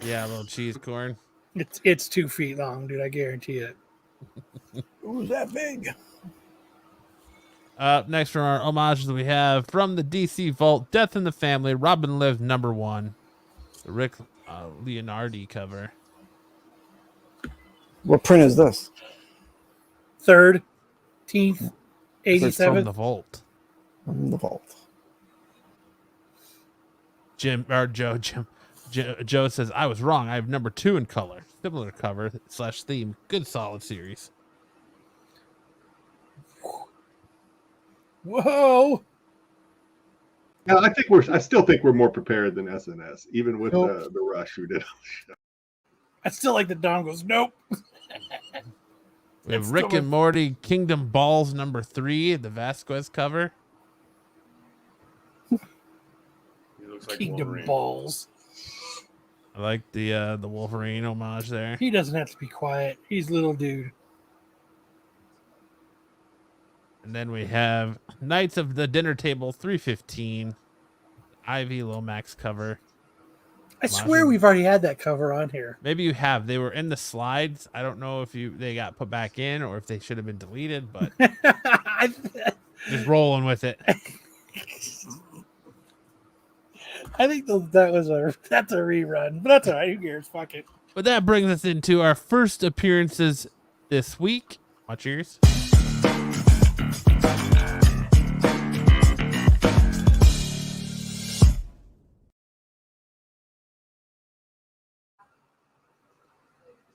Speaker 5: Yeah, a little cheese corn.
Speaker 1: it's 2 feet long, dude. I guarantee it.
Speaker 6: Who's that big?
Speaker 5: Next from our homages we have from the DC Vault, Death in the Family, Robin Lives #1. The Rick Leonardi cover.
Speaker 6: What print is this?
Speaker 1: 13th,
Speaker 5: It's from
Speaker 1: 87th.
Speaker 5: the Vault.
Speaker 6: From the vault.
Speaker 5: Joe says, I was wrong. I have #2 in color. Similar cover / theme. Good solid series.
Speaker 1: Whoa.
Speaker 3: Yeah, I still think we're more prepared than SNS, even with the rush who did.
Speaker 1: I still like the Dom goes, nope.
Speaker 5: We have
Speaker 1: It's
Speaker 5: Rick
Speaker 1: still
Speaker 5: and Morty Kingdom Balls #3, the Vasquez cover.
Speaker 4: He looks like
Speaker 1: Kingdom
Speaker 4: Wolverine.
Speaker 1: balls.
Speaker 5: I like the Wolverine homage there.
Speaker 1: He doesn't have to be quiet. He's little dude.
Speaker 5: And then we have Knights of the Dinner Table 315, Ivy Lomax cover.
Speaker 1: I swear we've already had that cover on here.
Speaker 5: Maybe you have. They were in the slides. I don't know if they got put back in or if they should have been deleted, but just rolling with it.
Speaker 1: I think that's a rerun, but that's all right. Who cares? Fuck it.
Speaker 5: But that brings us into our first appearances this week. Watch yours.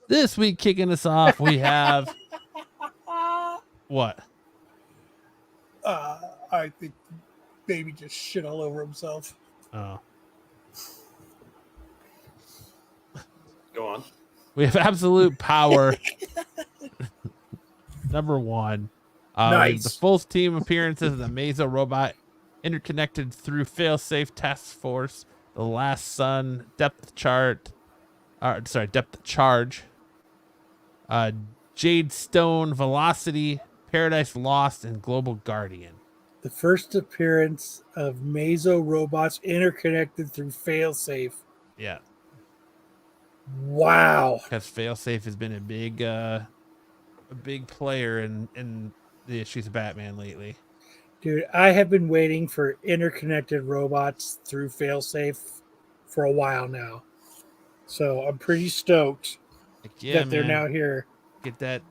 Speaker 5: This week, kicking us off, we have what?
Speaker 1: I think baby just shit all over himself.
Speaker 5: Oh,
Speaker 4: Go on.
Speaker 5: we have Absolute Power #1.
Speaker 1: Nice.
Speaker 5: The full team appearances of the Mazo robot interconnected through failsafe task force, the Last Sun, depth charge, Jade Stone, Velocity, Paradise Lost, and Global Guardian.
Speaker 1: The first appearance of Mazo robots interconnected through failsafe.
Speaker 5: Yeah,
Speaker 1: Wow.
Speaker 5: because failsafe has been a big player in the issues of Batman lately.
Speaker 1: Dude, I have been waiting for interconnected robots through failsafe for a while now. So I'm pretty stoked
Speaker 5: Like, yeah,
Speaker 1: that they're
Speaker 5: man,
Speaker 1: now here.
Speaker 5: get that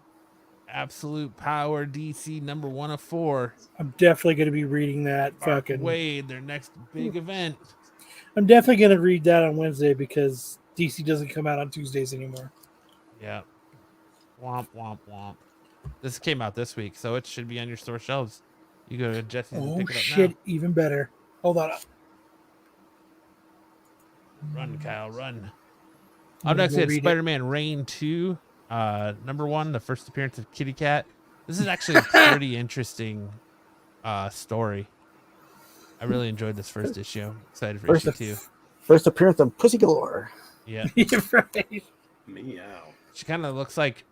Speaker 5: Absolute Power DC number 1 of 4.
Speaker 1: I'm definitely going to be reading that.
Speaker 5: Mark
Speaker 1: Fucking.
Speaker 5: Wade, their next big event.
Speaker 1: I'm definitely going to read that on Wednesday because DC doesn't come out on Tuesdays anymore.
Speaker 5: Yeah. Womp, womp, womp. This came out this week, so it should be on your store shelves. You go to Jesse's and
Speaker 1: Oh
Speaker 5: pick it up
Speaker 1: shit!
Speaker 5: now.
Speaker 1: Even better. Hold on.
Speaker 5: Run, Kyle, run.
Speaker 1: I'm
Speaker 5: Up next, we
Speaker 1: gonna
Speaker 5: had
Speaker 1: read it.
Speaker 5: Spider-Man Reign 2, number 1, the first appearance of Kitty Cat. This is actually a pretty interesting story. I really enjoyed this first issue. I'm excited for issue 2.
Speaker 6: First appearance of Pussy Galore.
Speaker 5: Yeah.
Speaker 1: You're right.
Speaker 4: Meow.
Speaker 5: She kind of looks like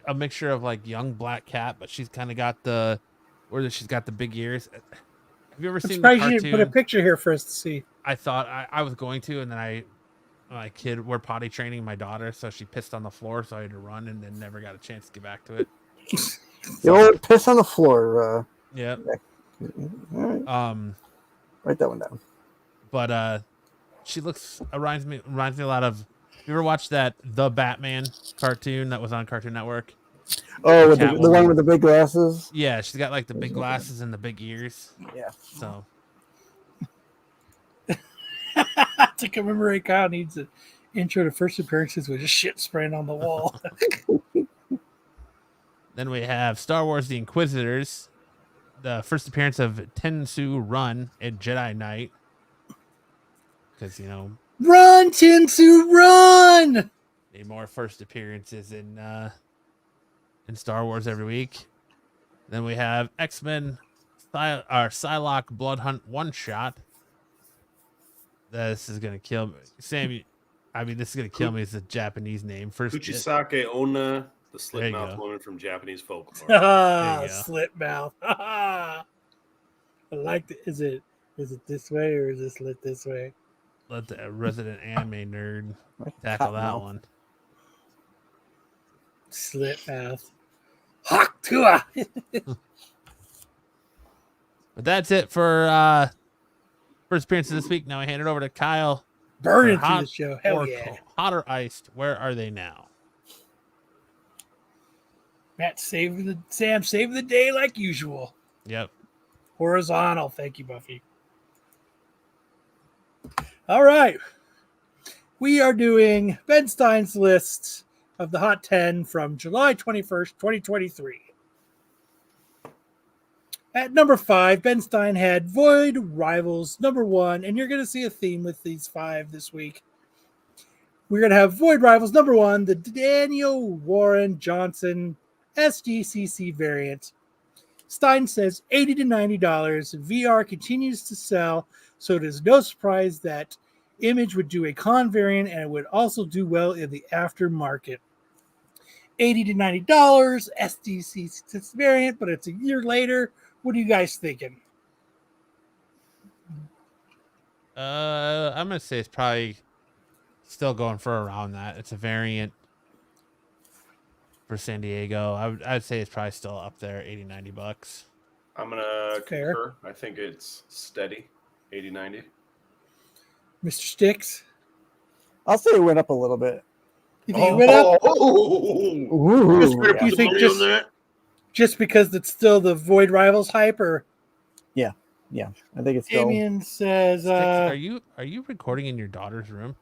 Speaker 5: a mixture of like young black cat, but she's kind of got the, she's got the big ears. Have you ever
Speaker 1: I'm
Speaker 5: seen the
Speaker 1: surprised you
Speaker 5: cartoon?
Speaker 1: didn't put a picture here for us to see.
Speaker 5: I thought I was going to, and then we're potty training my daughter, so she pissed on the floor, so I had to run, and then never got a chance to get back to it.
Speaker 6: You old piss on the floor.
Speaker 5: Yeah.
Speaker 6: All right. Write that one down.
Speaker 5: But she reminds me a lot of. You ever watched that The Batman cartoon that was on Cartoon Network?
Speaker 6: Oh, with the one with the big glasses.
Speaker 5: Yeah, she's got like the big glasses and the big ears.
Speaker 6: Yeah.
Speaker 5: So.
Speaker 1: To commemorate, Kyle needs an intro to first appearances with just shit spraying on the wall.
Speaker 5: Then we have Star Wars: The Inquisitors, the first appearance of Tensu Run at Jedi Knight. Because
Speaker 1: Run, Tinsu, run!
Speaker 5: need more first appearances in Star Wars every week. Then we have X-Men Psylocke Blood Hunt one shot. This is gonna kill me, Sam. This is gonna kill me. It's a Japanese name.
Speaker 4: Kuchisake Onna, the slit
Speaker 5: There you
Speaker 4: mouth
Speaker 5: go.
Speaker 4: woman from Japanese folklore.
Speaker 1: Ah,
Speaker 5: There you go.
Speaker 1: slit mouth. I like it. Is it this way or is it slit this way?
Speaker 5: Let the resident anime nerd tackle that
Speaker 6: Cottonmouth.
Speaker 5: one.
Speaker 1: Slit mouth. Hawk Tua.
Speaker 5: But that's it for first appearances this week. Now I hand it over to Kyle.
Speaker 1: Burning
Speaker 5: For
Speaker 1: through the show. Hell
Speaker 5: or
Speaker 1: yeah.
Speaker 5: hot or iced. Where are they now?
Speaker 1: Matt saving the day like usual.
Speaker 5: Yep.
Speaker 1: Horizontal. Thank you, Buffy. All right. We are doing Ben Stein's list of the Hot 10 from July 21st, 2023. At number 5, Ben Stein had Void Rivals number 1, and you're going to see a theme with these 5 this week. We're going to have Void Rivals number 1, the Daniel Warren Johnson SDCC variant. Stein says $80 to $90. VR continues to sell, so it is no surprise that Image would do a con variant and it would also do well in the aftermarket. $80 to $90 SDCC variant, but it's a year later. What are you guys thinking?
Speaker 5: I'm gonna say it's probably still going for around that. It's a variant for San Diego. I'd say it's probably still up there, $80-$90.
Speaker 4: I'm going to
Speaker 1: Fair.
Speaker 4: concur. I think it's steady, 80-90.
Speaker 1: Mr. Sticks?
Speaker 6: I'll say it went up a little bit.
Speaker 1: You think it went up?
Speaker 6: Ooh,
Speaker 1: Just- you think just because it's still the Void Rivals hype, or
Speaker 6: yeah, I think it's still.
Speaker 1: Damien says,
Speaker 5: Sticks, are you recording in your daughter's room?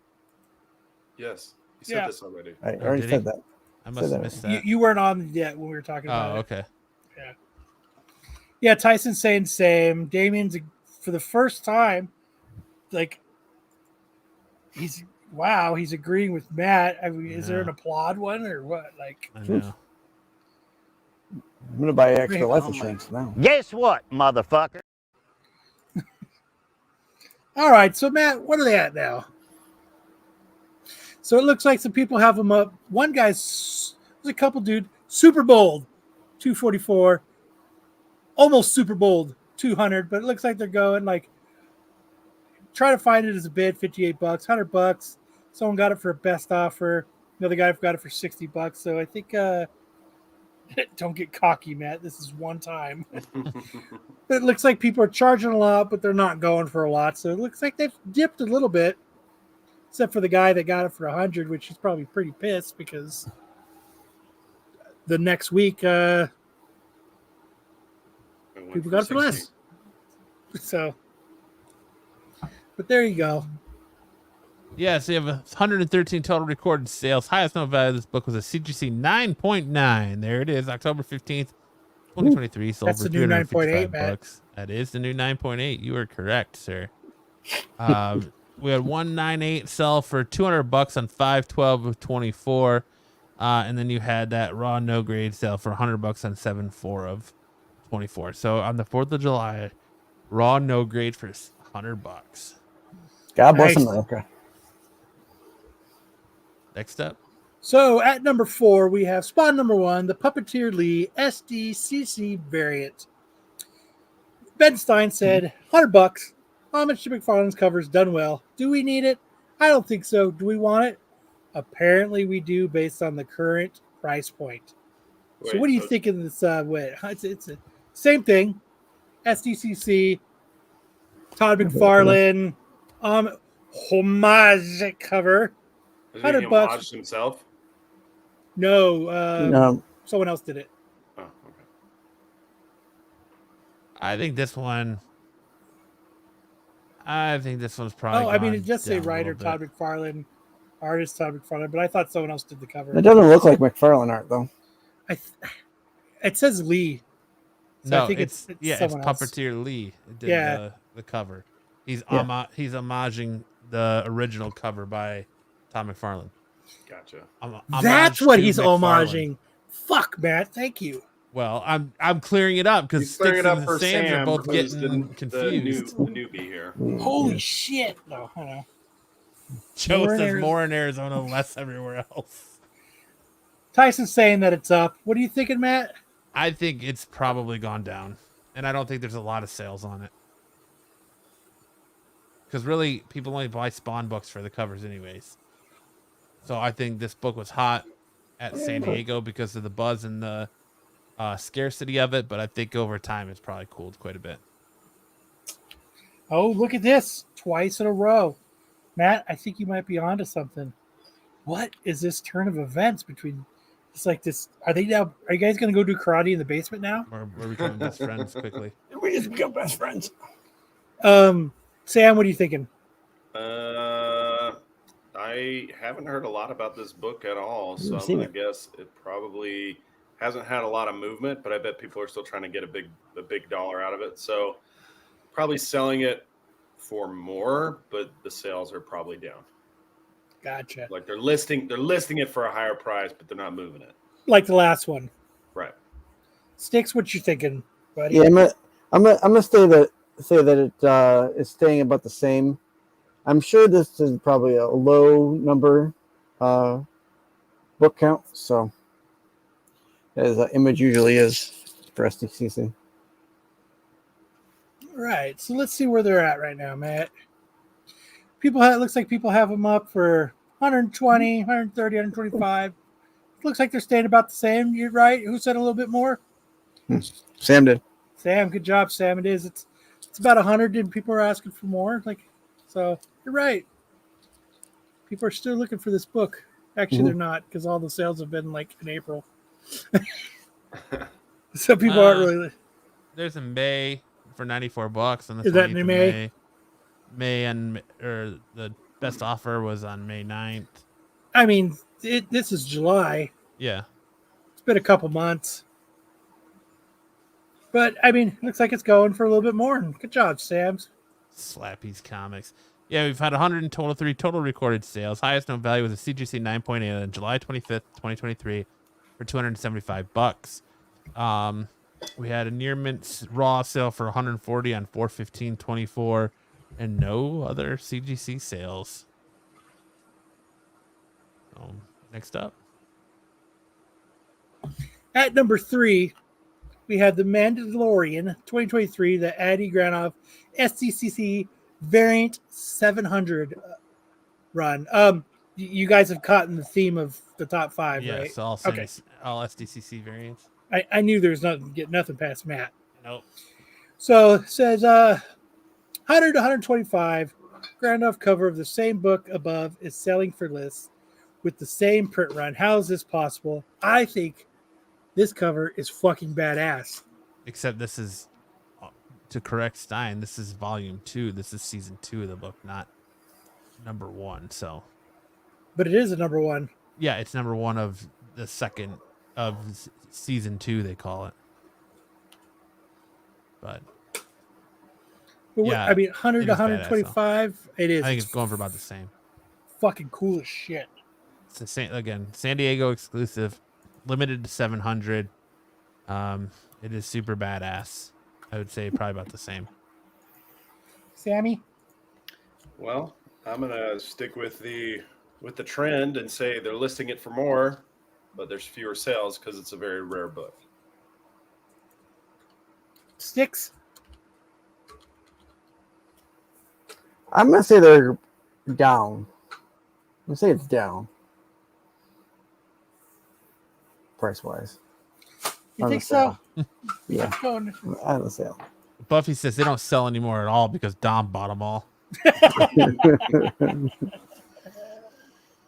Speaker 4: Yes. You said
Speaker 1: Yeah.
Speaker 4: this already.
Speaker 6: I
Speaker 5: Oh,
Speaker 6: already
Speaker 5: did
Speaker 6: said
Speaker 5: he?
Speaker 6: that.
Speaker 5: I must have
Speaker 6: that.
Speaker 5: missed
Speaker 1: you,
Speaker 5: that.
Speaker 1: you weren't on yet when we were talking about
Speaker 5: Oh,
Speaker 1: it.
Speaker 5: okay.
Speaker 1: Yeah, Tyson's saying same. Damien's for the first time, like he's agreeing with Matt. I mean, is there an
Speaker 5: Yeah.
Speaker 1: applaud one or what? Like,
Speaker 5: I know.
Speaker 6: I'm gonna buy extra life
Speaker 1: Oh my-
Speaker 6: insurance now.
Speaker 9: Guess what, motherfucker?
Speaker 1: all right. So Matt, what are they at now? So it looks like some people have them up. One guy's there's a couple, dude. Super bold, 244. Almost super bold, 200. But it looks like they're going like. Try to find it as a bid, $58, $100. Someone got it for a best offer. Another guy got it for $60. So I think don't get cocky, Matt. This is one time. But it looks like people are charging a lot, but they're not going for a lot. So it looks like they've dipped a little bit. Except for the guy that got it for $100, which is probably pretty pissed because the next week,
Speaker 4: It went
Speaker 1: people
Speaker 4: from
Speaker 1: got it for
Speaker 4: 60.
Speaker 1: less. So, but there you go.
Speaker 5: Yeah, so you have 113 total recorded sales. Highest known value of this book was a CGC 9.9. There it is, October 15th, 2023. Sold
Speaker 1: That's
Speaker 5: for
Speaker 1: the new 9.8,
Speaker 5: $355. That is the new 9.8. You are correct, sir. We had 198 sell for $200 on 512 of 24. And then you had that raw no grade sale for $100 on 74 of 24. So on the 4th of July, raw no grade for $100.
Speaker 6: God bless
Speaker 1: Nice.
Speaker 6: America.
Speaker 5: Next up.
Speaker 1: So at number 4, we have spawn number 1, the Puppeteer Lee SDCC variant. Ben Stein said, $100. Homage to McFarlane's covers done well. Do we need it? I don't think so. Do we want it? Apparently we do, based on the current price point. So
Speaker 4: Wait,
Speaker 1: what do you think of this? It's a same thing. SDCC, Todd McFarlane, homage cover.
Speaker 4: Is he
Speaker 1: $100.
Speaker 4: homaged himself?
Speaker 1: No,
Speaker 6: No,
Speaker 1: someone else did it.
Speaker 4: Oh, okay.
Speaker 5: I think this one's probably.
Speaker 1: Oh, I mean, it
Speaker 5: gone
Speaker 1: just say
Speaker 5: down a
Speaker 1: writer
Speaker 5: little
Speaker 1: Todd
Speaker 5: bit.
Speaker 1: McFarlane, artist Todd McFarlane, but I thought someone else did the cover.
Speaker 6: it doesn't look like McFarlane art though.
Speaker 1: It says Lee. So
Speaker 5: No,
Speaker 1: I think
Speaker 5: it's
Speaker 1: someone else.
Speaker 5: Puppeteer Lee did
Speaker 1: Yeah.
Speaker 5: the cover. He's
Speaker 6: Yeah.
Speaker 5: he's homaging the original cover by Tom McFarlane.
Speaker 4: Gotcha.
Speaker 1: That's
Speaker 5: Homage
Speaker 1: what
Speaker 5: to
Speaker 1: he's
Speaker 5: McFarlane.
Speaker 1: homaging. Fuck, Matt. Thank you.
Speaker 5: Well, I'm clearing it up because
Speaker 4: He's clearing
Speaker 5: Sticks
Speaker 4: it up
Speaker 5: and
Speaker 4: for
Speaker 5: Sam's
Speaker 4: Sam,
Speaker 5: are both
Speaker 4: who's
Speaker 5: getting confused.
Speaker 4: the newbie here.
Speaker 1: Holy shit. No, I know.
Speaker 5: Joe
Speaker 1: More in
Speaker 5: says
Speaker 1: Arizona.
Speaker 5: more in Arizona, less everywhere else.
Speaker 1: Tyson's saying that it's up. What are you thinking, Matt?
Speaker 5: I think it's probably gone down, and I don't think there's a lot of sales on it. Because really, people only buy Spawn books for the covers anyways. So I think this book was hot at San Diego because of the buzz and the scarcity of it, but I think over time it's probably cooled quite a bit.
Speaker 1: Oh, look at this. Twice in a row. Matt, I think you might be onto something. What is this turn of events between... It's like this... Are you guys going to go do karate in the basement now?
Speaker 5: We're becoming best friends quickly.
Speaker 6: We just become best friends.
Speaker 1: Sam, what are you thinking?
Speaker 4: I haven't heard a lot about this book at all, so I'm
Speaker 6: seen
Speaker 4: gonna
Speaker 6: it.
Speaker 4: guess it probably hasn't had a lot of movement, but I bet people are still trying to get a big dollar out of it. So probably selling it for more, but the sales are probably down.
Speaker 1: Gotcha.
Speaker 4: Like they're listing it for a higher price, but they're not moving it.
Speaker 1: Like the last one.
Speaker 4: Right.
Speaker 1: Sticks, what you thinking, buddy?
Speaker 6: Yeah, I'm gonna say that it is staying about the same. I'm sure this is probably a low number book count, so as an image usually is for SDCC.
Speaker 1: All right, so let's see where they're at right now, Matt. It looks like people have them up for 120, 130, 125. Looks like they're staying about the same. You're right. Who said a little bit more?
Speaker 6: Sam did.
Speaker 1: Sam, good job, Sam. It is. It's about 100, and people are asking for more. So you're right. People are still looking for this book. Actually, they're not, because all the sales have been like in April. So people aren't really.
Speaker 5: There's a May for $94, and
Speaker 1: Is that in May?
Speaker 5: May or the best offer was on May 9th.
Speaker 1: I mean, this is July.
Speaker 5: Yeah.
Speaker 1: It's been a couple months. But, I mean, looks like it's going for a little bit more. Good job, Sam's.
Speaker 5: Slappy's Comics. Yeah, we've had 123 total recorded sales. Highest known value was a CGC 9.8 on July 25th, 2023 for $275. We had a near mint raw sale for 140 on 4/15/24 and no other CGC sales. Next up.
Speaker 1: At number 3, we have the Mandalorian 2023, the Addy Granoff SCCC variant 700 run. You guys have caught in the theme of the top 5, right?
Speaker 5: Yes, all SDCC variants.
Speaker 1: I knew there was nothing past Matt.
Speaker 5: Nope.
Speaker 1: So it says 100 to 125 Granoff cover of the same book above is selling for less with the same print run. How is this possible? I think This cover is fucking badass.
Speaker 5: Except this is, to correct Stein, this is volume 2. This is season 2 of the book, not number 1. So,
Speaker 1: But it is a number 1.
Speaker 5: yeah, it's number 1 of the second of season 2. They call it. But yeah,
Speaker 1: I mean, 100
Speaker 5: it
Speaker 1: to
Speaker 5: is badass,
Speaker 1: 125. It is.
Speaker 5: I think it's going for about the same.
Speaker 1: Fucking cool as shit.
Speaker 5: It's the same again. San Diego exclusive, limited to 700. It is super badass. I would say probably about the same.
Speaker 1: Sammy?
Speaker 4: Well, I'm gonna stick with the trend and say they're listing it for more, but there's fewer sales because it's a very rare book.
Speaker 1: Sticks?
Speaker 6: I'm gonna say they're down. I'm gonna say it's down. Price wise.
Speaker 1: You think so?
Speaker 6: Yeah.
Speaker 1: Going.
Speaker 6: On the sale.
Speaker 5: Buffy says they don't sell anymore at all because Dom bought them all.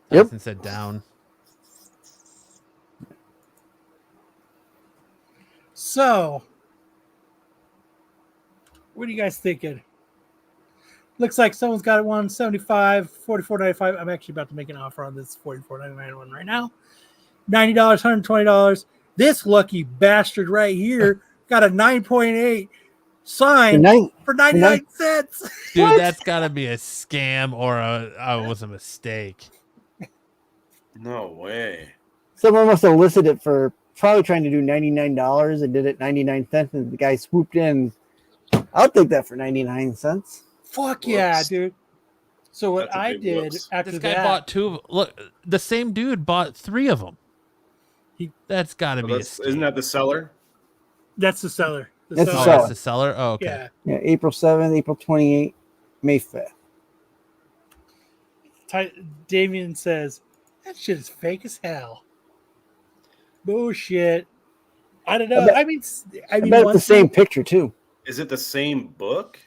Speaker 6: Yep.
Speaker 5: Tyson said down.
Speaker 1: So, what are you guys thinking? Looks like someone's got it 175, $44.95. I'm actually about to make an offer on this $44.99 one right now. $90, $120. This lucky bastard right here got a 9.8 sign for 99 cents.
Speaker 5: Dude,
Speaker 6: What?
Speaker 5: that's got to be a scam or was a mistake.
Speaker 4: No way.
Speaker 6: Someone must have listed it for probably trying to do $99 and did it 99 cents, and the guy swooped in. I'll take that for 99 cents.
Speaker 1: Fuck yeah,
Speaker 4: Whoops.
Speaker 1: dude. So what
Speaker 4: That's a
Speaker 1: I
Speaker 4: big
Speaker 1: did
Speaker 4: whoops.
Speaker 1: after
Speaker 5: This guy
Speaker 1: that,
Speaker 5: bought 2 of look, the same dude bought 3 of them. That's got to
Speaker 4: So
Speaker 5: be a
Speaker 4: isn't
Speaker 5: scam.
Speaker 4: that the seller?
Speaker 1: that's the seller.
Speaker 6: That's the
Speaker 5: Oh,
Speaker 6: seller.
Speaker 5: that's the seller? Oh, okay.
Speaker 1: Yeah.
Speaker 6: Yeah, April 7th, April 28th, May 5th.
Speaker 1: Damien says, that shit is fake as hell. Bullshit. I don't know.
Speaker 6: I
Speaker 1: I mean,
Speaker 6: I bet it's
Speaker 1: one
Speaker 6: the same
Speaker 1: thing-
Speaker 6: picture too.
Speaker 4: Is it the same book?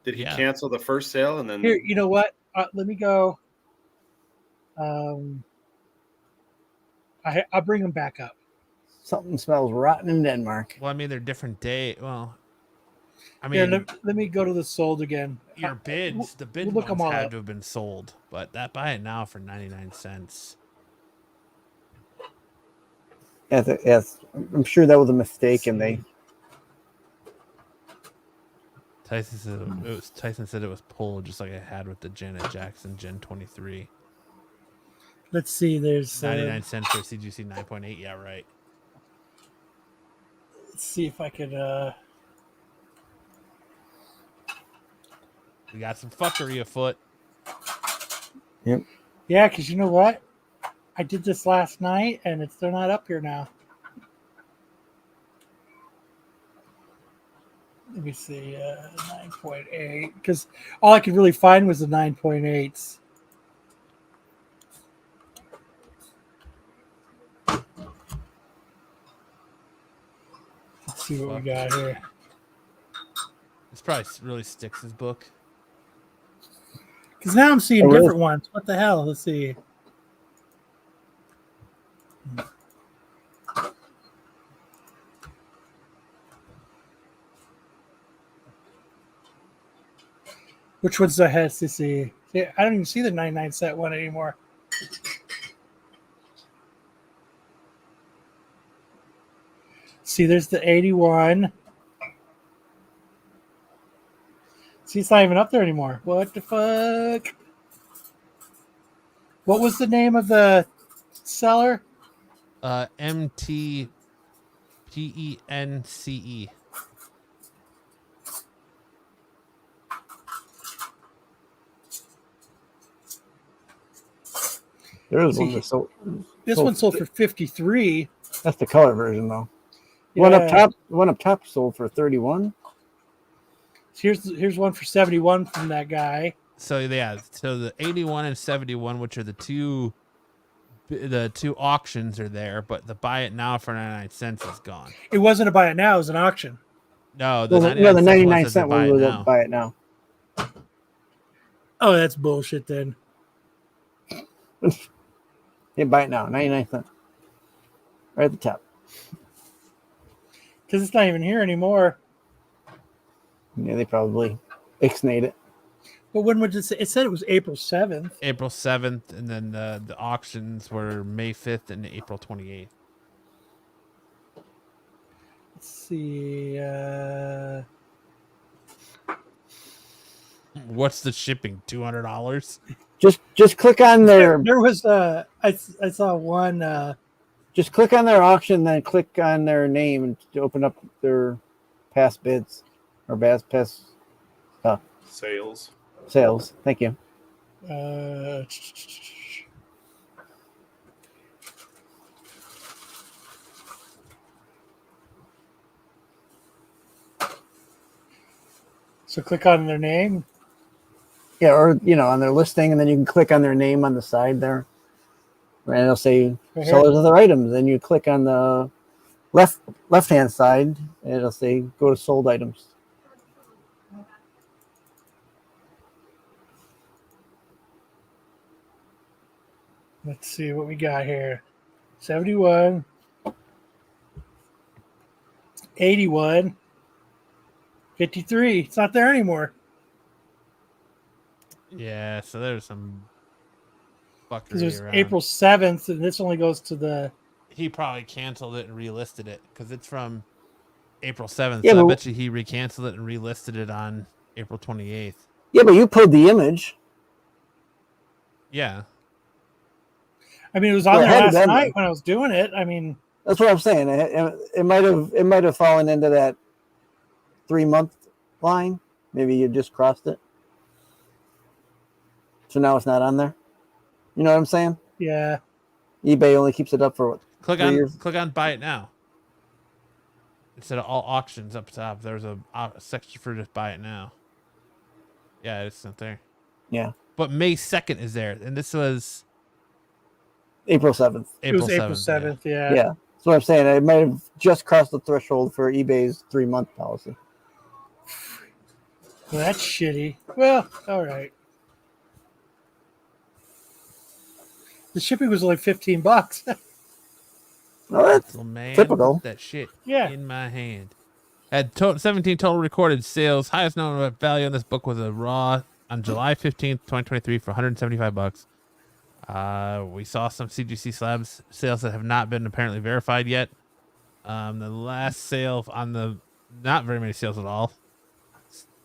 Speaker 4: Did he
Speaker 5: Yeah.
Speaker 4: cancel the first sale and then?
Speaker 1: Here, you know what? Let me go. I'll bring them back up.
Speaker 6: Something smells rotten in Denmark.
Speaker 5: Well, I mean, they're different day. Well, I
Speaker 1: Here,
Speaker 5: mean,
Speaker 1: let me go to the sold again.
Speaker 5: your bids, the bid
Speaker 1: we'll look 'em
Speaker 5: ones
Speaker 1: all
Speaker 5: had
Speaker 1: up.
Speaker 5: to have been sold, but that buy it now for 99 cents.
Speaker 6: Yes, I'm sure that was a mistake, and they.
Speaker 5: Tyson said it was pulled just like I had with the Janet Jackson Gen 23.
Speaker 1: Let's see. There's
Speaker 5: 99 cents for CGC 9.8. Yeah, right.
Speaker 1: let's see if I could.
Speaker 5: We got some fuckery afoot.
Speaker 1: Yeah, because you know what? I did this last night, and they're not up here now. Let me see, 9.8, because all I could really find was the 9.8s. Let's see what we got here.
Speaker 5: This probably really sticks his book.
Speaker 1: Because now I'm seeing
Speaker 6: Oh, really?
Speaker 1: different ones. What the hell? Let's see. Which one's the head? To see? I don't even see the 99 cent one anymore. See, there's the 81. See, it's not even up there anymore. What the fuck? What was the name of the seller?
Speaker 5: MTPENCE.
Speaker 6: There is
Speaker 1: See,
Speaker 6: one that sold.
Speaker 1: This one sold for 53.
Speaker 6: That's the color version, though.
Speaker 1: Yeah.
Speaker 6: One up top sold for 31.
Speaker 1: Here's one for 71 from that guy.
Speaker 5: So yeah, so the 81 and 71, which are the two auctions are there, but the buy it now for 99 cents is gone.
Speaker 1: It wasn't a buy it now; it was an auction.
Speaker 5: No,
Speaker 6: The,
Speaker 5: the 99
Speaker 6: the
Speaker 5: cent
Speaker 6: 99
Speaker 5: was
Speaker 6: cent
Speaker 5: buy
Speaker 6: one
Speaker 5: it
Speaker 6: was
Speaker 5: now.
Speaker 6: up buy it now.
Speaker 1: Oh, that's bullshit. Then
Speaker 6: Yeah, buy it now. 99 cents. Right at the top.
Speaker 1: Because it's not even here anymore.
Speaker 6: Yeah, they probably ixnayed it.
Speaker 1: But when would it say? It said it was April 7th.
Speaker 5: April 7th, and then the auctions were May 5th and April 28th.
Speaker 1: Let's see.
Speaker 5: What's the shipping? $200?
Speaker 6: Just click on their
Speaker 1: There was I saw one.
Speaker 6: just click on their auction, then click on their name to open up their past bids or past
Speaker 4: Sales.
Speaker 6: sales. Thank you.
Speaker 1: So click on their name.
Speaker 6: Yeah, or on their listing, and then you can click on their name on the side there, and it'll say
Speaker 1: Right here.
Speaker 6: sellers of their items. Then you click on the left hand side, and it'll say go to sold items.
Speaker 1: Let's see what we got here. 71, 81, 53. It's not there anymore.
Speaker 5: Yeah, so there's some
Speaker 1: Because it
Speaker 5: fuckery
Speaker 1: was
Speaker 5: around.
Speaker 1: April 7th, and this only goes to the.
Speaker 5: He probably canceled it and relisted it because it's from April 7th.
Speaker 6: Yeah,
Speaker 5: so I
Speaker 6: but-
Speaker 5: bet you he recanceled it and relisted it on April 28th.
Speaker 6: Yeah, but you pulled the image.
Speaker 5: Yeah.
Speaker 1: I mean, it was on
Speaker 6: Well, it
Speaker 1: there
Speaker 6: had to
Speaker 1: last
Speaker 6: been
Speaker 1: night
Speaker 6: there.
Speaker 1: when I was doing it. I mean,
Speaker 6: That's what I'm saying. It might have fallen into that 3-month line. Maybe you just crossed it. So now it's not on there. You know what I'm saying?
Speaker 1: yeah.
Speaker 6: eBay only keeps it up for what?
Speaker 5: Click
Speaker 6: 3
Speaker 5: on
Speaker 6: years?
Speaker 5: click on buy it now. Instead of all auctions up top, there's a section for just buy it now. Yeah, it's not there.
Speaker 6: Yeah.
Speaker 5: But May 2nd is there, and this was
Speaker 6: April 7th.
Speaker 1: It was April
Speaker 5: 7th.
Speaker 1: 7th. Yeah.
Speaker 6: Yeah. That's what I'm saying. I might have just crossed the threshold for eBay's 3-month policy.
Speaker 1: Well, that's shitty. Well, all right. The shipping was only $15.
Speaker 6: No, that's
Speaker 5: So man,
Speaker 6: typical.
Speaker 5: put that shit
Speaker 1: Yeah.
Speaker 5: in my hand. Had 17 total recorded sales. Highest known value on this book was a raw on July 15th, 2023 for $175. We saw some CGC slabs sales that have not been apparently verified yet. The last sale on the not very many sales at all.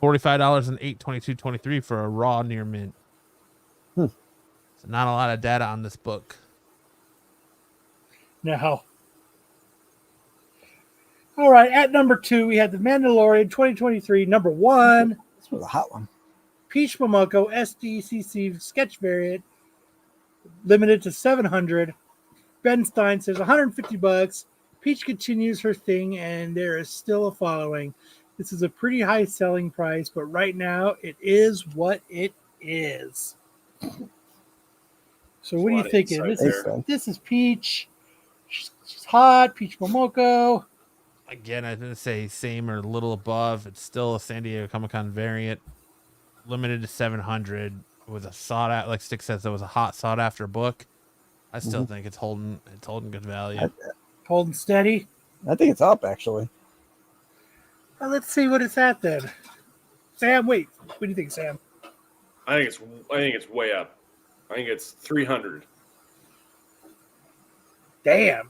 Speaker 5: $45 and $822.23 for a raw near mint.
Speaker 6: Hmm.
Speaker 5: So not a lot of data on this book.
Speaker 1: No. All right. At number 2, we had The Mandalorian 2023, number 1.
Speaker 6: This was a hot one.
Speaker 1: Peach Momoko SDCC sketch variant, limited to 700. Ben Stein says $150. Peach continues her thing, and there is still a following. This is a pretty high selling price, but right now it is what it is. So what are you thinking? This is Peach. She's hot. Peach Momoko.
Speaker 5: Again, I didn't say same or a little above. It's still a San Diego Comic-Con variant, limited to 700. With a sought out, like Stick says, it was a hot sought after book. I still think it's holding good value.
Speaker 1: Holding steady.
Speaker 6: I think it's up, actually.
Speaker 1: Well, let's see what it's at then. Sam, wait. What do you think, Sam?
Speaker 4: I think it's way up. I think it's 300.
Speaker 1: Damn.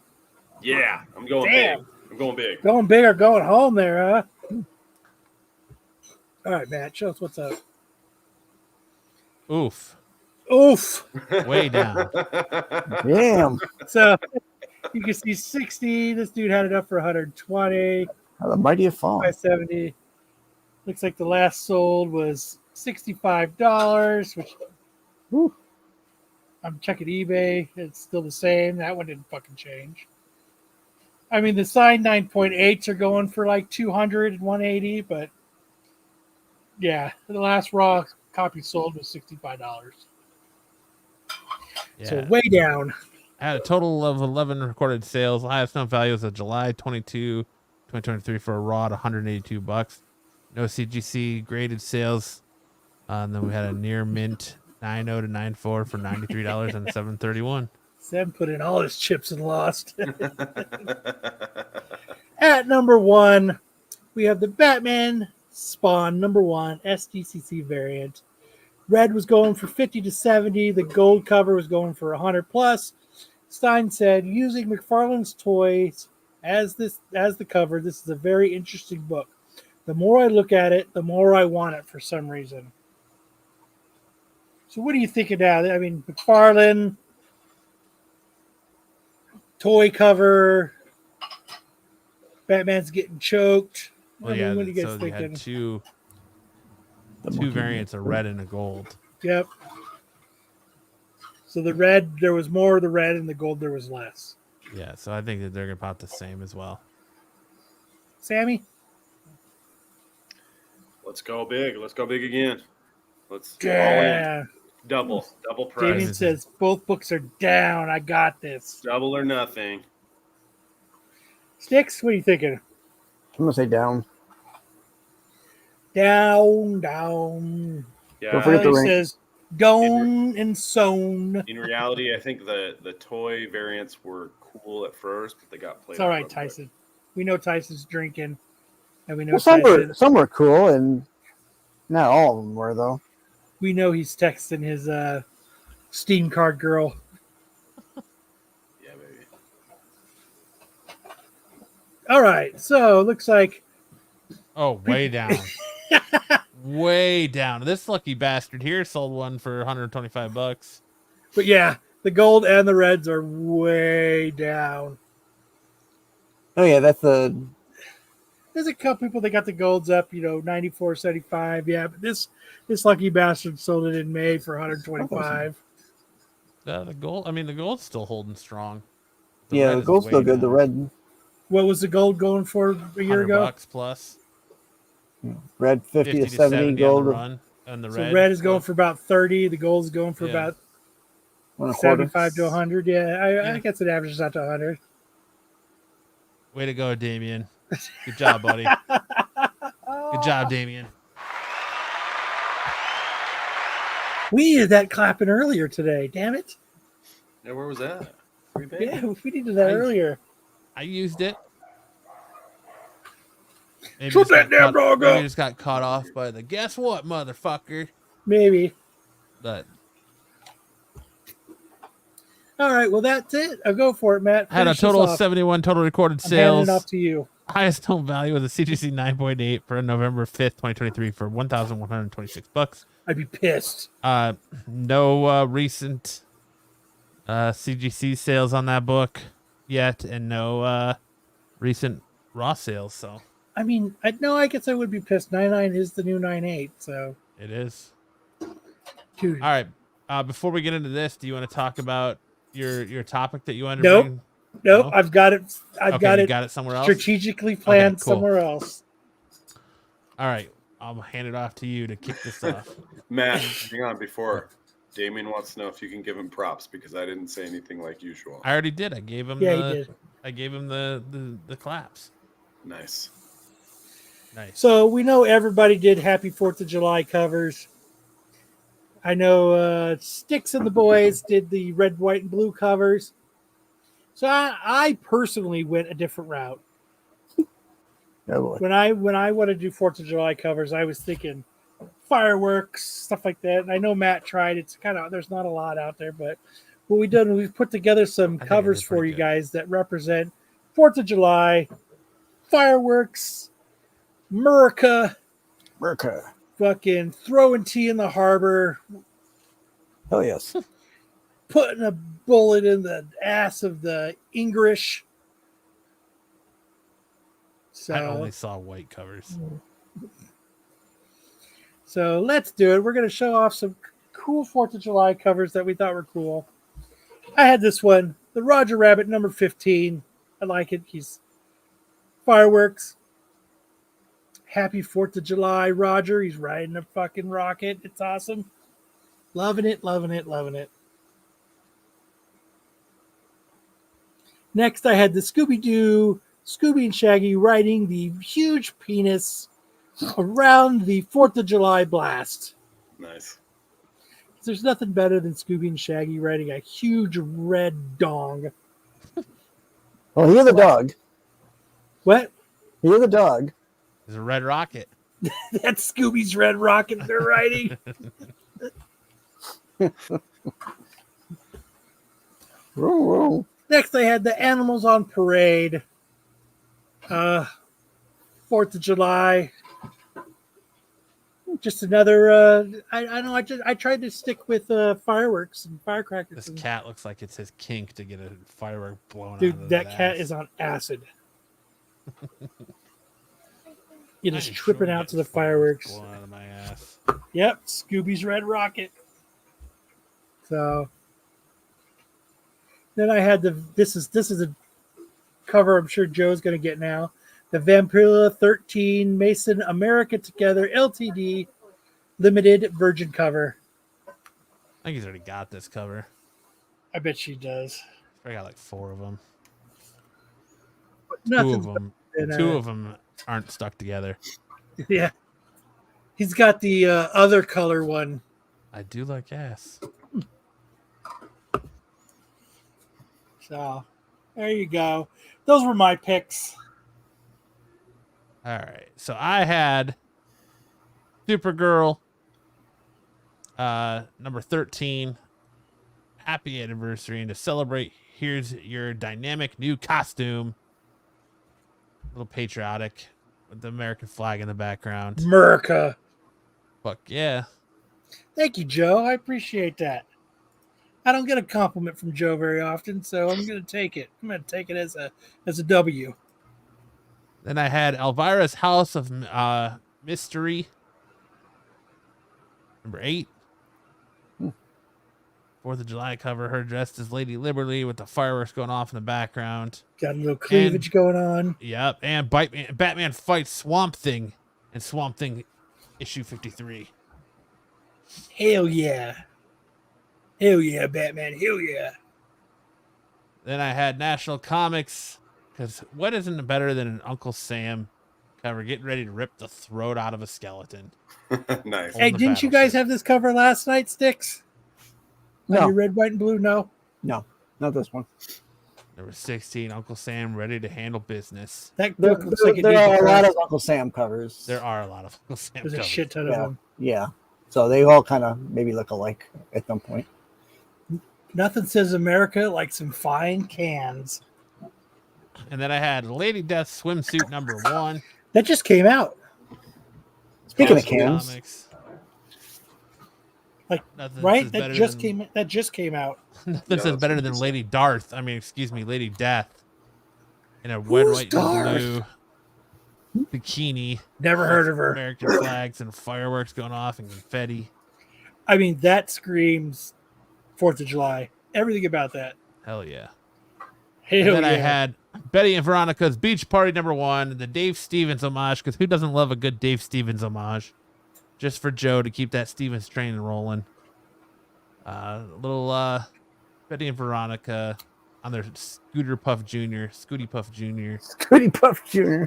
Speaker 4: Yeah, I'm going
Speaker 1: Damn.
Speaker 4: big. I'm going big.
Speaker 1: Going big or going home there, huh? All right, Matt, show us what's up.
Speaker 5: Oof,
Speaker 1: Oof.
Speaker 5: way down.
Speaker 6: Damn.
Speaker 1: So you can see 60. This dude had it up for 120,
Speaker 6: How the mighty have fallen.
Speaker 1: 570. Looks like the last sold was $65, which
Speaker 6: Whew.
Speaker 1: I'm checking eBay. It's still the same. That one didn't fucking change. I mean, the signed 9.8s are going for like 200 and 180, but yeah, the last raw copy sold was $65.
Speaker 5: Yeah.
Speaker 1: So way down.
Speaker 5: Had a total of 11 recorded sales. Highest known value was of July 22, 2023 for a raw at $182. No CGC graded sales. And then we had a near mint 90 to 94 for $93 and $731.
Speaker 1: Sam put in all his chips and lost. At number 1, we have the Batman Spawn number 1 SDCC variant. Red was going for 50 to 70. The gold cover was going for 100 plus. Stein said, using McFarlane's toys as the cover, this is a very interesting book. The more I look at it, the more I want it for some reason. So what are you thinking now? I mean, McFarlane, toy cover, Batman's getting choked.
Speaker 5: Well,
Speaker 1: I mean,
Speaker 5: yeah.
Speaker 1: what are you guys
Speaker 5: So you
Speaker 1: thinking?
Speaker 5: had two variants of red and a gold.
Speaker 1: Yep. So the red, there was more of the red, and the gold, there was less.
Speaker 5: Yeah. So I think that they're about the same as well.
Speaker 1: Sammy?
Speaker 4: Let's go big. Let's go big again. Let's all in.
Speaker 1: Yeah.
Speaker 4: Double
Speaker 1: Damien
Speaker 4: price.
Speaker 1: says, both books are down. I got this.
Speaker 4: Double or nothing.
Speaker 1: Sticks, what are you thinking?
Speaker 6: I'm gonna say down.
Speaker 1: Down.
Speaker 4: Yeah.
Speaker 6: Don't forget the
Speaker 1: He
Speaker 6: rank.
Speaker 1: says, down and sewn.
Speaker 4: In reality, I think the toy variants were cool at first, but they got played.
Speaker 1: It's all
Speaker 4: out
Speaker 1: right,
Speaker 4: real quick.
Speaker 1: Tyson. We know Tyson's drinking. And we know
Speaker 6: Well, some were cool, and not all of them were though.
Speaker 1: we know he's texting his Steam card girl.
Speaker 4: Yeah, baby.
Speaker 1: All right, so looks like
Speaker 5: Oh, way down. Way down. This lucky bastard here sold one for $125.
Speaker 1: but yeah, the gold and the reds are way down.
Speaker 6: Oh yeah, that's the
Speaker 1: There's a couple people that got the golds up, 94.75. Yeah, but this lucky bastard sold it in May for 125.
Speaker 5: The gold. I mean, the gold's still holding strong.
Speaker 6: yeah,
Speaker 5: red
Speaker 6: the
Speaker 5: is
Speaker 6: gold's
Speaker 5: way
Speaker 6: still good. The
Speaker 5: down.
Speaker 6: red
Speaker 1: What was the gold going for a year ago?
Speaker 5: $100 plus.
Speaker 6: red 50 to 70,
Speaker 5: on the
Speaker 6: gold
Speaker 5: run, and the
Speaker 1: So
Speaker 5: red.
Speaker 1: red is going for about 30. The gold is going for
Speaker 5: Yeah.
Speaker 1: about
Speaker 6: 1.25.
Speaker 1: 75 to 100. Yeah, I guess it averages out to 100.
Speaker 5: Way to go, Damien. Good job, buddy. Good job, Damien.
Speaker 1: We needed that clapping earlier today. Damn it.
Speaker 4: Yeah, where was that? Pretty big.
Speaker 1: Yeah, we needed that earlier.
Speaker 5: I used it. Maybe
Speaker 1: Shut
Speaker 5: just
Speaker 1: that
Speaker 5: got
Speaker 1: damn dog
Speaker 5: maybe
Speaker 1: up.
Speaker 5: just got caught off by the guess what, motherfucker.
Speaker 1: Maybe.
Speaker 5: But
Speaker 1: All right, well, that's it. I'll go for it, Matt.
Speaker 5: had a
Speaker 1: Finish this
Speaker 5: total of
Speaker 1: off.
Speaker 5: 71 total recorded
Speaker 1: I'm handing
Speaker 5: sales.
Speaker 1: it off to you.
Speaker 5: Highest home value was a CGC 9.8 for November 5th, 2023 for $1,126.
Speaker 1: I'd be pissed.
Speaker 5: No recent CGC sales on that book yet, and no recent raw sales. So
Speaker 1: I mean, I guess I would be pissed. 9.9 is the new 9.8, so.
Speaker 5: it is.
Speaker 1: Dude.
Speaker 5: All right. Before we get into this, do you want to talk about your topic that you wanted
Speaker 1: Nope.
Speaker 5: to bring?
Speaker 1: Nope,
Speaker 5: No?
Speaker 1: I've got it.
Speaker 5: You
Speaker 1: got it
Speaker 5: got it somewhere else.
Speaker 1: strategically planned
Speaker 5: cool.
Speaker 1: somewhere else.
Speaker 5: All right. I'll hand it off to you to kick this off.
Speaker 4: Matt, hang on before. Damien wants to know if you can give him props because I didn't say anything like usual.
Speaker 5: I already did. I gave him
Speaker 1: Yeah,
Speaker 5: the
Speaker 1: you did.
Speaker 5: I gave him the claps.
Speaker 4: Nice.
Speaker 5: Nice.
Speaker 1: So we know everybody did Happy 4th of July covers. I know Sticks and the boys did the red, white, and blue covers. So I personally went a different route.
Speaker 6: Oh, boy.
Speaker 1: When I want to do 4th of July covers, I was thinking fireworks, stuff like that. And I know Matt tried. It's kind of, there's not a lot out there, but what we've done, we've put together some
Speaker 5: think
Speaker 1: covers
Speaker 5: it is
Speaker 1: for
Speaker 5: pretty
Speaker 1: you
Speaker 5: good.
Speaker 1: guys that represent 4th of July, fireworks, America,
Speaker 6: America.
Speaker 1: fucking throwing tea in the harbor,
Speaker 6: Hell yes.
Speaker 1: putting a bullet in the ass of the English. So,
Speaker 5: I only saw white covers.
Speaker 1: so let's do it. We're going to show off some cool 4th of July covers that we thought were cool. I had this one, the Roger Rabbit number 15. I like it. He's fireworks. Happy 4th of July, Roger. He's riding a fucking rocket. It's awesome. Loving it, loving it, loving it. Next, I had the Scooby-Doo, Scooby and Shaggy riding the huge penis around the 4th of July blast.
Speaker 4: Nice.
Speaker 1: There's nothing better than Scooby and Shaggy riding a huge red dong.
Speaker 6: Well, you're the dog.
Speaker 1: What?
Speaker 6: You're the dog.
Speaker 5: There's a red rocket.
Speaker 1: That's Scooby's red rocket they're riding.
Speaker 6: Whoa, whoa.
Speaker 1: Next, I had the animals on parade. 4th of July. Just another. I know. I tried to stick with fireworks and firecrackers.
Speaker 5: This
Speaker 1: and,
Speaker 5: cat looks like it's his kink to get a firework blown out
Speaker 1: dude,
Speaker 5: of
Speaker 1: that
Speaker 5: his
Speaker 1: cat
Speaker 5: ass.
Speaker 1: is on acid. You're just
Speaker 5: I
Speaker 1: tripping
Speaker 5: sure
Speaker 1: out
Speaker 5: get
Speaker 1: to the fireworks.
Speaker 5: blown out of my ass.
Speaker 1: Yep, Scooby's red rocket. So then I had the. This is a cover. I'm sure Joe's going to get now. The Vampira 13 Mason America Together LTD limited virgin cover.
Speaker 5: I think he's already got this cover.
Speaker 1: I bet she does.
Speaker 5: I got like 4 of them.
Speaker 1: But
Speaker 5: Two
Speaker 1: nothing's
Speaker 5: of them.
Speaker 1: better than,
Speaker 5: 2 of them aren't stuck together.
Speaker 1: Yeah. He's got the other color one.
Speaker 5: I do like ass.
Speaker 1: So there you go. Those were my picks.
Speaker 5: All right. So I had Supergirl, number 13. Happy anniversary. And to celebrate, here's your dynamic new costume. A little patriotic with the American flag in the background.
Speaker 1: America.
Speaker 5: Fuck yeah.
Speaker 1: Thank you, Joe. I appreciate that. I don't get a compliment from Joe very often, so I'm going to take it. I'm going to take it as a W.
Speaker 5: Then I had Elvira's House of Mystery, number 8. 4th of July cover, her dressed as Lady Liberty with the fireworks going off in the background.
Speaker 1: Got a little cleavage going on.
Speaker 5: Yep, and Batman fights Swamp Thing in Swamp Thing issue 53.
Speaker 1: Hell yeah. Hell yeah, Batman. Hell yeah.
Speaker 5: Then I had National Comics, because what isn't better than an Uncle Sam cover getting ready to rip the throat out of a skeleton?
Speaker 4: Nice.
Speaker 1: Hey,
Speaker 5: the
Speaker 1: didn't you guys
Speaker 5: battleship.
Speaker 1: have this cover last night, Sticks?
Speaker 6: No,
Speaker 1: Your red, white, and blue? No.
Speaker 6: no, not this one.
Speaker 5: Number 16, Uncle Sam ready to handle business.
Speaker 1: That
Speaker 6: There,
Speaker 1: book looks like it
Speaker 6: there
Speaker 1: needs
Speaker 6: are
Speaker 1: a
Speaker 6: a lot
Speaker 1: press.
Speaker 6: of Uncle Sam covers.
Speaker 5: There are a lot of Uncle Sam
Speaker 1: There's a
Speaker 5: covers.
Speaker 1: shit ton of
Speaker 6: Yeah.
Speaker 1: them.
Speaker 6: Yeah. So they all kind of maybe look alike at some point.
Speaker 1: Nothing says America like some fine cans.
Speaker 5: And then I had Lady Death swimsuit number 1.
Speaker 1: That just came out.
Speaker 6: Speaking of
Speaker 5: National
Speaker 6: cans,
Speaker 5: Comics.
Speaker 1: Like,
Speaker 5: Nothing
Speaker 1: right?
Speaker 5: says
Speaker 1: That
Speaker 5: better
Speaker 1: just
Speaker 5: than-
Speaker 1: came out.
Speaker 5: Nothing
Speaker 4: Yeah,
Speaker 5: says
Speaker 4: that's
Speaker 5: better than
Speaker 4: interesting.
Speaker 5: Lady Darth. Lady Death. In a red,
Speaker 1: Who's
Speaker 5: white,
Speaker 1: Darth?
Speaker 5: and blue bikini.
Speaker 1: Never heard of her.
Speaker 5: American flags and fireworks going off and confetti.
Speaker 1: I mean, that screams 4th of July. Everything about that.
Speaker 5: Hell yeah.
Speaker 1: Hell
Speaker 5: And then
Speaker 1: yeah.
Speaker 5: I had Betty and Veronica's Beach Party number 1, the Dave Stevens homage, because who doesn't love a good Dave Stevens homage? Just for Joe to keep that Stevens train rolling. Little Betty and Veronica on their Scooty Puff Jr.
Speaker 6: Scooty Puff Jr.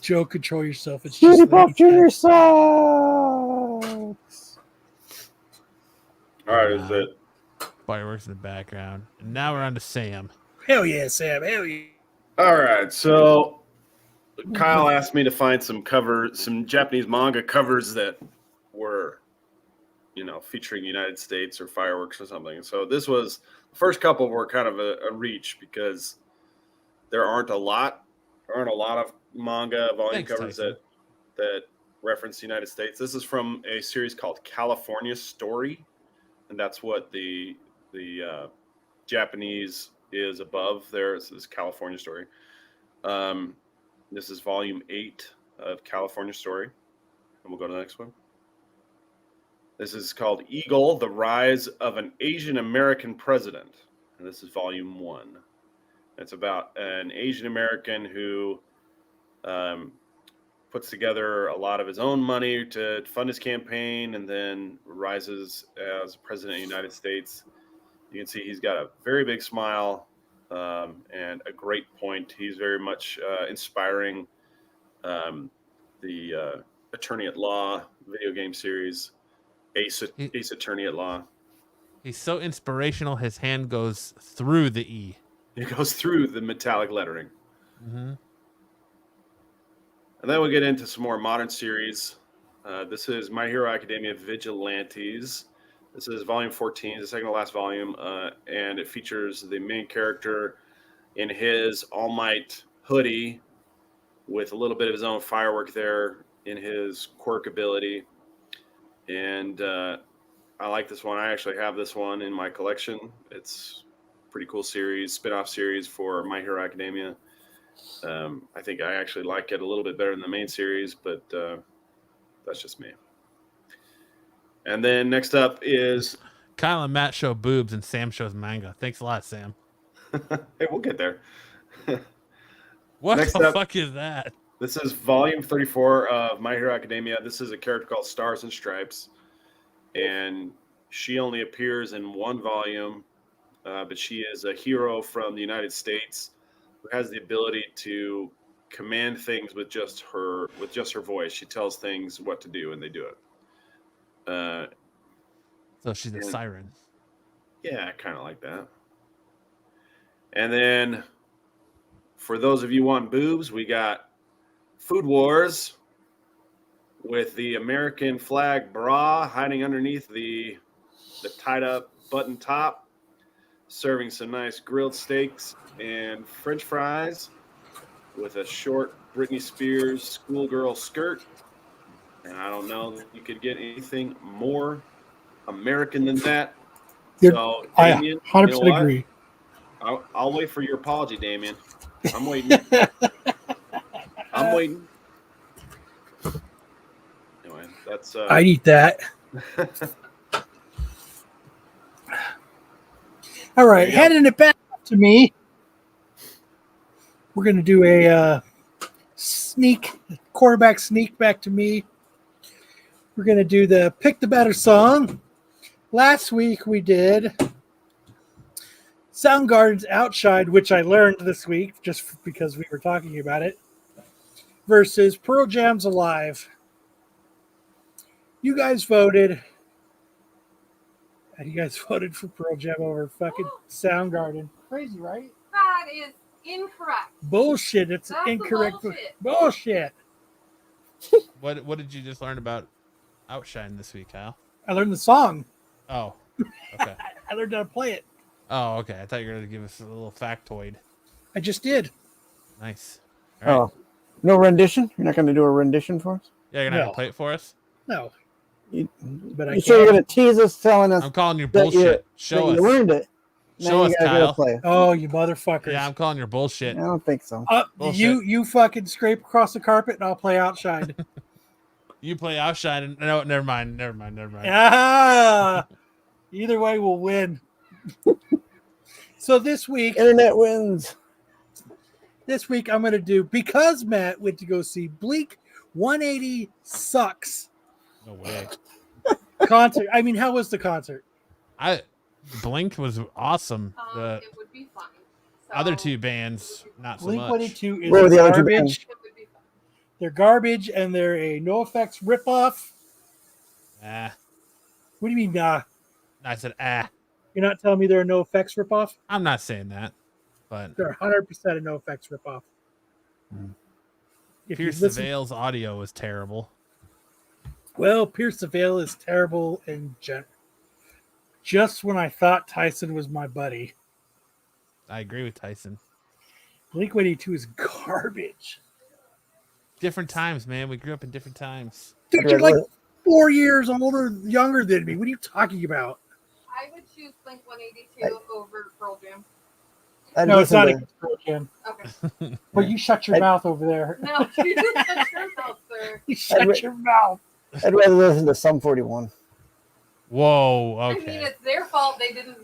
Speaker 1: Joe, control yourself. It's just
Speaker 6: Scooty Puff
Speaker 1: Lady
Speaker 6: Jr. sucks.
Speaker 4: All right, is it?
Speaker 5: Fireworks in the background. And now we're on to Sam.
Speaker 1: Hell yeah, Sam. Hell yeah.
Speaker 4: All right, so Kyle asked me to find some Japanese manga covers that were, featuring United States or fireworks or something. So the first couple were kind of a reach because there aren't a lot of manga volume
Speaker 5: Thanks,
Speaker 4: covers
Speaker 5: Tyson.
Speaker 4: that reference the United States. This is from a series called California Story, and that's what the Japanese is above there. This is California Story. This is volume 8 of California Story. And we'll go to the next one. This is called Eagle, The Rise of an Asian American President. And this is volume 1. It's about an Asian American who puts together a lot of his own money to fund his campaign and then rises as president of the United States. You can see he's got a very big smile and a great point. He's very much inspiring the Attorney at Law video game series. Ace Attorney at Law.
Speaker 5: He's so inspirational. His hand goes through the E.
Speaker 4: It goes through the metallic lettering.
Speaker 5: Mm-hmm.
Speaker 4: And then we'll get into some more modern series. This is My Hero Academia Vigilantes. This is volume 14, the second to last volume, and it features the main character in his All Might hoodie with a little bit of his own firework there in his quirk ability. And I like this one. I actually have this one in my collection. It's a pretty cool series, spin-off series for My Hero Academia. I think I actually like it a little bit better than the main series, but that's just me. And then next up is
Speaker 5: Kyle and Matt show boobs and Sam shows manga. Thanks a lot, Sam.
Speaker 4: hey, we'll get there.
Speaker 5: What
Speaker 4: Next
Speaker 5: the
Speaker 4: up,
Speaker 5: fuck is that?
Speaker 4: This is volume 34 of My Hero Academia. This is a character called Stars and Stripes, and she only appears in one volume, but she is a hero from the United States who has the ability to command things with just her voice. She tells things what to do, and they do it.
Speaker 5: So she's a siren.
Speaker 4: Yeah, kind of like that. And then for those of you want boobs, we got Food Wars with the American flag bra hiding underneath the tied up button top, serving some nice grilled steaks and French fries with a short Britney Spears schoolgirl skirt. And I don't know that you could get anything more American than that. So, Damien,
Speaker 1: I 100% agree.
Speaker 4: I'll wait for your apology, Damien. I'm waiting. I'm waiting. Anyway, that's.
Speaker 1: I'd eat that. All right, heading it back to me. We're gonna do a quarterback sneak back to me. We're gonna do the pick the better song. Last week we did Soundgarden's Outshine, which I learned this week just because we were talking about it, versus Pearl Jam's Alive. You guys voted, and you guys voted for Pearl Jam over fucking Soundgarden. Crazy, right?
Speaker 7: That is incorrect.
Speaker 1: Bullshit. It's
Speaker 7: That's
Speaker 1: incorrect.
Speaker 7: Bullshit.
Speaker 5: What did you just learn about Outshine this week, Kyle?
Speaker 1: I learned the song.
Speaker 5: Oh, okay.
Speaker 1: I learned how to play it.
Speaker 5: Oh, okay. I thought you were going to give us a little factoid.
Speaker 1: I just did.
Speaker 5: Nice. All right.
Speaker 6: Oh, no rendition? You're not going to do a rendition for us?
Speaker 5: Yeah, you're going to play it for us?
Speaker 1: No. But I
Speaker 6: You sure you're going to tease us telling us
Speaker 5: I'm calling your
Speaker 6: that
Speaker 5: bullshit. Show us.
Speaker 6: you learned it? Now
Speaker 5: Show
Speaker 6: you
Speaker 5: us,
Speaker 6: gotta go
Speaker 5: Kyle.
Speaker 6: play it.
Speaker 1: Oh, you motherfuckers.
Speaker 5: Yeah, I'm calling your bullshit.
Speaker 6: I don't think so.
Speaker 5: Bullshit.
Speaker 1: You fucking scrape across the carpet and I'll play Outshine.
Speaker 5: You play Outshine. And, no, never mind.
Speaker 1: Ah, either way, we'll win. So this week,
Speaker 6: Internet wins.
Speaker 1: I'm going to do, because Matt went to go see Bleak 180 Sucks
Speaker 5: No way.
Speaker 1: concert. I mean, how was the concert?
Speaker 5: Blink was awesome. The
Speaker 7: It would be fun. So
Speaker 5: other two bands, not so
Speaker 1: Blink
Speaker 5: much.
Speaker 1: 182
Speaker 6: Where were
Speaker 1: is
Speaker 6: the other two bands?
Speaker 1: garbage.
Speaker 7: it would be fun.
Speaker 1: They're garbage and they're a NoFX ripoff. What do you mean, nah?
Speaker 5: I said,
Speaker 1: You're not telling me they're a NoFX ripoff?
Speaker 5: I'm not saying that, but
Speaker 1: They're 100% a NoFX ripoff. If you
Speaker 5: Pierce
Speaker 1: listen-
Speaker 5: the Veil's audio was terrible.
Speaker 1: Well, Pierce the Veil is terrible in general. Just when I thought Tyson was my buddy,
Speaker 5: I agree with Tyson.
Speaker 1: Blink 182 is garbage.
Speaker 5: Different times, man. We grew up in different times.
Speaker 1: Dude, you're like 4 years younger than me. What are you talking about?
Speaker 7: I would choose Blink 182 over Pearl Jam.
Speaker 1: No, it's not against Pearl Jam.
Speaker 7: Okay.
Speaker 1: But you shut your mouth over there.
Speaker 7: No, you didn't touch yourself, sir.
Speaker 1: You shut your mouth.
Speaker 6: I'd rather listen to Sum 41.
Speaker 5: Whoa.
Speaker 7: I mean,
Speaker 5: Okay.
Speaker 7: it's their fault they didn't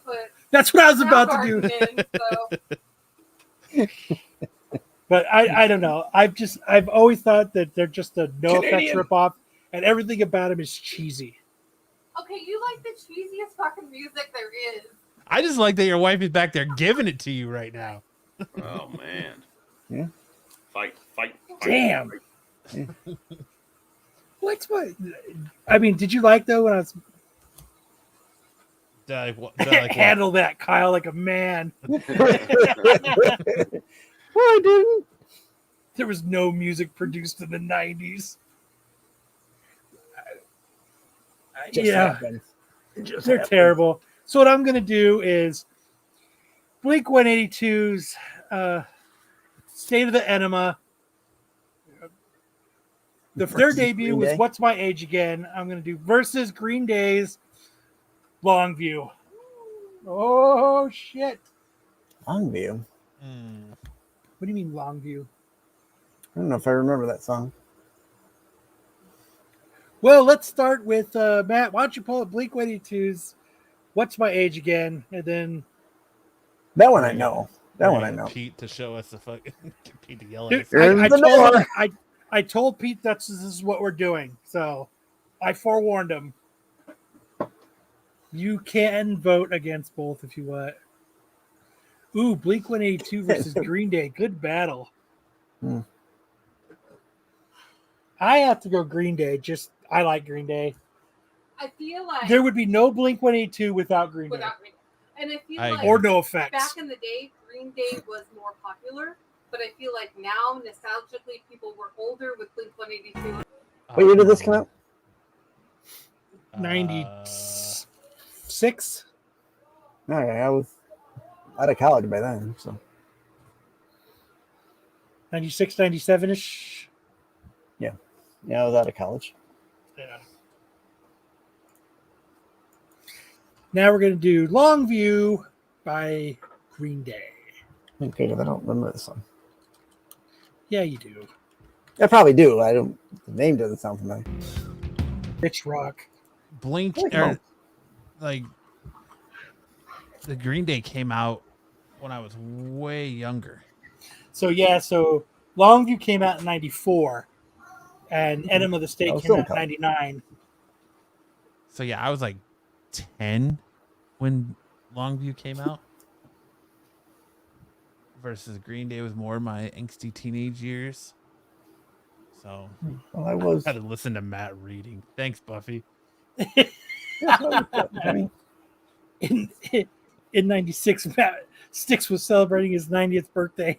Speaker 7: put
Speaker 1: That's what I was about to do.
Speaker 7: Soundgarden in, so.
Speaker 1: But I don't know. I've always thought that they're just a NoFX
Speaker 6: Canadian.
Speaker 1: ripoff, and everything about them is cheesy.
Speaker 7: Okay, you like the cheesiest fucking music there is.
Speaker 5: I just like that your wife is back there giving it to you right now.
Speaker 4: Oh man.
Speaker 6: Yeah.
Speaker 4: Fight.
Speaker 1: Damn. What's my? I mean, did you like though when I was
Speaker 5: Did I like what?
Speaker 1: handle that Kyle like a man?
Speaker 6: Well, I didn't.
Speaker 1: There was no music produced in the 90s.
Speaker 6: Just
Speaker 1: Yeah,
Speaker 6: happened. It just
Speaker 1: they're
Speaker 6: happened.
Speaker 1: terrible. So what I'm gonna do is Blink 182's State of the Enema. Their
Speaker 6: Versus
Speaker 1: debut
Speaker 6: Green
Speaker 1: was
Speaker 6: Day?
Speaker 1: What's My Age Again. I'm gonna do versus Green Day's Longview. Oh shit!
Speaker 6: Longview.
Speaker 5: Hmm.
Speaker 1: What do you mean Longview?
Speaker 6: I don't know if I remember that song.
Speaker 1: Well, let's start with Matt. Why don't you pull up Blink 182's What's My Age Again, and then
Speaker 6: That one I know. That one I
Speaker 5: Bring
Speaker 6: know.
Speaker 5: Pete to show us the fucking get Pete to yell at
Speaker 1: dude,
Speaker 5: us.
Speaker 6: Here's
Speaker 1: I
Speaker 6: the
Speaker 1: told
Speaker 6: door.
Speaker 1: him, I told Pete this is what we're doing. So I forewarned him. You can vote against both if you want. Ooh, Blink 182 versus Green Day. Good battle.
Speaker 6: Hmm.
Speaker 1: I have to go Green Day. I like Green Day.
Speaker 7: I feel like
Speaker 1: There would be no Blink 182 without Green Day.
Speaker 7: without Green Day. And I feel
Speaker 5: I
Speaker 7: like
Speaker 5: agree.
Speaker 1: Or no effects.
Speaker 7: back in the day, Green Day was more popular. But I feel like now, nostalgically, people were older with Blink 182.
Speaker 6: What year did this come out?
Speaker 1: 96?
Speaker 6: Okay, I was out of college by then. So
Speaker 1: 96, 97-ish?
Speaker 6: yeah, I was out of college.
Speaker 1: Yeah. Now we're going to do Longview by Green Day.
Speaker 6: Okay, because I don't remember this song.
Speaker 1: Yeah, you do.
Speaker 6: I probably do. I don't. The name doesn't sound familiar.
Speaker 1: Bitch rock.
Speaker 5: Blink
Speaker 6: Like
Speaker 5: or
Speaker 6: most.
Speaker 5: like the Green Day came out when I was way younger.
Speaker 1: So Longview came out in 94 and Enema of the State
Speaker 6: I was
Speaker 1: came
Speaker 6: still
Speaker 1: out in
Speaker 6: in college.
Speaker 1: 99.
Speaker 5: So yeah, I was like 10 when Longview came out. Versus Green Day was more my angsty teenage years. So
Speaker 6: Well, I was.
Speaker 5: I had to listen to Matt reading. Thanks, Buffy.
Speaker 6: I mean,
Speaker 1: In 96, Styx was celebrating his 90th birthday.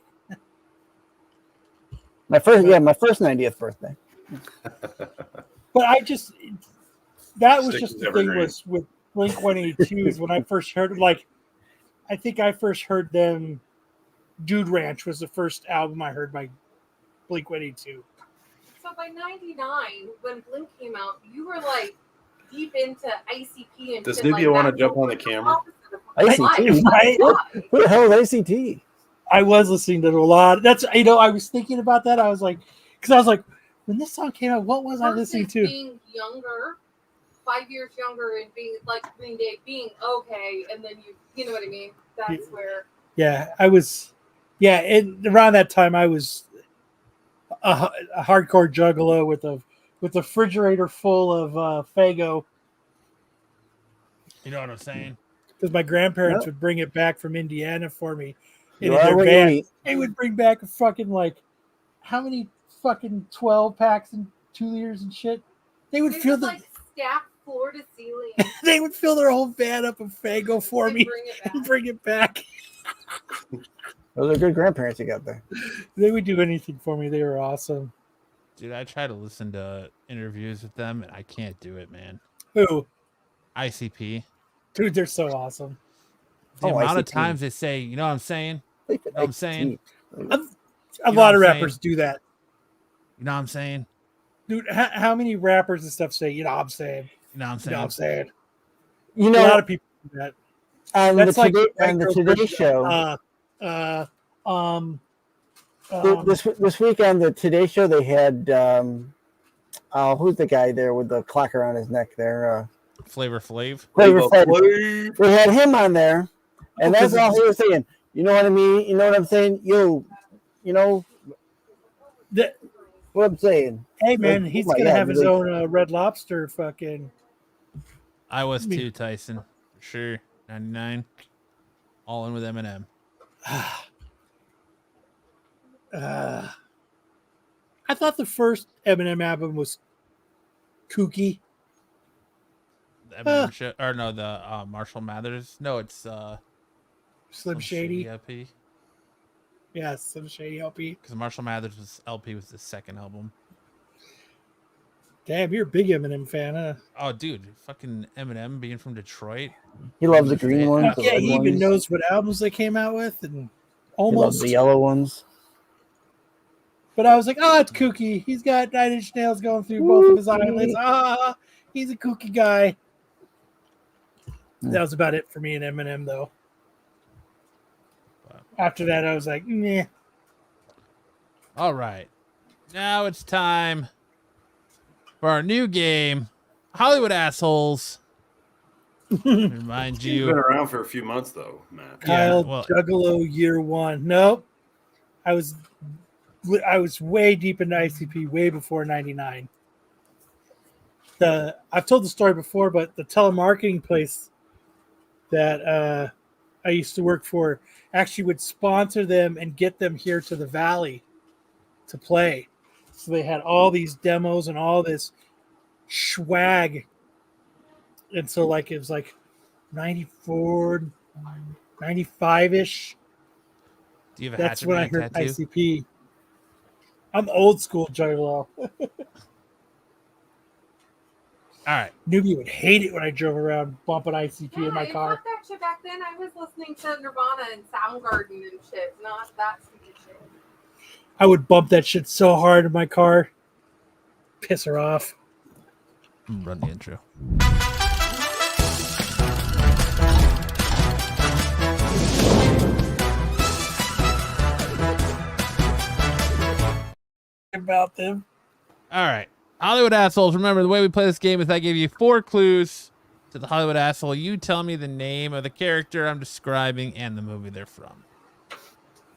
Speaker 6: my first 90th birthday.
Speaker 1: But that was
Speaker 4: Styx
Speaker 1: just
Speaker 4: is
Speaker 1: the thing
Speaker 4: evergreen.
Speaker 1: was with Blink 182 when I first heard, I think I first heard them. Dude Ranch was the first album I heard by Blink 182.
Speaker 7: So by 99, when Blink came out, you were like deep into ICP and
Speaker 4: Does
Speaker 7: shit
Speaker 4: Nubia
Speaker 7: like
Speaker 4: wanna
Speaker 7: that.
Speaker 4: jump
Speaker 7: So
Speaker 4: on the
Speaker 7: we're
Speaker 4: camera?
Speaker 7: opposite of
Speaker 6: ICT?
Speaker 7: life.
Speaker 1: Right?
Speaker 7: Why?
Speaker 6: Who the hell is ACT?
Speaker 1: I was listening to it a lot. I was thinking about that. I was like, when this song came out, what was I listening
Speaker 7: Versus
Speaker 1: to?
Speaker 7: being younger, 5 years younger, and being like Green Day, being okay, and then you know what I mean? That's where.
Speaker 1: Yeah, I was. Yeah, around that time, I was a hardcore juggalo with a refrigerator full of Fago
Speaker 5: You know what I'm saying?
Speaker 1: because my grandparents
Speaker 6: No.
Speaker 1: would bring it back from Indiana for me. And
Speaker 6: You
Speaker 1: in
Speaker 6: are
Speaker 1: their
Speaker 6: what you
Speaker 1: van,
Speaker 6: eat.
Speaker 1: they would bring back a fucking how many fucking 12 packs and 2 liters and shit. They would
Speaker 7: They
Speaker 1: fill
Speaker 7: would, like stack floor to ceiling
Speaker 1: they would fill their whole van up of Fago for
Speaker 7: and
Speaker 1: me
Speaker 7: bring it back.
Speaker 1: and bring it back.
Speaker 6: Those are good grandparents you got there.
Speaker 1: They would do anything for me. They were awesome.
Speaker 5: Dude, I try to listen to interviews with them and I can't do it, man.
Speaker 1: Who?
Speaker 5: ICP.
Speaker 1: Dude, they're so awesome.
Speaker 5: The
Speaker 6: Oh,
Speaker 5: amount of
Speaker 6: ICP.
Speaker 5: times they say, you know what I'm saying?
Speaker 6: You
Speaker 5: know what I'm saying?
Speaker 1: A
Speaker 5: You know
Speaker 1: lot
Speaker 5: what
Speaker 1: of
Speaker 5: I'm
Speaker 1: rappers do that.
Speaker 5: You know what I'm saying?
Speaker 1: Dude, how many rappers and stuff say, you know what I'm saying?
Speaker 5: You know what I'm
Speaker 1: You know
Speaker 5: saying?
Speaker 1: what I'm saying?
Speaker 6: You
Speaker 1: A
Speaker 6: know,
Speaker 1: lot of people do that.
Speaker 6: on
Speaker 1: That's
Speaker 6: the
Speaker 1: like
Speaker 6: Today Show. This week on the Today Show, they had who's the guy there with the clock around his neck there?
Speaker 5: Flavor Flav.
Speaker 6: Flavor Flav. We had him on there, and that's all he was saying. You know what I mean? You know what I'm saying? You know what I'm saying?
Speaker 1: Hey man,
Speaker 6: Like,
Speaker 1: he's
Speaker 6: oh my
Speaker 1: gonna
Speaker 6: God,
Speaker 1: have his
Speaker 6: like-
Speaker 1: own Red Lobster fucking.
Speaker 5: I was too, Tyson. For sure. 99. All in with Eminem.
Speaker 1: I thought the first Eminem album was kooky.
Speaker 5: The Eminem show, or no, the Marshall Mathers. No, it's
Speaker 1: Slim Shady.
Speaker 5: LP.
Speaker 1: Yeah, Slim Shady LP.
Speaker 5: Because Marshall Mathers LP was the second album.
Speaker 1: Damn, you're a big Eminem fan, huh?
Speaker 5: Oh, dude, fucking Eminem being from Detroit.
Speaker 6: He loves the green ones. The
Speaker 1: Yeah,
Speaker 6: red
Speaker 1: he even
Speaker 6: ones.
Speaker 1: knows what albums they came out with, and
Speaker 6: He loves
Speaker 1: almost.
Speaker 6: the yellow ones.
Speaker 1: But I was like, oh, it's kooky. He's got 9 Inch Nails going through both of his eyelids. Ah, he's a kooky guy. That was about it for me and Eminem, though. After that, I was like, meh.
Speaker 5: All right. Now it's time for our new game, Hollywood Assholes. Remind
Speaker 4: It's
Speaker 5: you.
Speaker 4: been around for a few months, though, Matt.
Speaker 1: Kyle
Speaker 5: well-
Speaker 1: Juggalo year 1. Nope. I was way deep into ICP way before 99. I've told the story before, but the telemarketing place that I used to work for actually would sponsor them and get them here to the Valley to play. So they had all these demos and all this swag. And so like it was like 94, 95-ish.
Speaker 5: Do you have a
Speaker 1: That's
Speaker 5: Hatchet
Speaker 1: when I
Speaker 5: Man
Speaker 1: heard
Speaker 5: tattoo?
Speaker 1: ICP. I'm old school Juggalo.
Speaker 5: All right.
Speaker 1: Newbie would hate it when I drove around bumping ICP in my
Speaker 7: I
Speaker 1: car.
Speaker 7: thought that shit back then. I was listening to Nirvana and Soundgarden and shit, not that stupid shit.
Speaker 1: I would bump that shit so hard in my car. Piss her off.
Speaker 5: Run the intro.
Speaker 1: About them.
Speaker 5: All right. Hollywood Assholes. Remember, the way we play this game is I give you 4 clues to the Hollywood Asshole. You tell me the name of the character I'm describing and the movie they're from.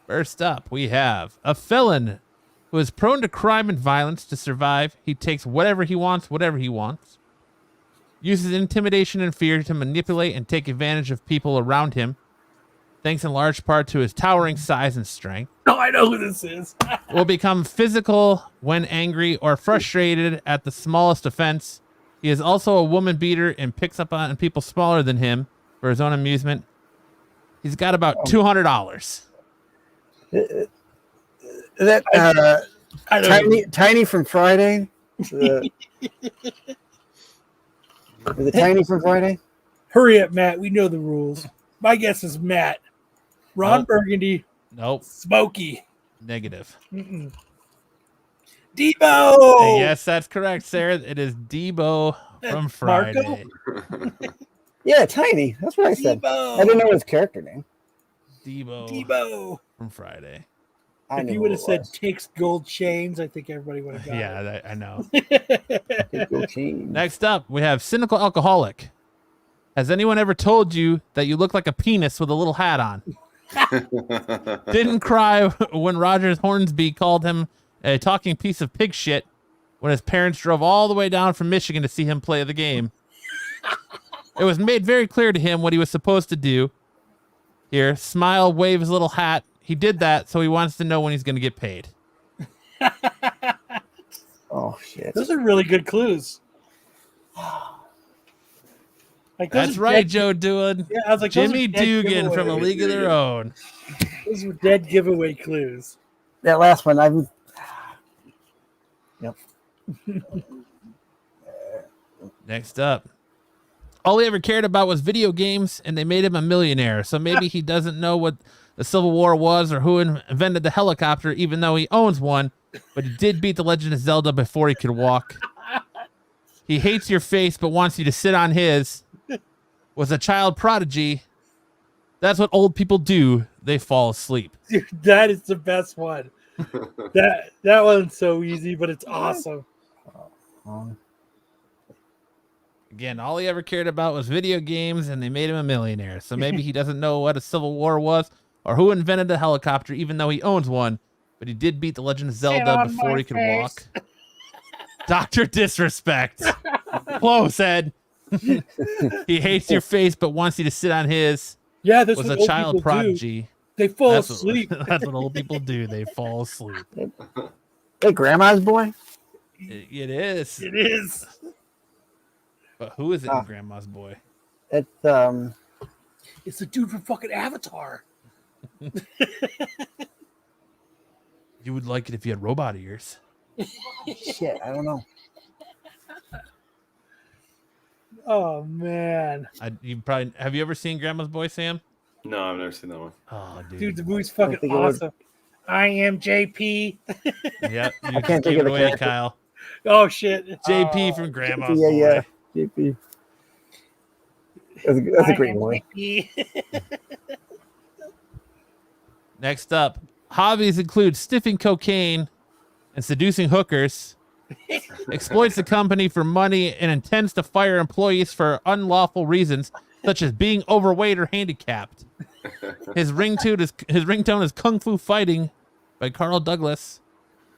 Speaker 5: First up, we have a felon who is prone to crime and violence to survive. He takes whatever he wants, uses intimidation and fear to manipulate and take advantage of people around him, thanks in large part to his towering size and strength.
Speaker 1: No, I know who this is.
Speaker 5: Will become physical when angry or frustrated at the smallest offense. He is also a woman beater and picks up on people smaller than him for his own amusement. He's got about $200.
Speaker 6: That
Speaker 1: I don't know.
Speaker 6: Tiny from Friday. The Tiny from Friday.
Speaker 1: Hurry up, Matt. We know the rules. My guess is Matt. Ron
Speaker 5: Nope.
Speaker 1: Burgundy.
Speaker 5: Nope.
Speaker 1: Smokey.
Speaker 5: Negative.
Speaker 1: Mm-mm. Debo.
Speaker 5: Yes, that's correct, Sarah. It is Debo from Friday.
Speaker 6: Yeah, Tiny. That's what I said.
Speaker 1: Debo.
Speaker 6: I didn't know his character name.
Speaker 1: Debo.
Speaker 5: From Friday.
Speaker 6: I
Speaker 1: If
Speaker 6: knew
Speaker 1: you
Speaker 6: who
Speaker 1: would
Speaker 6: it
Speaker 1: have said
Speaker 6: was.
Speaker 1: takes gold chains, I think everybody would have got
Speaker 5: Yeah, I know.
Speaker 1: it.
Speaker 6: Take your team.
Speaker 5: Next up, we have Cynical Alcoholic. Has anyone ever told you that you look like a penis with a little hat on? Didn't cry when Rogers Hornsby called him a talking piece of pig shit when his parents drove all the way down from Michigan to see him play the game. It was made very clear to him what he was supposed to do. Here, smile, wave his little hat. He did that, so he wants to know when he's going to get paid.
Speaker 6: Oh shit.
Speaker 1: Those are really good clues. Like those
Speaker 5: That's
Speaker 1: are
Speaker 5: right,
Speaker 1: dead-
Speaker 5: Joe Doolin.
Speaker 1: Yeah, I was like, those are
Speaker 5: Jimmy
Speaker 1: dead
Speaker 5: Dugan from A
Speaker 1: giveaways.
Speaker 5: League of Their Own.
Speaker 1: Those were dead giveaway clues.
Speaker 6: That last one, I've. Yep.
Speaker 5: Next up. All he ever cared about was video games, and they made him a millionaire. So maybe he doesn't know what the Civil War was or who invented the helicopter, even though he owns one. But he did beat The Legend of Zelda before he could walk. He hates your face, but wants you to sit on his. Was a child prodigy. That's what old people do. They fall asleep.
Speaker 1: Dude, that is the best one. that one's so easy, but it's awesome.
Speaker 5: Again, all he ever cared about was video games, and they made him a millionaire. So maybe he doesn't know what a Civil War was or who invented the helicopter, even though he owns one. But he did beat The Legend of Zelda
Speaker 1: on
Speaker 5: before
Speaker 1: my
Speaker 5: he could
Speaker 1: face.
Speaker 5: walk. Dr. Disrespect. Close, Ed. He hates your face, but wants you to sit on his.
Speaker 1: Yeah, this
Speaker 5: Was
Speaker 1: is
Speaker 5: a
Speaker 1: what old
Speaker 5: child
Speaker 1: people do.
Speaker 5: prodigy.
Speaker 1: They fall
Speaker 5: That's
Speaker 1: asleep.
Speaker 5: What, that's what old people do. They fall asleep.
Speaker 6: Hey, Grandma's boy.
Speaker 5: It is.
Speaker 1: It is.
Speaker 5: But who is it in Grandma's Boy?
Speaker 6: It's
Speaker 1: It's the dude from fucking Avatar.
Speaker 5: You would like it if you had robot ears.
Speaker 6: shit. I don't know.
Speaker 1: Oh man,
Speaker 5: You probably have you ever seen Grandma's Boy, Sam?
Speaker 4: No, I've never seen that one.
Speaker 5: Oh,
Speaker 1: dude, the movie's
Speaker 6: I
Speaker 1: fucking
Speaker 6: think it would-
Speaker 1: awesome. I am JP.
Speaker 5: Yep, you
Speaker 6: can't
Speaker 5: just
Speaker 6: think
Speaker 5: gave
Speaker 6: of
Speaker 5: it
Speaker 6: the
Speaker 5: away,
Speaker 6: character.
Speaker 5: Kyle.
Speaker 1: Oh shit,
Speaker 5: JP
Speaker 1: Oh,
Speaker 5: from Grandma's
Speaker 6: yeah,
Speaker 5: Boy.
Speaker 6: yeah. JP. That's a great movie.
Speaker 1: JP.
Speaker 5: Next up, hobbies include sniffing cocaine and seducing hookers. Exploits the company for money and intends to fire employees for unlawful reasons, such as being overweight or handicapped. His ringtone is Kung Fu Fighting by Carl Douglas.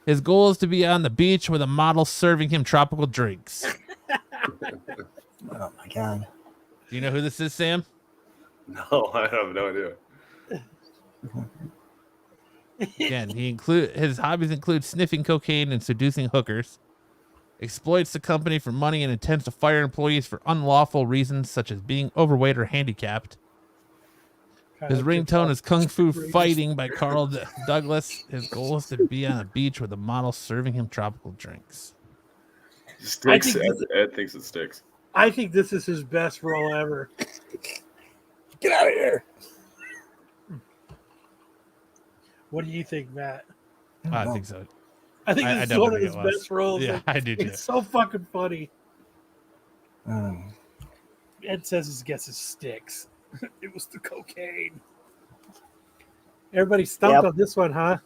Speaker 5: His goal is to be on the beach with a model serving him tropical drinks.
Speaker 6: Oh my god.
Speaker 5: Do you know who this is, Sam?
Speaker 4: No, I have no idea.
Speaker 5: Again, his hobbies include sniffing cocaine and seducing hookers. Exploits the company for money and intends to fire employees for unlawful reasons such as being overweight or handicapped. His ringtone is Kung Fu Fighting by Carl Douglas. His goal is to be on a beach with a model serving him tropical drinks.
Speaker 4: Sticks. Ed thinks it sticks.
Speaker 1: I think this is his best role ever.
Speaker 6: Get out of here.
Speaker 1: What do you think, Matt?
Speaker 5: I think so.
Speaker 1: I think
Speaker 5: I
Speaker 1: this is one of
Speaker 5: definitely
Speaker 1: his
Speaker 5: think it was.
Speaker 1: best roles.
Speaker 5: Yeah, I do too.
Speaker 1: It's so fucking funny.
Speaker 6: Oh.
Speaker 1: Ed says his guess is sticks. It was the cocaine. Everybody stumped on this one, huh?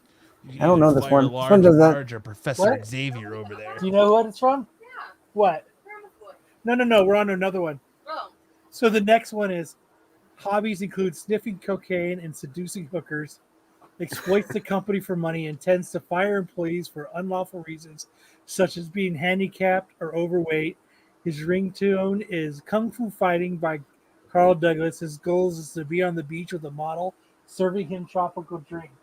Speaker 6: I don't know this
Speaker 5: Fire
Speaker 6: one. This
Speaker 5: Large,
Speaker 6: one does that.
Speaker 5: Large or Professor
Speaker 1: What?
Speaker 5: Xavier over there.
Speaker 1: Do you know what it's from?
Speaker 7: Yeah.
Speaker 1: What?
Speaker 7: Grandma's Boy.
Speaker 1: No. We're on to another one.
Speaker 7: Oh.
Speaker 1: So the next one is hobbies include sniffing cocaine and seducing hookers. Exploits the company for money. Intends to fire employees for unlawful reasons, such as being handicapped or overweight. His ringtone is Kung Fu Fighting by Carl Douglas. His goals is to be on the beach with a model serving him tropical drinks.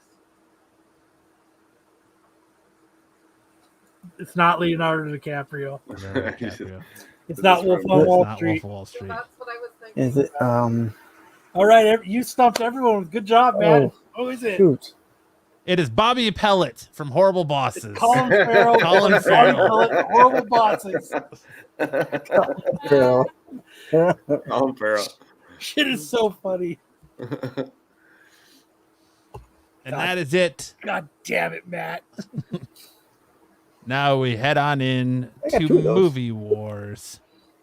Speaker 1: It's not Leonardo DiCaprio.
Speaker 5: Leonardo DiCaprio.
Speaker 1: It's not Wolf on Wall
Speaker 5: Not
Speaker 1: Street.
Speaker 5: Wolf of Wall
Speaker 7: So
Speaker 5: Street.
Speaker 7: that's what I was thinking.
Speaker 6: Is it?
Speaker 1: All right, you stumped everyone. Good job, man. Who is it?
Speaker 6: Shoot.
Speaker 5: It is Bobby Pellet from Horrible Bosses.
Speaker 1: Colin Farrell.
Speaker 5: Colin Farrell.
Speaker 1: Horrible bosses.
Speaker 6: Carol.
Speaker 4: Colin Farrell.
Speaker 1: Shit is so funny.
Speaker 5: And that is it.
Speaker 1: God damn it, Matt.
Speaker 5: Now we head on in
Speaker 6: I got
Speaker 5: to
Speaker 6: two of those.
Speaker 5: Movie Wars.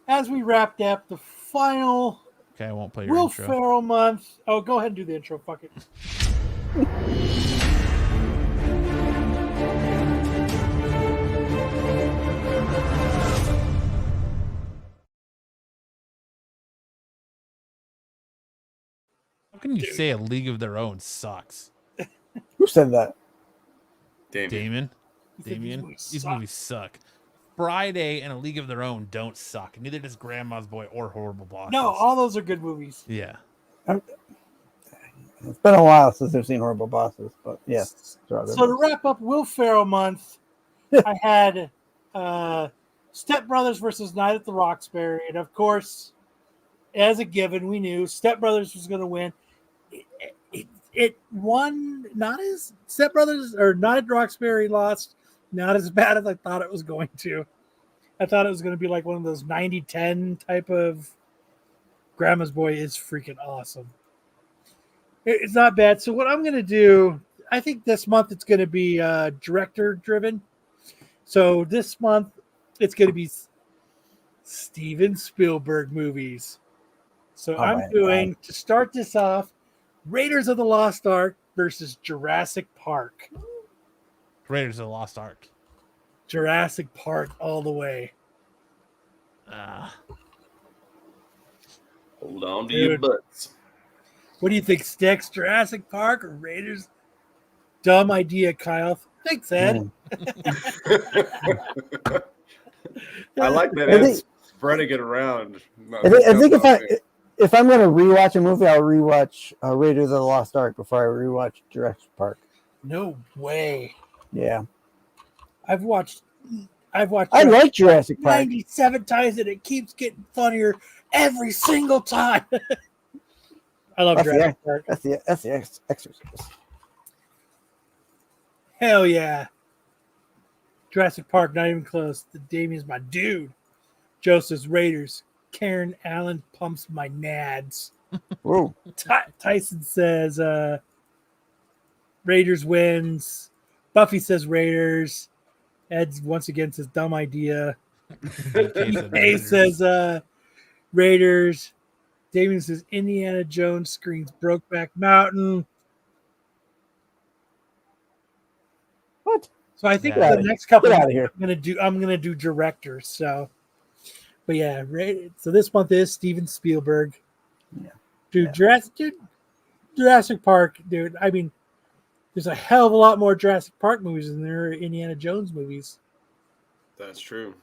Speaker 1: As we wrapped up the final
Speaker 5: Okay, I won't play your
Speaker 1: Will
Speaker 5: intro.
Speaker 1: Ferrell month. Oh, go ahead and do the intro. Fuck it.
Speaker 5: How can you say A League of Their Own sucks?
Speaker 6: Who said that?
Speaker 5: Damon?
Speaker 1: He said
Speaker 5: Damien?
Speaker 1: these
Speaker 5: These movies suck. Friday and A League of Their Own don't suck. Neither does Grandma's Boy or Horrible Bosses.
Speaker 1: No, all those are good movies.
Speaker 5: Yeah.
Speaker 6: It's been a while since I've seen Horrible Bosses, but yes.
Speaker 1: So to wrap up Will Ferrell month, I had Step Brothers versus Night at the Roxbury, and of course, as a given, we knew Step Brothers was going to win. It won not as Step Brothers or Night at the Roxbury lost not as bad as I thought it was going to. I thought it was going to be like one of those 90-10 type of. Grandma's Boy is freaking awesome. It's not bad. So what I'm going to do, I think this month it's going to be director driven. So this month it's going to be Steven Spielberg movies. So I'm doing, to start this off, Raiders of the Lost Ark versus Jurassic Park.
Speaker 5: Raiders of the Lost Ark.
Speaker 1: Jurassic Park all the way.
Speaker 4: Hold on to your butts.
Speaker 1: What do you think, Sticks? Jurassic Park or Raiders? Dumb idea, Kyle. Thanks, Ed.
Speaker 4: I like that.
Speaker 6: I think-
Speaker 4: Ed's spreading it around.
Speaker 6: I think if I'm gonna rewatch a movie, I'll rewatch Raiders of the Lost Ark before I rewatch Jurassic Park.
Speaker 1: No way.
Speaker 6: Yeah.
Speaker 1: I've watched I've watched.
Speaker 6: I like Jurassic Park.
Speaker 1: 97 times, and it keeps getting funnier every single time. I love Jurassic Park.
Speaker 6: That's the Exorcist.
Speaker 1: Hell yeah. Jurassic Park, not even close. The Damien's my dude. Joseph's Raiders. Karen Allen pumps my nads.
Speaker 6: Whoa.
Speaker 1: Tyson says Raiders wins. Buffy says Raiders. Ed once again says dumb idea. Dave says Raiders. Damien says Indiana Jones screams Brokeback Mountain.
Speaker 6: What?
Speaker 1: So I think
Speaker 6: Get
Speaker 1: the next couple
Speaker 6: Get out of here.
Speaker 1: I'm gonna do directors. So, but yeah, so this month is Steven Spielberg.
Speaker 6: Yeah.
Speaker 1: Dude, Jurassic Park, dude. I mean, there's a hell of a lot more Jurassic Park movies than there are Indiana Jones movies.
Speaker 4: That's true.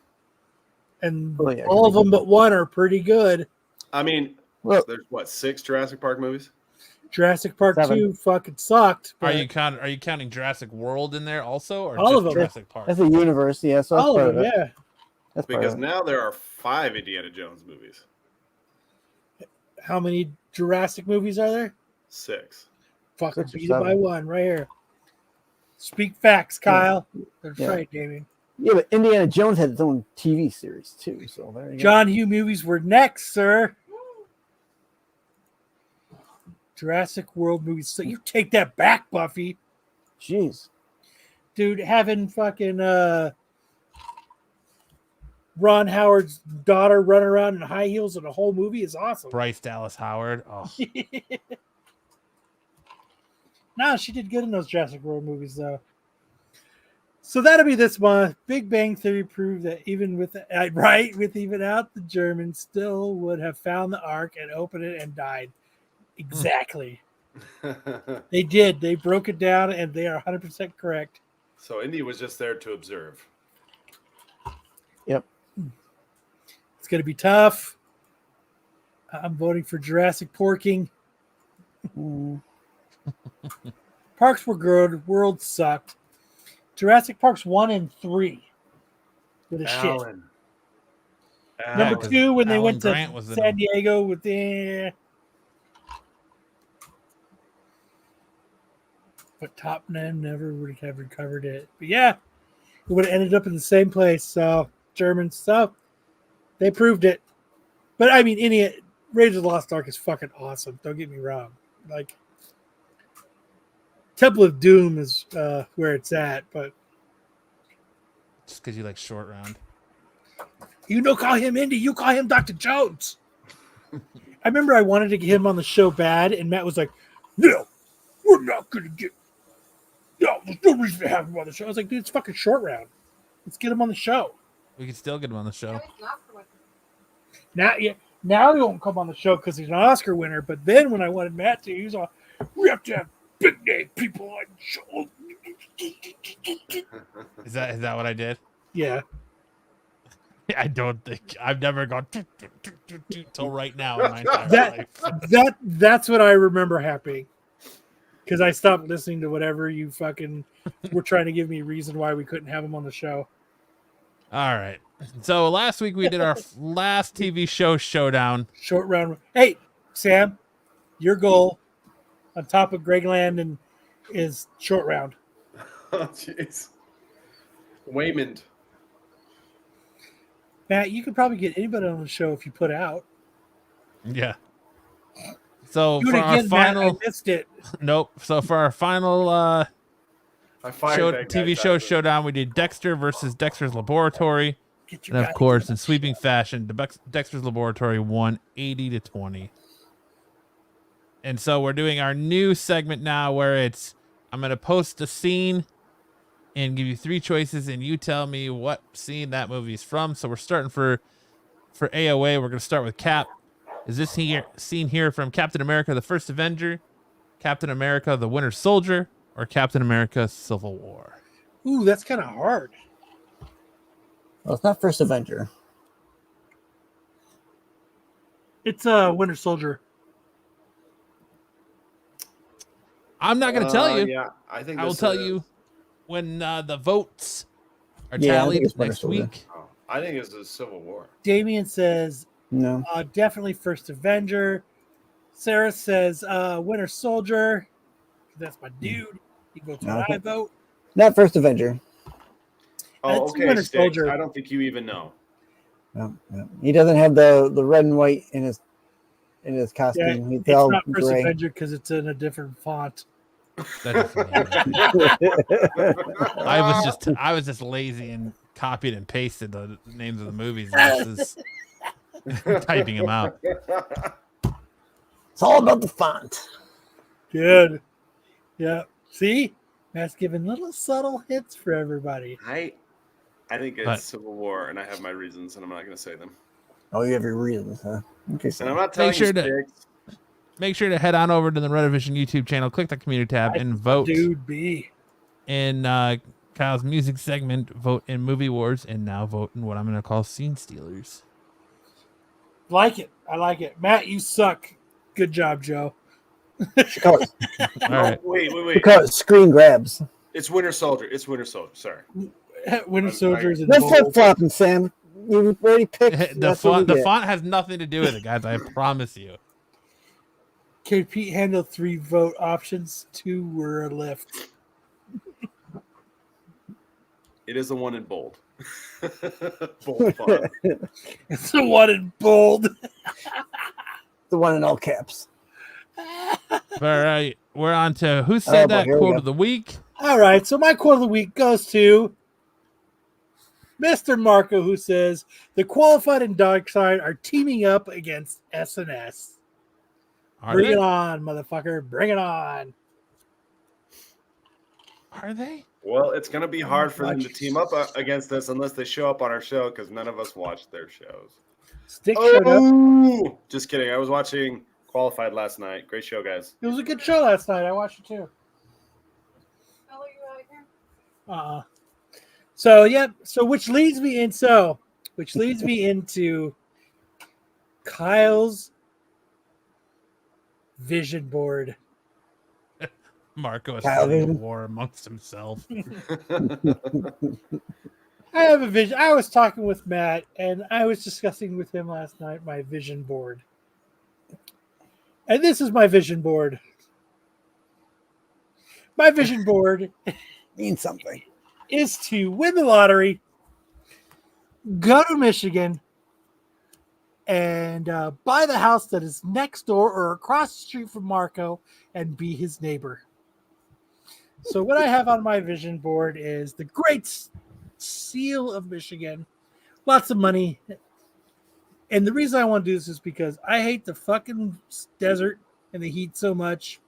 Speaker 1: And
Speaker 6: Oh, yeah,
Speaker 1: all of them but one are pretty good.
Speaker 4: I mean,
Speaker 6: Well,
Speaker 4: there's what, 6 Jurassic Park movies?
Speaker 1: Jurassic Park
Speaker 6: 7.
Speaker 1: 2 fucking sucked.
Speaker 5: Are
Speaker 1: but
Speaker 5: you counting Jurassic World in there also, or
Speaker 1: All
Speaker 5: just
Speaker 1: of them.
Speaker 5: Jurassic Park?
Speaker 6: that's a universe, yeah. So that's
Speaker 1: all
Speaker 6: part
Speaker 1: of them,
Speaker 6: of it.
Speaker 1: yeah.
Speaker 6: That's part
Speaker 4: Because
Speaker 6: of it.
Speaker 4: now there are 5 Indiana Jones movies.
Speaker 1: How many Jurassic movies are there?
Speaker 4: 6.
Speaker 1: Fucking
Speaker 6: 6 or
Speaker 1: beat it by
Speaker 6: 7.
Speaker 1: one right here. Speak facts, Kyle. That's
Speaker 6: Yeah.
Speaker 1: right, Damien.
Speaker 6: Yeah, but Indiana Jones had its own TV series too. So there you go.
Speaker 1: John Hugh movies were next, sir. Jurassic World movies. So you take that back, Buffy.
Speaker 6: Jeez.
Speaker 1: Dude, having fucking Ron Howard's daughter run around in high heels in a whole movie is awesome.
Speaker 5: Bryce Dallas Howard. Oh,
Speaker 1: No, she did good in those Jurassic World movies, though. So that'll be this month. Big Bang Theory proved that even with out the Germans, still would have found the Ark and opened it and died. Exactly. They did. They broke it down, and they are 100% correct.
Speaker 4: So Indy was just there to observe.
Speaker 6: Yep.
Speaker 1: It's going to be tough. I'm voting for Jurassic Porking. Parks were good. World sucked. Jurassic Parks 1 and 3 with a shit. Number 2 when they
Speaker 5: Alan
Speaker 1: went to
Speaker 5: Grant was in
Speaker 1: San
Speaker 5: them.
Speaker 1: Diego with the. But Top Man never would have recovered it. But yeah, it would have ended up in the same place. So Germans, so they proved it. But I mean, Raiders of the Lost Ark is fucking awesome. Don't get me wrong. Like Temple of Doom is where it's at, but
Speaker 5: just because you like Short Round.
Speaker 1: you don't call him Indy, you call him Dr. Jones. I remember I wanted to get him on the show bad, and Matt was like, "No, we're not gonna get. No, there's no reason to have him on the show." I was like, "Dude, it's fucking Short Round. Let's get him on the show."
Speaker 5: We could still get him on the show.
Speaker 1: Now he won't come on the show because he's an Oscar winner. But then when I wanted Matt to, he was all, "We have to have big name people on the show."
Speaker 5: Is that what I did?
Speaker 1: Yeah.
Speaker 5: I don't think I've never gone till right now in my entire life.
Speaker 1: That's what I remember happening. Because I stopped listening to whatever you fucking were trying to give me a reason why we couldn't have him on the show.
Speaker 5: All right. So last week we did our last TV show showdown.
Speaker 1: Short round. Hey, Sam, your goal on top of Greg Landon is short round.
Speaker 4: Oh, jeez. Waymond.
Speaker 1: Matt, you could probably get anybody on the show if you put out.
Speaker 5: Yeah. So
Speaker 1: Do it
Speaker 5: for our
Speaker 1: again, Matt.
Speaker 5: final,
Speaker 1: I missed it.
Speaker 5: nope. So for our final TV show showdown, we did Dexter versus Dexter's Laboratory,
Speaker 1: Get your
Speaker 5: and of
Speaker 1: guy-
Speaker 5: course, in sweeping fashion, Dexter's Laboratory won 80-20. And so we're doing our new segment now, where I'm going to post a scene and give you 3 choices, and you tell me what scene that movie is from. So we're starting for AOA. We're going to start with Cap. Is this scene here from Captain America: The First Avenger, Captain America: The Winter Soldier, or Captain America: Civil War?
Speaker 1: Ooh, that's kind of hard.
Speaker 6: Well, it's not First Avenger.
Speaker 1: It's Winter Soldier.
Speaker 5: I'm not going to tell you.
Speaker 4: Yeah, I think
Speaker 5: I will tell you when the votes Our
Speaker 6: Yeah, I
Speaker 5: tally
Speaker 6: think it's Winter
Speaker 5: next
Speaker 6: Soldier.
Speaker 5: week.
Speaker 4: Oh, I think it's a Civil War.
Speaker 1: Damien says
Speaker 6: No,
Speaker 1: definitely First Avenger. Sarah says Winter Soldier. That's my dude. He votes what
Speaker 6: Okay.
Speaker 1: I vote.
Speaker 6: not First Avenger.
Speaker 4: Oh,
Speaker 1: It's
Speaker 4: okay,
Speaker 1: Winter
Speaker 4: Sticks.
Speaker 1: Soldier.
Speaker 4: I don't think you even know.
Speaker 6: No, no. He doesn't have the red and white in his
Speaker 1: Yeah,
Speaker 6: costume. He's
Speaker 1: it's
Speaker 6: all
Speaker 1: not First
Speaker 6: gray.
Speaker 1: Avenger because it's in a different font.
Speaker 5: That doesn't mean anything. I was just lazy and copied and pasted the names of the movies versus typing them out.
Speaker 6: It's all about the font.
Speaker 1: Good. Yeah. See? Matt's giving little subtle hints for everybody.
Speaker 4: I think it's
Speaker 5: But-
Speaker 4: Civil War, and I have my reasons, and I'm not going to say them.
Speaker 6: Oh, you have your reasons, huh? Okay,
Speaker 4: And
Speaker 6: so
Speaker 4: I'm not telling
Speaker 5: Make sure
Speaker 4: you,
Speaker 5: to-
Speaker 4: Sticks.
Speaker 5: Make sure to head on over to the Renovision YouTube channel, click the community tab, and vote
Speaker 1: Dude, B.
Speaker 5: in Kyle's music segment. Vote in Movie Wars, and now vote in what I'm going to call Scene Stealers.
Speaker 1: Like it. I like it. Matt, you suck. Good job, Joe.
Speaker 6: she call it,
Speaker 5: All right.
Speaker 4: Oh, wait.
Speaker 6: she call it screen grabs.
Speaker 4: It's Winter Soldier. It's Winter Soldier. Sorry.
Speaker 1: Winter Soldier is in
Speaker 6: No
Speaker 1: bold.
Speaker 6: flip flopping, Sam. You already picked.
Speaker 5: The
Speaker 6: that's what
Speaker 5: font,
Speaker 6: we
Speaker 5: the
Speaker 6: get.
Speaker 5: font has nothing to do with it, guys. I promise you.
Speaker 1: Can Pete handle 3 vote options? 2 were a lift.
Speaker 4: It is the one in bold. Bold font.
Speaker 1: It's the one in bold.
Speaker 6: The one in all caps.
Speaker 5: All right. We're on to who said
Speaker 6: boy,
Speaker 5: that
Speaker 6: here we
Speaker 5: quote
Speaker 6: go.
Speaker 5: of the week.
Speaker 1: All right, so my quote of the week goes to Mr. Marco, who says the qualified and dark side are teaming up against SNS.
Speaker 5: Are
Speaker 1: Bring
Speaker 5: they?
Speaker 1: it on, motherfucker. Bring it on.
Speaker 5: Are they?
Speaker 4: Well, it's going to be hard for them to
Speaker 1: Watch.
Speaker 4: team up against us unless they show up on our show because none of us watch their shows.
Speaker 1: Stick showed up.
Speaker 4: Oh, just kidding. I was watching Qualified last night. Great show, guys.
Speaker 1: It was a good show last night. I watched it too.
Speaker 7: I'll let you out here.
Speaker 1: So yeah, which leads me into Kyle's vision board.
Speaker 5: Marco is
Speaker 6: Kyle
Speaker 5: fighting a
Speaker 6: Vision.
Speaker 5: war amongst himself.
Speaker 1: I have a vision. I was talking with Matt and I was discussing with him last night my vision board. And this is my vision board. My vision board
Speaker 6: Means something.
Speaker 1: is to win the lottery, go to Michigan, and buy the house that is next door or across the street from Marco and be his neighbor. So what I have on my vision board is the Great Seal of Michigan, lots of money. And the reason I want to do this is because I hate the fucking desert and the heat so much.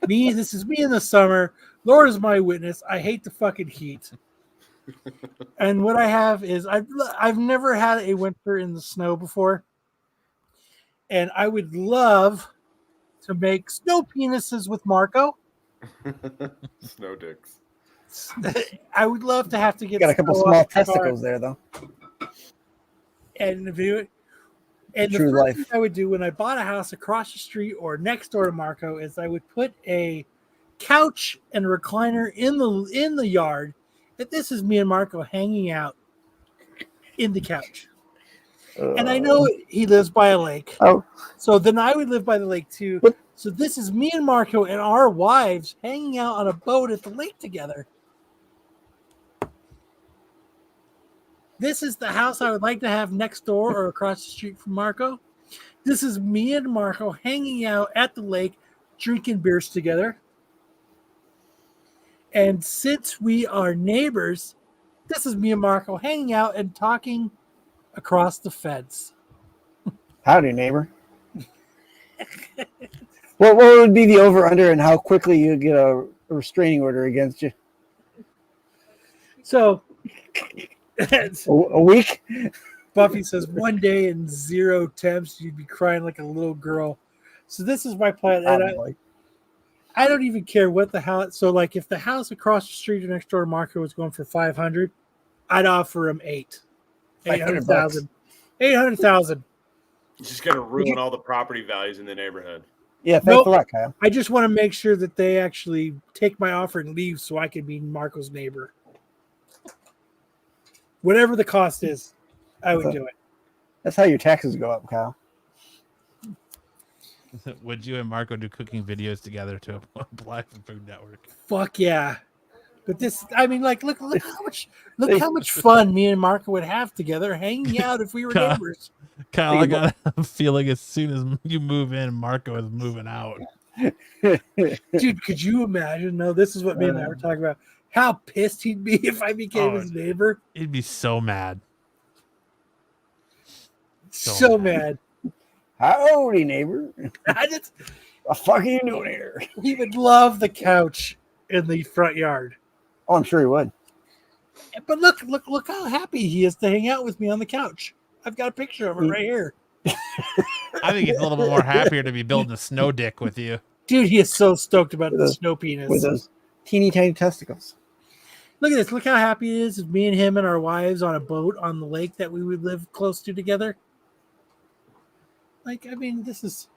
Speaker 1: This is me in the summer. Lord is my witness. I hate the fucking heat. And what I have is I've never had a winter in the snow before. And I would love to make snow penises with Marco.
Speaker 4: Snow dicks.
Speaker 1: I would love to have to get
Speaker 6: Got a couple
Speaker 1: snow
Speaker 6: small
Speaker 1: off the car
Speaker 6: testicles there, though.
Speaker 1: and view it. And the
Speaker 6: True
Speaker 1: first
Speaker 6: life.
Speaker 1: thing I would do when I bought a house across the street or next door to Marco is I would put a couch and recliner in the yard. And this is me and Marco hanging out in the couch. And I know he lives by a lake.
Speaker 6: Oh,
Speaker 1: So then I would live by the lake too.
Speaker 6: But-
Speaker 1: So this is me and Marco and our wives hanging out on a boat at the lake together. This is the house I would like to have next door or across the street from Marco. This is me and Marco hanging out at the lake, drinking beers together. And since we are neighbors, this is me and Marco hanging out and talking across the fence.
Speaker 6: howdy, neighbor. What would be the over under and how quickly you get a restraining order against you?
Speaker 1: So
Speaker 6: A week?
Speaker 1: Buffy says 1 day and 0 temps, you'd be crying like a little girl. So this is my plan. And
Speaker 6: Probably.
Speaker 1: I don't even care what the house. So like if the house across the street or next door to Marco was going for 500, I'd offer him 800,000. 800,000.
Speaker 4: It's just going to ruin all the property values in the neighborhood.
Speaker 6: Yeah, thanks
Speaker 1: Nope.
Speaker 6: a lot, Kyle.
Speaker 1: I just want to make sure that they actually take my offer and leave so I can be Marco's neighbor. Whatever the cost is, I would do it.
Speaker 6: That's how your taxes go up, Kyle.
Speaker 5: Would you and Marco do cooking videos together to apply for Food Network?
Speaker 1: Fuck yeah. But this, I mean, like, look how much fun me and Marco would have together hanging out if we were
Speaker 5: Kyle.
Speaker 1: neighbors.
Speaker 5: Kyle, I got a feeling as soon as you move in, Marco is moving out.
Speaker 1: Dude, could you imagine? No, this is what me and I were talking about. How pissed he'd be if I became his neighbor.
Speaker 5: He'd be so mad.
Speaker 1: So mad.
Speaker 6: Howdy, neighbor.
Speaker 1: I just,
Speaker 6: What the fuck are you doing here?
Speaker 1: he would love the couch in the front yard.
Speaker 6: Oh, I'm sure he would.
Speaker 1: But look how happy he is to hang out with me on the couch. I've got a picture of it right here.
Speaker 5: I think he's a little bit more happier to be building a snow dick with you.
Speaker 1: Dude, he is so stoked about the snow penis.
Speaker 6: With those teeny tiny testicles.
Speaker 1: Look at this. Look how happy he is. Me and him and our wives on a boat on the lake that we would live close to together. Like, I mean, this is,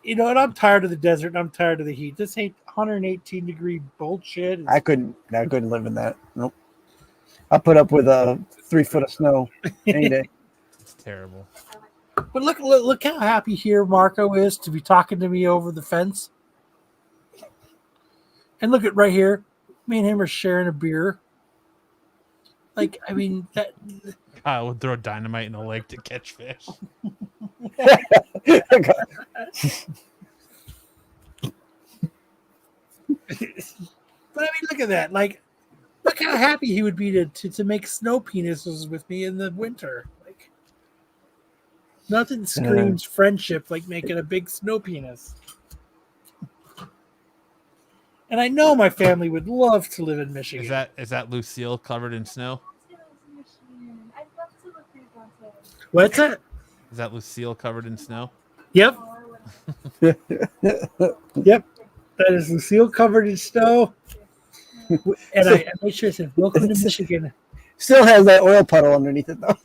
Speaker 1: you know, and I'm tired of the desert and I'm tired of the heat. This ain't 118 degree bullshit.
Speaker 6: I couldn't live in that. Nope. I'll put up with 3 foot of snow any day.
Speaker 5: It's terrible.
Speaker 1: But look how happy here Marco is to be talking to me over the fence. And look at right here. Me and him are sharing a beer. Like, I mean, that.
Speaker 5: Kyle would throw dynamite in a lake to catch fish.
Speaker 1: But I mean, look at that. Like, look how happy he would be to make snow penises with me in the winter. Like, nothing screams friendship like making a big snow penis. And I know my family would love to live in Michigan.
Speaker 5: Is that Lucille covered in snow?
Speaker 1: What's that?
Speaker 5: Is that Lucille covered in snow?
Speaker 1: Yep. Yep. That is Lucille covered in snow. And I made sure I said, welcome to Michigan.
Speaker 6: Still has that oil puddle underneath it, though.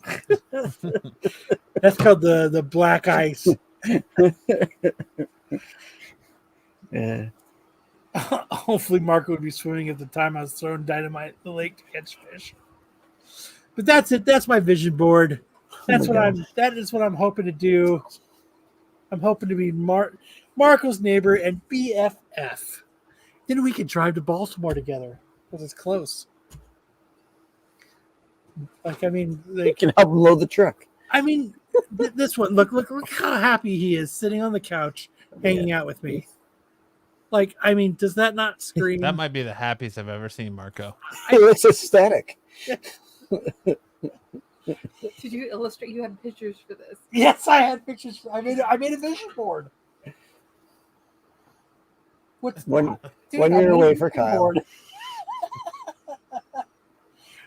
Speaker 1: That's called the black ice.
Speaker 6: Yeah.
Speaker 1: Hopefully Marco would be swimming at the time I was throwing dynamite in the lake to catch fish. But that's it. That's my vision board. That is what I'm hoping to do. I'm hoping to be Marco's neighbor and BFF. Then we could drive to Baltimore together because it's close. Like, I mean,
Speaker 6: You can help him load the truck.
Speaker 1: I mean, this one. Look how happy he is sitting on the couch, hanging out with me. Like, I mean, does that not scream?
Speaker 5: That might be the happiest I've ever seen Marco.
Speaker 6: It's ecstatic.
Speaker 7: Did you illustrate? You had pictures for this.
Speaker 1: Yes, I had pictures. I made a vision board. What's
Speaker 6: One year away for Kyle.
Speaker 1: Board.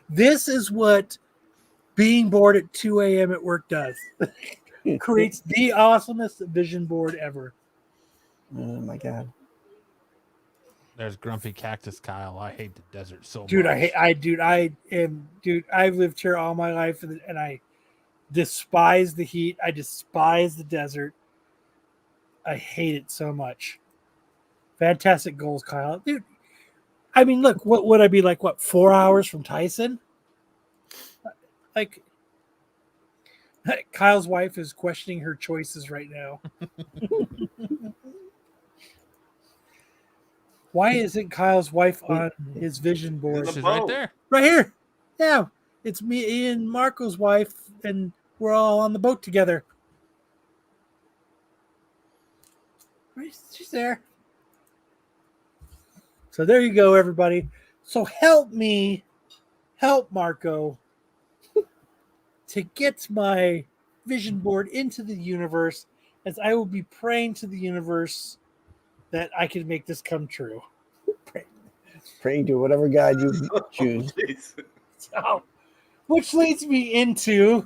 Speaker 1: This is what being bored at 2 a.m. at work does. Creates the awesomest vision board ever.
Speaker 6: Oh my god.
Speaker 5: There's grumpy cactus Kyle. I hate the desert so
Speaker 1: Dude,
Speaker 5: much.
Speaker 1: I've lived here all my life and I despise the heat. I despise the desert. I hate it so much. Fantastic goals, Kyle. Dude, I mean, look, what would I be like, 4 hours from Tyson? Like, Kyle's wife is questioning her choices right now. Why isn't Kyle's wife on his vision board?
Speaker 5: She's right there.
Speaker 1: Right here. Yeah. It's me and Marco's wife, and we're all on the boat together. She's there. So there you go, everybody. So help Marco to get my vision board into the universe, as I will be praying to the universe that I can make this come true.
Speaker 6: Praying to whatever God you choose.
Speaker 1: So, which leads me into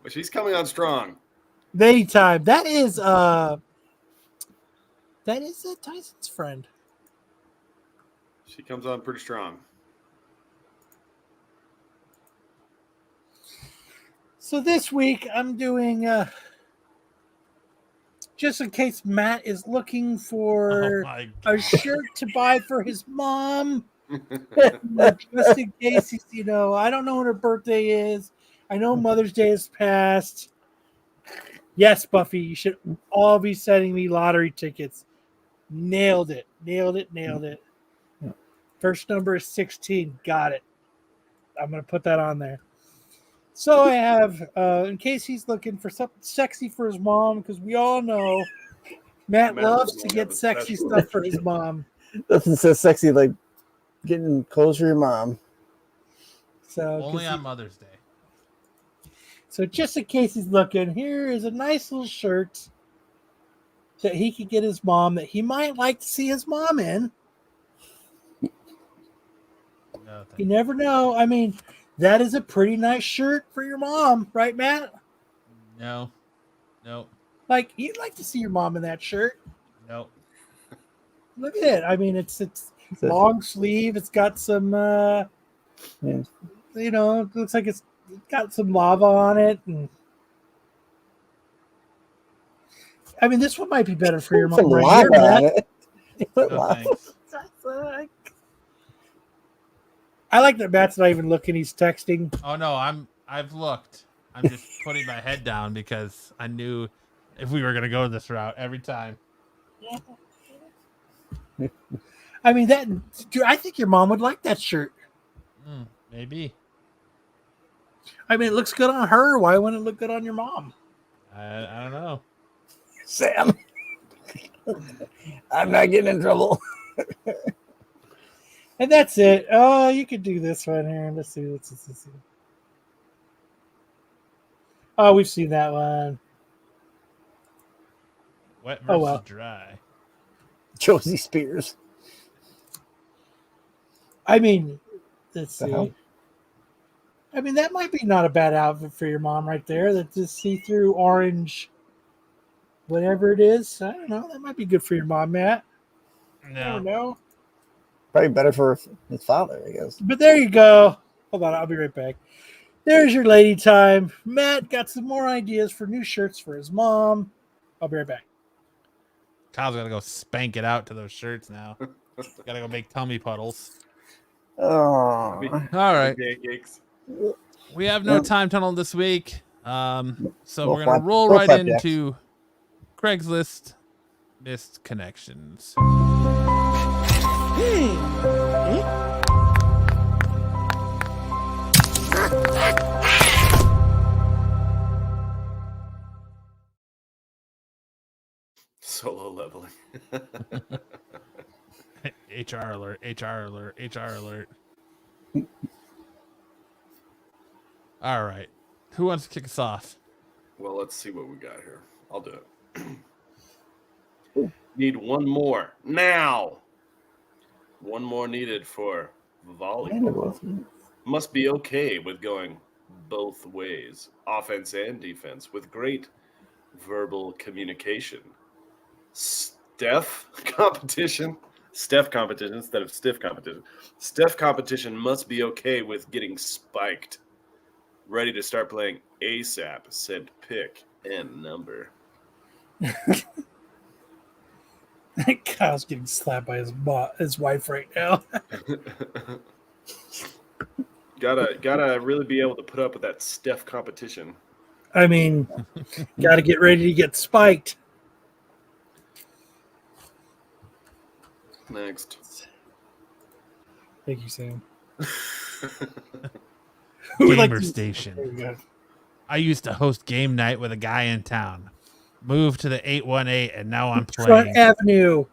Speaker 4: But she's coming on strong.
Speaker 1: daytime. That is Tyson's friend.
Speaker 4: She comes on pretty strong.
Speaker 1: So this week I'm doing just in case Matt is looking for a shirt to buy for his mom. Just in case he's, I don't know when her birthday is. I know Mother's Day has passed. Yes, Buffy, you should all be sending me lottery tickets. Nailed it. First number is 16. Got it. I'm going to put that on there. So I have, in case he's looking for something sexy for his mom, because we all know Matt loves to get sexy stuff for his mom.
Speaker 6: Nothing so sexy like getting clothes for your mom.
Speaker 1: So
Speaker 5: Only on Mother's Day.
Speaker 1: So just in case he's looking, here is a nice little shirt that he could get his mom that he might like to see his mom in.
Speaker 5: No,
Speaker 1: You never know. I mean, that is a pretty nice shirt for your mom, right, Matt?
Speaker 5: No.
Speaker 1: Like, you'd like to see your mom in that shirt.
Speaker 5: No.
Speaker 1: Look at it. I mean, it's long sleeve. It's got some, it looks like it's got some lava on it. And I mean, this one might be better for your mom right here, Matt.
Speaker 5: No, thanks.
Speaker 1: I like that Matt's not even looking; he's texting.
Speaker 5: Oh no, I've looked. I'm just putting my head down because I knew if we were gonna go this route every time.
Speaker 1: I mean, I think your mom would like that shirt.
Speaker 5: Maybe.
Speaker 1: I mean, it looks good on her. Why wouldn't it look good on your mom?
Speaker 5: I don't know.
Speaker 6: Sam, I'm not getting in trouble.
Speaker 1: And that's it. Oh, you could do this one here. Let's see. Oh, we've seen that one.
Speaker 5: Wet versus
Speaker 1: well.
Speaker 5: dry.
Speaker 6: Josie Spears.
Speaker 1: I mean, let's see.
Speaker 6: hell?
Speaker 1: I mean, that might be not a bad outfit for your mom right there. That's just see-through orange, whatever it is. I don't know. That might be good for your mom, Matt. I don't know.
Speaker 6: Probably better for his father, I guess.
Speaker 1: But there you go. Hold on. I'll be right back. There's your lady time. Matt got some more ideas for new shirts for his mom. I'll be right back.
Speaker 5: Kyle's gotta go spank it out to those shirts now. Gotta go make tummy puddles.
Speaker 6: Oh,
Speaker 5: All right.
Speaker 4: Pancakes.
Speaker 5: We have no time tunnel this week. So we're gonna
Speaker 6: flap-
Speaker 5: roll
Speaker 6: go
Speaker 5: right
Speaker 6: flapjacks.
Speaker 5: into Craigslist missed connections.
Speaker 4: Solo leveling.
Speaker 5: HR alert, HR alert, HR alert. All right. Who wants to kick us off?
Speaker 4: Well, let's see what we got here. I'll do it. Need one more now. One more needed for volleyball. Must be okay with going both ways, offense and defense, with great verbal communication. Steph competition instead of stiff competition. Steph competition must be okay with getting spiked. Ready to start playing ASAP. Send pick and number.
Speaker 1: Kyle's getting slapped by his wife right now.
Speaker 4: Gotta really be able to put up with that Steph competition.
Speaker 1: I mean, got to get ready to get spiked.
Speaker 4: Next.
Speaker 1: Thank you, Sam. Who would
Speaker 5: Gamer
Speaker 1: like to-
Speaker 5: Station.
Speaker 1: There we go.
Speaker 5: I used to host game night with a guy in town. Moved to the 818 and now I'm
Speaker 1: Front
Speaker 5: playing.
Speaker 1: Avenue.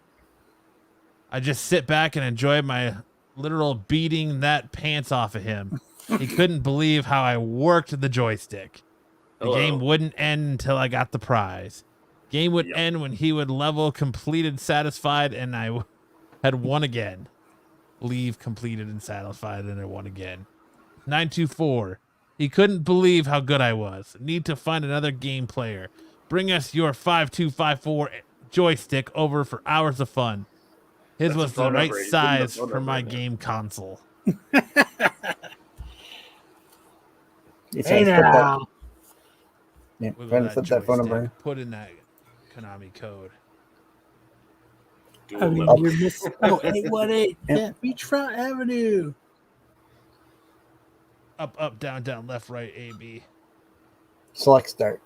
Speaker 5: I just sit back and enjoy my literal beating that pants off of him. He couldn't believe how I worked the joystick. The
Speaker 4: Hello.
Speaker 5: game wouldn't end until I got the prize. Game would end when he would level completed, satisfied, and I had won again. Leave completed and satisfied, and I won again. 924. He couldn't believe how good I was. Need to find another game player. Bring us your 5254 joystick over for hours of fun. His
Speaker 4: That's
Speaker 5: was
Speaker 4: a phone
Speaker 5: the right
Speaker 4: number. He's giving the
Speaker 5: size
Speaker 4: phone
Speaker 5: for
Speaker 4: number
Speaker 5: my
Speaker 4: right now.
Speaker 5: game console.
Speaker 1: Hey now.
Speaker 6: Yeah,
Speaker 5: Wiggle
Speaker 6: trying to flip that phone
Speaker 5: joystick,
Speaker 6: number.
Speaker 5: Put in that Konami code.
Speaker 1: I mean,
Speaker 4: Dual
Speaker 1: you're missing. Oh, 818
Speaker 6: Yep.
Speaker 1: Beachfront Avenue.
Speaker 5: Up, up, down, down, left, right, A, B.
Speaker 6: Select start.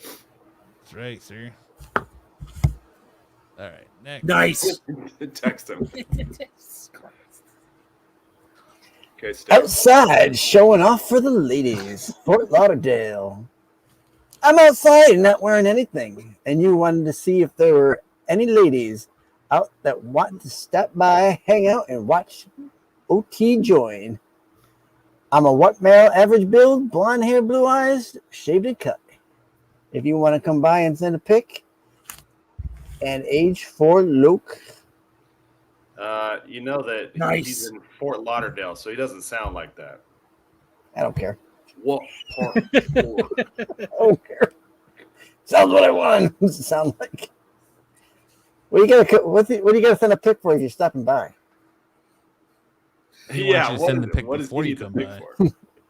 Speaker 5: That's right, sir. All right, next.
Speaker 1: Nice.
Speaker 4: Text him. Okay, Steph.
Speaker 6: Outside, showing off for the ladies. Fort Lauderdale. I'm outside and not wearing anything, and you wanted to see if there were any ladies out that wanted to stop by, hang out, and watch OT join. I'm a what male, average build, blonde hair, blue eyes, shaved and cut. If you want to come by and send a pic, and age for Luke.
Speaker 4: You know that
Speaker 1: Nice.
Speaker 4: he's in Fort Lauderdale, so he doesn't sound like that.
Speaker 6: I don't care.
Speaker 4: What part?
Speaker 6: I don't care. Sounds what I want. What's it sound like? What do you gotta send a pic for if you're stopping by?
Speaker 5: He wants you to send the pic
Speaker 4: what does
Speaker 5: before
Speaker 4: he
Speaker 5: you
Speaker 4: need
Speaker 5: come
Speaker 4: the
Speaker 5: by.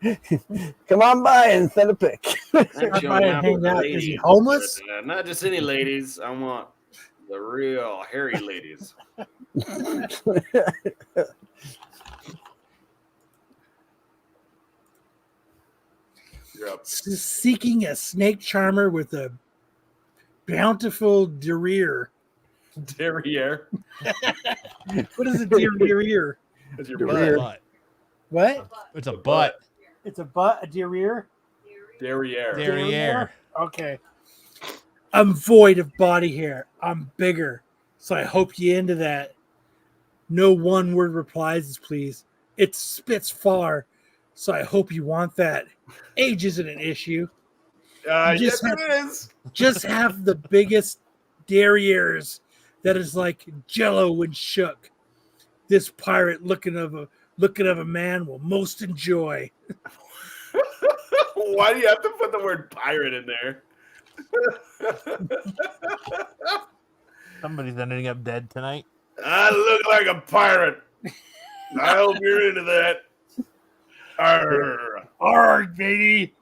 Speaker 4: pic for?
Speaker 6: Come on by and send a pic.
Speaker 4: I'm
Speaker 1: Stop
Speaker 4: showing
Speaker 1: by and
Speaker 4: out
Speaker 1: hang
Speaker 4: for
Speaker 1: out.
Speaker 4: ladies.
Speaker 1: Is he homeless?
Speaker 4: Not just any ladies. I want the real hairy ladies. You're up.
Speaker 1: Seeking a snake charmer with a bountiful derriere.
Speaker 4: Derriere.
Speaker 1: What is a derriere?
Speaker 4: That's your
Speaker 6: Derriere.
Speaker 4: butt.
Speaker 1: What?
Speaker 5: It's a butt.
Speaker 1: It's a butt, a derriere?
Speaker 4: Derriere.
Speaker 5: Derriere.
Speaker 1: Okay. I'm void of body hair. I'm bigger. So I hope you into that. No one word replies, please. It spits far. So I hope you want that. Age isn't an issue.
Speaker 4: Yes,
Speaker 1: Just
Speaker 4: it is.
Speaker 1: Just have the biggest derrieres that is like jello when shook. This pirate looking of a man will most enjoy.
Speaker 4: Why do you have to put the word pirate in there?
Speaker 5: Somebody's ending up dead tonight.
Speaker 4: I look like a pirate. I hope you're into that. Arr.
Speaker 1: Arg, baby.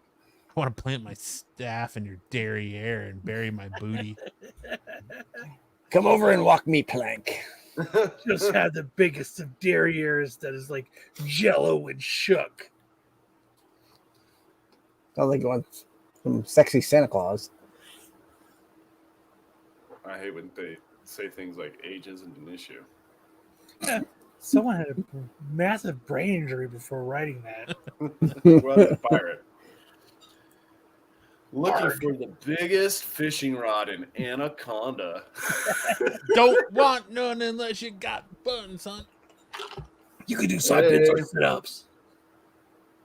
Speaker 5: I want to plant my staff in your derriere and bury my booty.
Speaker 6: Come over and walk me plank.
Speaker 1: Just had the biggest of derrieres that is like jello when shook.
Speaker 6: Sounds like you want some sexy Santa Claus.
Speaker 4: I hate when they say things like age isn't an issue.
Speaker 1: Someone had a massive brain injury before writing that.
Speaker 4: Well, the pirate. Looking for the biggest fishing rod in Anaconda.
Speaker 5: Don't want none unless you got fun, son.
Speaker 1: You could do side bits or sit-ups.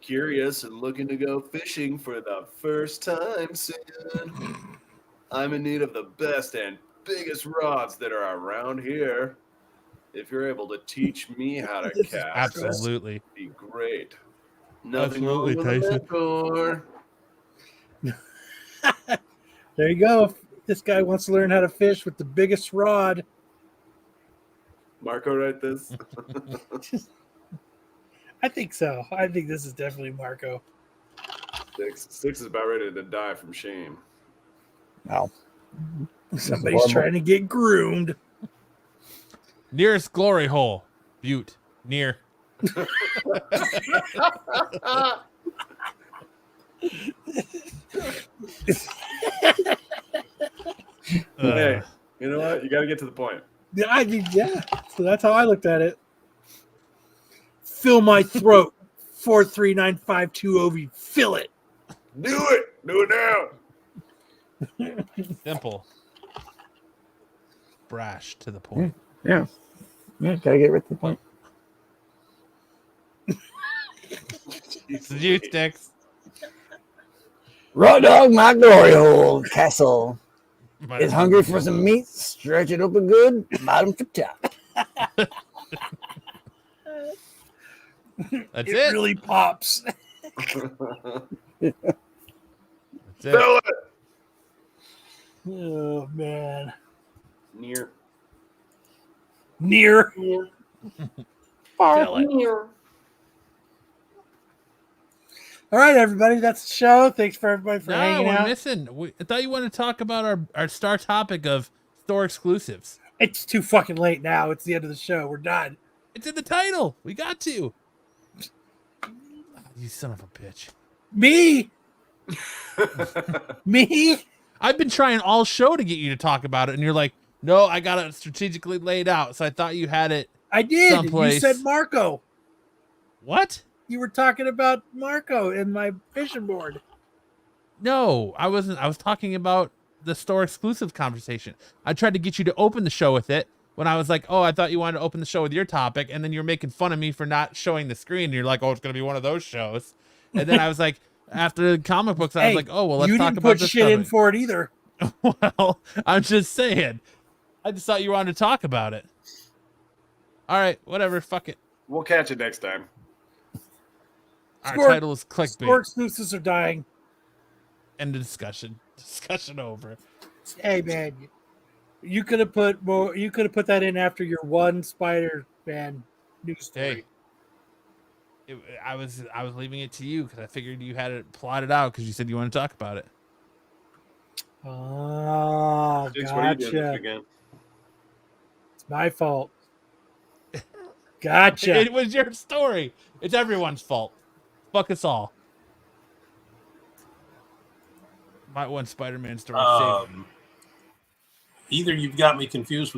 Speaker 4: Curious and looking to go fishing for the first time soon. I'm in need of the best and biggest rods that are around here. If you're able to teach me how to cast,
Speaker 5: Absolutely.
Speaker 4: that'd be great. Nothing
Speaker 5: Absolutely,
Speaker 4: wrong with a
Speaker 5: Tyson.
Speaker 4: mentor.
Speaker 1: There you go. This guy wants to learn how to fish with the biggest rod.
Speaker 4: Marco, write this.
Speaker 1: I think so. I think this is definitely Marco.
Speaker 4: Six is about ready to die from shame.
Speaker 6: Wow.
Speaker 1: Somebody's
Speaker 6: horrible.
Speaker 1: trying to get groomed.
Speaker 5: Nearest glory hole. Butte. Near.
Speaker 4: Hey, you know what? You got to get to the point.
Speaker 1: Yeah. So that's how I looked at it. Fill my throat. 43952 OV. Fill it.
Speaker 4: Do it. Do it now.
Speaker 5: Simple. Brash to the point.
Speaker 6: Yeah. Yeah, gotta get right to the point.
Speaker 5: It's the juice sticks.
Speaker 6: Raw dog, my glory hole castle.
Speaker 5: Might
Speaker 6: Is
Speaker 5: as
Speaker 6: hungry
Speaker 5: well.
Speaker 6: for some meat? Stretch it open good, bottom for top.
Speaker 5: That's
Speaker 1: It
Speaker 5: it.
Speaker 1: really pops.
Speaker 5: That's it.
Speaker 4: Fill it.
Speaker 1: Oh, man.
Speaker 4: Near.
Speaker 1: Near.
Speaker 7: Near.
Speaker 1: Fill it.
Speaker 7: Near.
Speaker 1: All right, everybody. That's the show. Thanks for everybody for
Speaker 5: No,
Speaker 1: hanging
Speaker 5: we're
Speaker 1: out.
Speaker 5: missing. I thought you wanted to talk about our star topic of store exclusives.
Speaker 1: It's too fucking late now. It's the end of the show. We're done.
Speaker 5: It's in the title. We got to. You son of a bitch.
Speaker 1: Me? Me?
Speaker 5: I've been trying all show to get you to talk about it, and you're like, no, I got it strategically laid out. So I thought you had it.
Speaker 1: I did.
Speaker 5: Someplace.
Speaker 1: You said Marco.
Speaker 5: What?
Speaker 1: You were talking about Marco in my vision board.
Speaker 5: No, I wasn't. I was talking about the store exclusive conversation. I tried to get you to open the show with it when I was like, oh, I thought you wanted to open the show with your topic. And then you're making fun of me for not showing the screen. And you're like, oh, it's going to be one of those shows. And then I was like, after the comic books, I was like, oh, well, let's talk about this.
Speaker 1: You didn't put shit in for it either.
Speaker 5: Well, I'm just saying. I just thought you wanted to talk about it. All right, whatever. Fuck it.
Speaker 4: We'll catch it next time.
Speaker 5: Our title is clickbait.
Speaker 1: Store exclusives are dying.
Speaker 5: End of discussion. Discussion over.
Speaker 1: Hey man, you could have put more. You could have put that in after your one Spider-Man news story.
Speaker 5: Hey, I was leaving it to you because I figured you had it plotted out because you said you want to talk about it.
Speaker 1: Oh,
Speaker 4: Six, what are you doing this
Speaker 1: gotcha.
Speaker 4: weekend?
Speaker 1: It's my fault. Gotcha.
Speaker 5: It was your story. It's everyone's fault. Fuck us all. My one Spider-Man story saved me.
Speaker 9: Either you've got me confused with